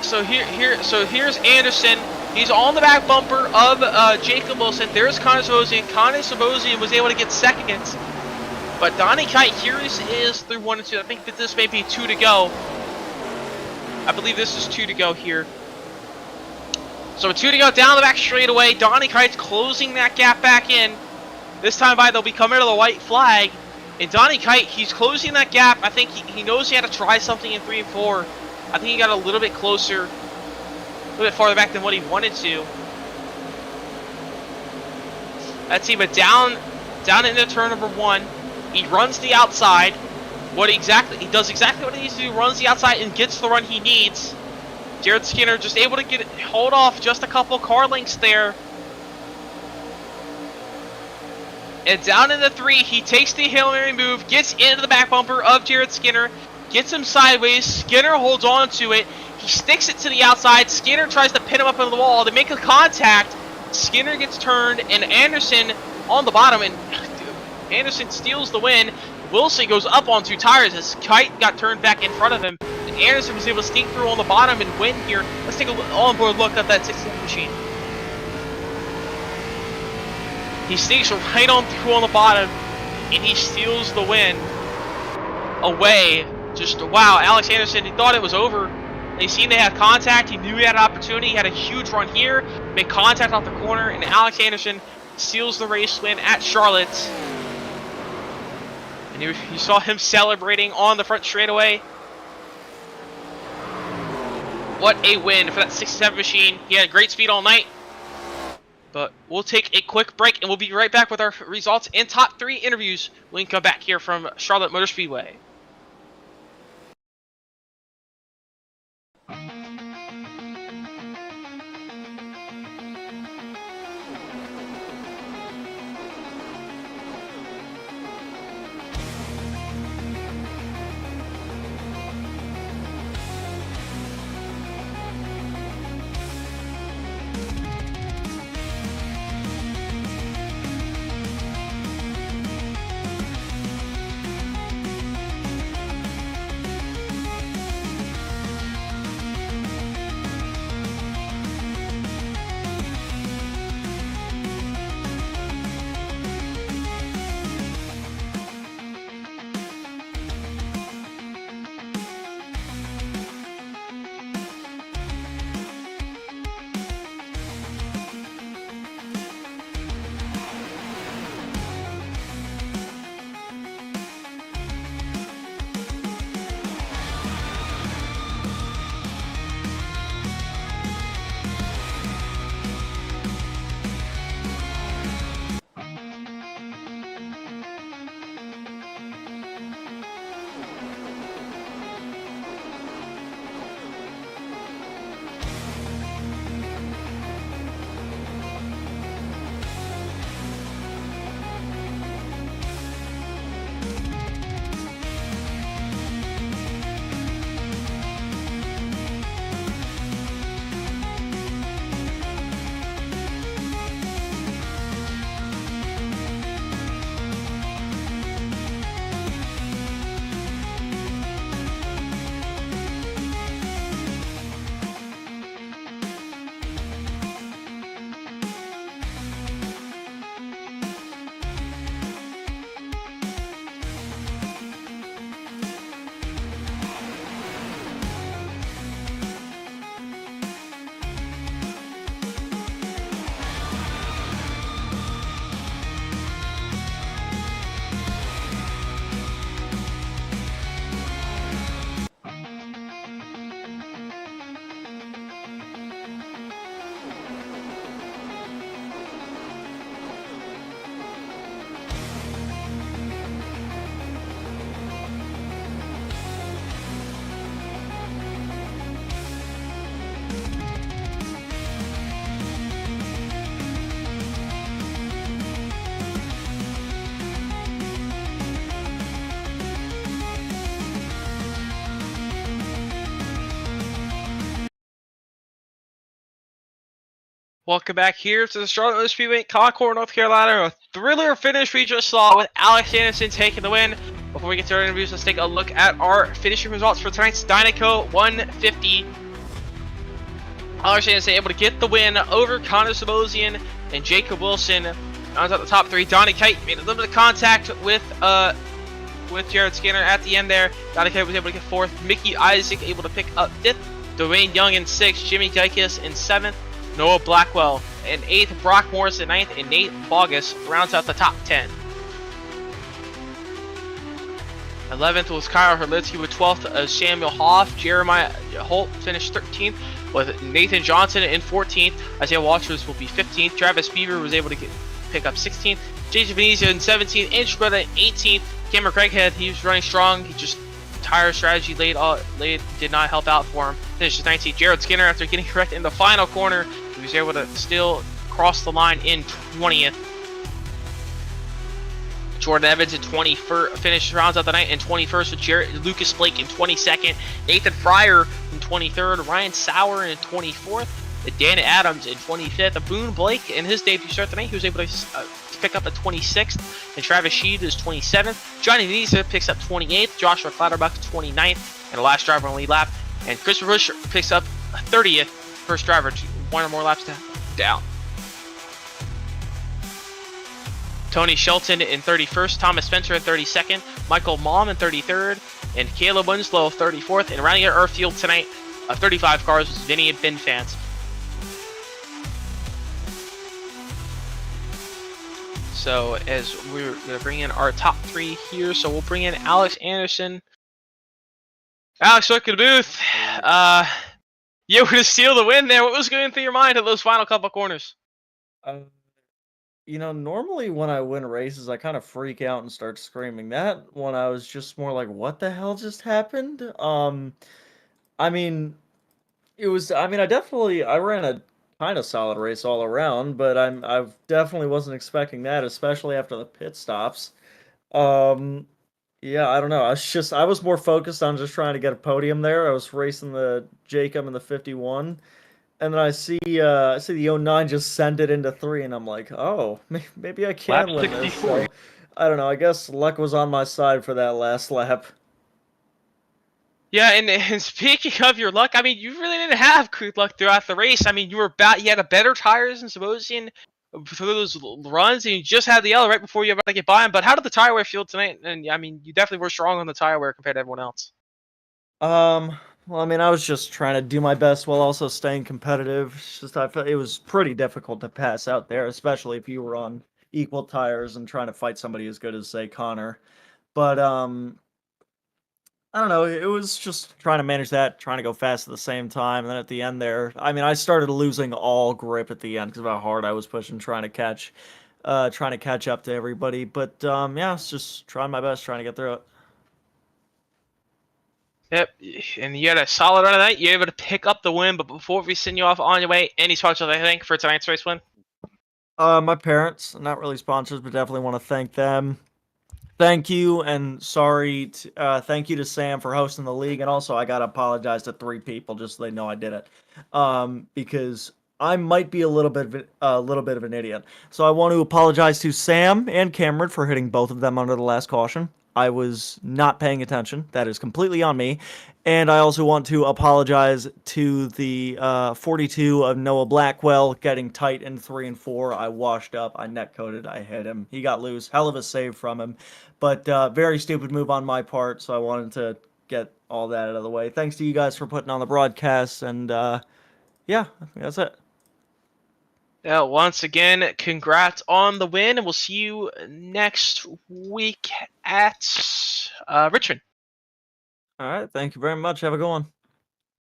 so here's Anderson. He's on the back bumper of Jacob Wilson. There's Connor Sabosian. Connor Sabosian was able to get second. But Donnie Kite here is through 1 and 2. I think that this may be 2 to go. I believe this is 2 to go here. So 2 to go down the back straightaway. Donnie Kite's closing that gap back in. This time by, they'll be coming to the white flag. And Donnie Kite, he's closing that gap. I think he knows he had to try something in 3 and 4. I think he got a little bit closer. A little bit farther back than what he wanted to. Let's see, but down into turn number 1, he runs the outside. He does exactly what he needs to do, runs the outside and gets the run he needs. Jared Skinner just able to hold off just a couple car lengths there. And down into 3, he takes the Hail Mary move, gets into the back bumper of Jared Skinner, gets him sideways. Skinner holds on to it. He sticks it to the outside. Skinner tries to pin him up into the wall. They make a contact. Skinner gets turned, and Anderson on the bottom, and Anderson steals the win. Wilson goes up on 2 tires as Kite got turned back in front of him. And Anderson was able to sneak through on the bottom and win here. Let's take a on-board look at that 67 machine. He sneaks right on through on the bottom, and he steals the win away. Just, wow, Alex Anderson, he thought it was over. They seen they had contact. He knew he had an opportunity. He had a huge run here. Made contact off the corner, and Alex Anderson seals the race win at Charlotte. And you saw him celebrating on the front straightaway. What a win for that 67 machine. He had great speed all night. But we'll take a quick break, and we'll be right back with our results and top 3 interviews when we come back here from Charlotte Motor Speedway. Welcome back here to the Charlotte Motor Speedway, Concord, North Carolina. A thriller finish we just saw with Alex Anderson taking the win. Before we get to our interviews, let's take a look at our finishing results for tonight's Dinoco 150. Alex Anderson able to get the win over Connor Sabosian and Jacob Wilson. Rounds out the top three. Donnie Kite made a little bit of contact with Jared Skinner at the end there. Donnie Kite was able to get fourth. Mickey Isaac able to pick up fifth. Dwayne Young in sixth. Jimmy Geikis in seventh. Noah Blackwell in 8th, Brock Morris in 9th, and Nate Bogus rounds out the top 10. 11th was Kyle Herlitsky with 12th, Samuel Hoff. Jeremiah Holt finished 13th with Nathan Johnson in 14th. Isaiah Walters will be 15th. Travis Beaver was able to pick up 16th. JJ Venezia in 17th. Andrew Greta in 18th. Cameron Craighead, he was running strong. He just tire strategy late did not help out for him. Finishes 19th. Jared Skinner, after getting correct in the final corner, he was able to still cross the line in 20th. Jordan Evans in 21st, finished rounds out the night in 21st with Lucas Blake in 22nd. Nathan Fryer in 23rd. Ryan Sauer in 24th. Dan Adams in 25th. Boone Blake in his debut start tonight, he was able to pick up a 26th. And Travis Sheed is 27th. Johnny Nisa picks up 28th. Joshua Clatterbuck 29th. And the last driver on the lead lap. And Christopher Bush picks up 30th. First driver, one or more laps down. Tony Shelton in 31st, Thomas Spencer in 32nd, Michael Malm in 33rd, and Caleb Winslow 34th. And rounding out our field tonight of 35 cars was Vinny and Finn fans. So as we're going to bring in our top three here, so we'll bring in Alex Anderson. Alex, welcome to the booth. You were to steal the win there. What was going through your mind at those final couple corners? Normally when I win races, I kind of freak out and start screaming. That one, I was just more like, what the hell just happened? I mean, I ran a kind of solid race all around, but I definitely wasn't expecting that, especially after the pit stops. Yeah, I don't know. I was more focused on just trying to get a podium there. I was racing the Jacob and the 51. And then I see the 09 just send it into 3, and I'm like, oh, maybe I can win this. So, I don't know. I guess luck was on my side for that last lap. Yeah, and speaking of your luck, I mean, you really didn't have good luck throughout the race. I mean, you had a better tires than Sabosian through those runs, and you just had the yellow right before you were about to get by him. But how did the tire wear feel tonight? And I mean, you definitely were strong on the tire wear compared to everyone else. Well, I mean, I was just trying to do my best while also staying competitive. It's just I felt it was pretty difficult to pass out there, especially if you were on equal tires and trying to fight somebody as good as, say, Connor. But I don't know. It was just trying to manage that, trying to go fast at the same time. And then at the end there, I mean, I started losing all grip at the end because of how hard I was pushing, trying to catch up to everybody. But yeah, I was just trying my best, trying to get through it. Yep, and you had a solid run of that. You were able to pick up the win, but before we send you off on your way, any sponsors I think for tonight's race win? My parents, not really sponsors, but definitely want to thank them. Thank you, and thank you to Sam for hosting the league, and also I gotta apologize to 3 people just so they know I did it, because I might be a little bit of an idiot. So I want to apologize to Sam and Cameron for hitting both of them under the last caution. I was not paying attention. That is completely on me. And I also want to apologize to the 42 of Noah Blackwell getting tight in 3 and 4. I washed up. I netcoded. I hit him. He got loose. Hell of a save from him. But very stupid move on my part, so I wanted to get all that out of the way. Thanks to you guys for putting on the broadcast, and yeah, I think that's it. Yeah, once again, congrats on the win, and we'll see you next week at Richmond. All right, thank you very much. Have a good one.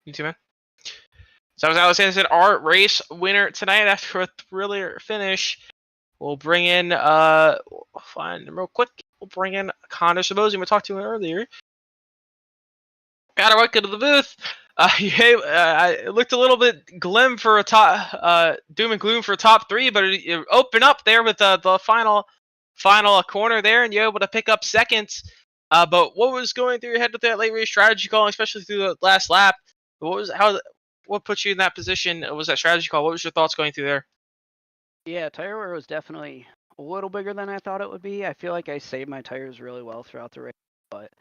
You too, man. So as Alex Anderson, our race winner tonight after a thriller finish. We'll bring in, we'll find him real quick. We'll bring in Connor Sabosian. We talked to him earlier. Got to welcome to the booth. It looked a little bit glim for a top, doom and gloom for a top 3, but it opened up there with the final corner there, and you're able to pick up seconds. But what was going through your head with that late race strategy call, especially through the last lap? What what put you in that position? Was that strategy call? What was your thoughts going through there? Yeah, tire wear was definitely a little bigger than I thought it would be. I feel like I saved my tires really well throughout the race, but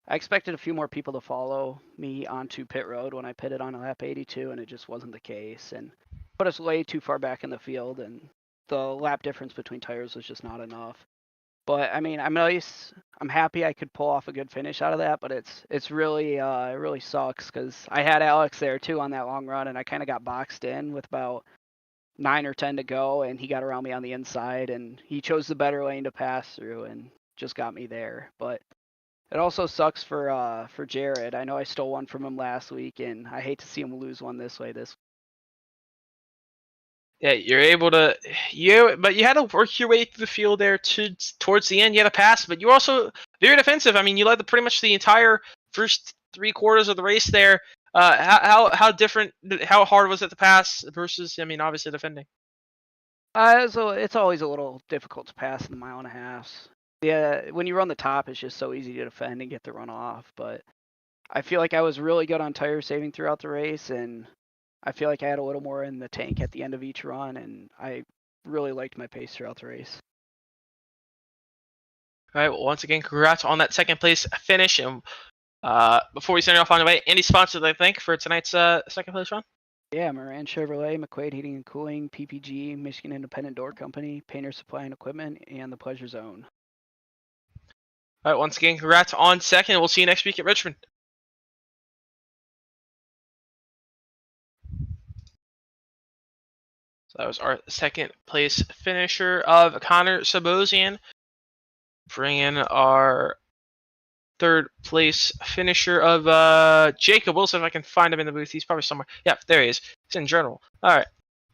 I expected a few more people to follow me onto pit road when I pitted on lap 82, and it just wasn't the case, and put us way too far back in the field, and the lap difference between tires was just not enough. But I mean, I'm happy I could pull off a good finish out of that, but it's really it really sucks because I had Alex there too on that long run, and I kind of got boxed in with about 9 or 10 to go, and he got around me on the inside, and he chose the better lane to pass through, and just got me there. But it also sucks for Jared. I know I stole one from him last week, and I hate to see him lose one this way. Yeah, you're able to, but you had to work your way through the field there towards the end. You had to pass, but you were also very defensive. I mean, you led pretty much the entire first 3/4 of the race there. How different? How hard was it to pass versus? I mean, obviously defending. So it's always a little difficult to pass in the 1.5 miles. Yeah, when you run the top, it's just so easy to defend and get the run off. But I feel like I was really good on tire saving throughout the race, and I feel like I had a little more in the tank at the end of each run, and I really liked my pace throughout the race. All right. Well, once again, congrats on that second place finish. And before we send you off on the way, any sponsors I think for tonight's second place run? Yeah, Moran Chevrolet, McQuaid Heating and Cooling, PPG, Michigan Independent Door Company, Painter Supply and Equipment, and the Pleasure Zone. All right. Once again, congrats on second. We'll see you next week at Richmond. So that was our second place finisher of Connor Sabosian. Bring in our third place finisher of Jacob Wilson. If I can find him in the booth, he's probably somewhere. Yeah, there he is. He's in general. All right,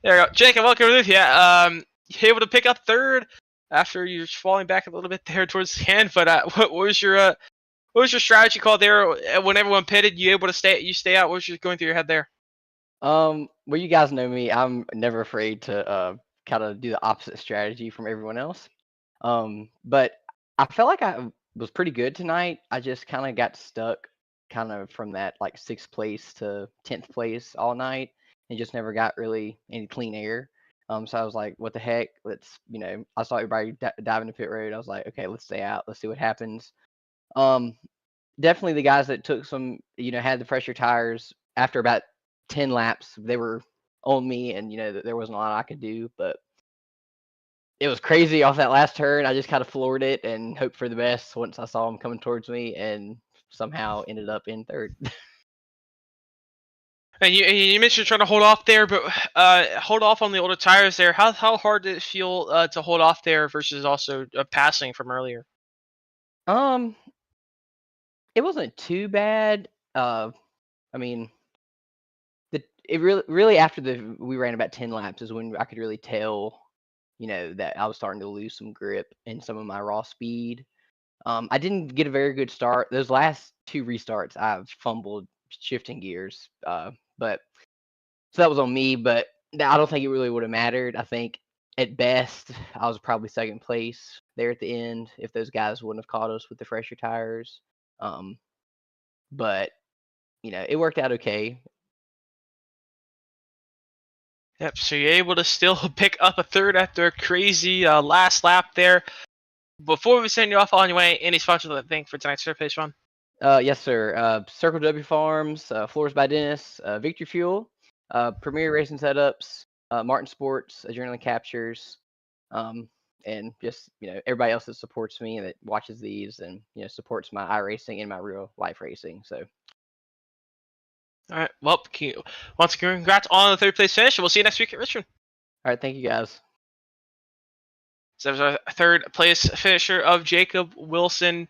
there you go. Jacob, welcome to the booth. Yeah, you able to pick up third after you're falling back a little bit there towards the end. But what was your strategy call there when everyone pitted? You able to stay out? What was going through your head there? Well, you guys know me. I'm never afraid to kind of do the opposite strategy from everyone else. But I felt like I was pretty good tonight. I just kind of got stuck kind of from that like 6th place to 10th place all night and just never got really any clean air. So I was like, what the heck? Let's, I saw everybody dive into pit road. I was like, okay, let's stay out. Let's see what happens. Definitely the guys that took some, had the pressure tires after about 10 laps, they were on me, and there wasn't a lot I could do, but it was crazy off that last turn. I just kind of floored it and hoped for the best once I saw him coming towards me, and somehow ended up in third. And you mentioned trying to hold off there, but hold off on the older tires there. How hard did it feel to hold off there versus also passing from earlier? It wasn't too bad. I mean, it really after we ran about 10 laps is when I could really tell, that I was starting to lose some grip in some of my raw speed. I didn't get a very good start. Those last 2 restarts, I've fumbled shifting gears. But so that was on me, but I don't think it really would have mattered. I think at best I was probably 2nd place there at the end if those guys wouldn't have caught us with the fresher tires. But it worked out okay. Yep, so you're able to still pick up a third after a crazy last lap there. Before we send you off on your way, any sponsors I think for tonight's third place run? Yes, sir. Circle W Farms, Floors by Dennis, Victory Fuel, Premier Racing Setups, Martin Sports, Adrenaline Captures, and just everybody else that supports me and that watches these and supports my iRacing and my real life racing. So. All right. Well, once again, congrats on the third place finish. We'll see you next week at Richmond. All right. Thank you, guys. So that was our third place finisher of Jacob Wilson.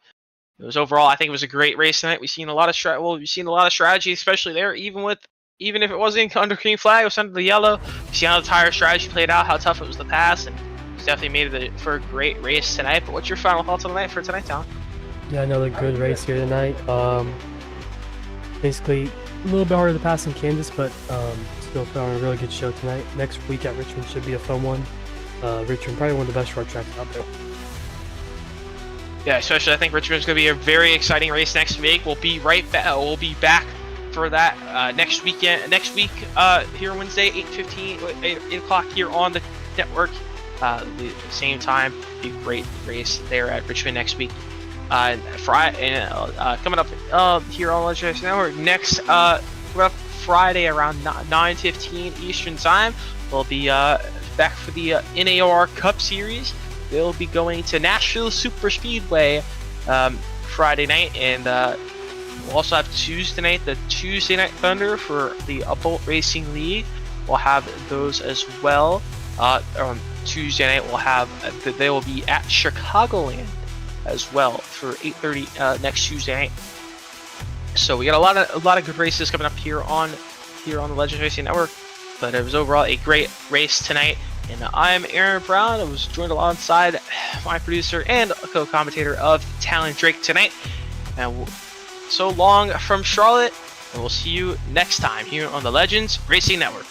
It was overall, I think it was a great race tonight. We've seen a lot of strategy, especially there, even if it wasn't under green flag, it was under the yellow. You see how the tire strategy played out, how tough it was to pass, and it's definitely made it for a great race tonight. But what's your final thoughts on the night for tonight, Tom? Yeah, another good race here tonight. Basically, a little bit harder to pass in Kansas, but still put on a really good show tonight. Next week at Richmond should be a fun one. Richmond, probably one of the best short tracks out there. Yeah, especially I think Richmond's going to be a very exciting race next week. We'll be right back. We'll be back for that next week here Wednesday, 8 o'clock here on the network. The same time, be a great race there at Richmond next week. Friday and coming up here on Legendary Network next Friday around 9:15 Eastern Time, we'll be back for the NAR Cup Series. They'll be going to Nashville Super Speedway Friday night, and we'll also have Tuesday night, the Tuesday Night Thunder for the Bolt Racing League. We'll have those as well. Tuesday night we'll have they will be at Chicagoland as well for 8:30 next Tuesday night. So we got a lot of good races coming up here on the Legends Racing Network. But it was overall a great race tonight. And I'm Aaron Brown. I was joined alongside my producer and co-commentator of Talon Drake tonight. And so long from Charlotte, and we'll see you next time here on the Legends Racing Network.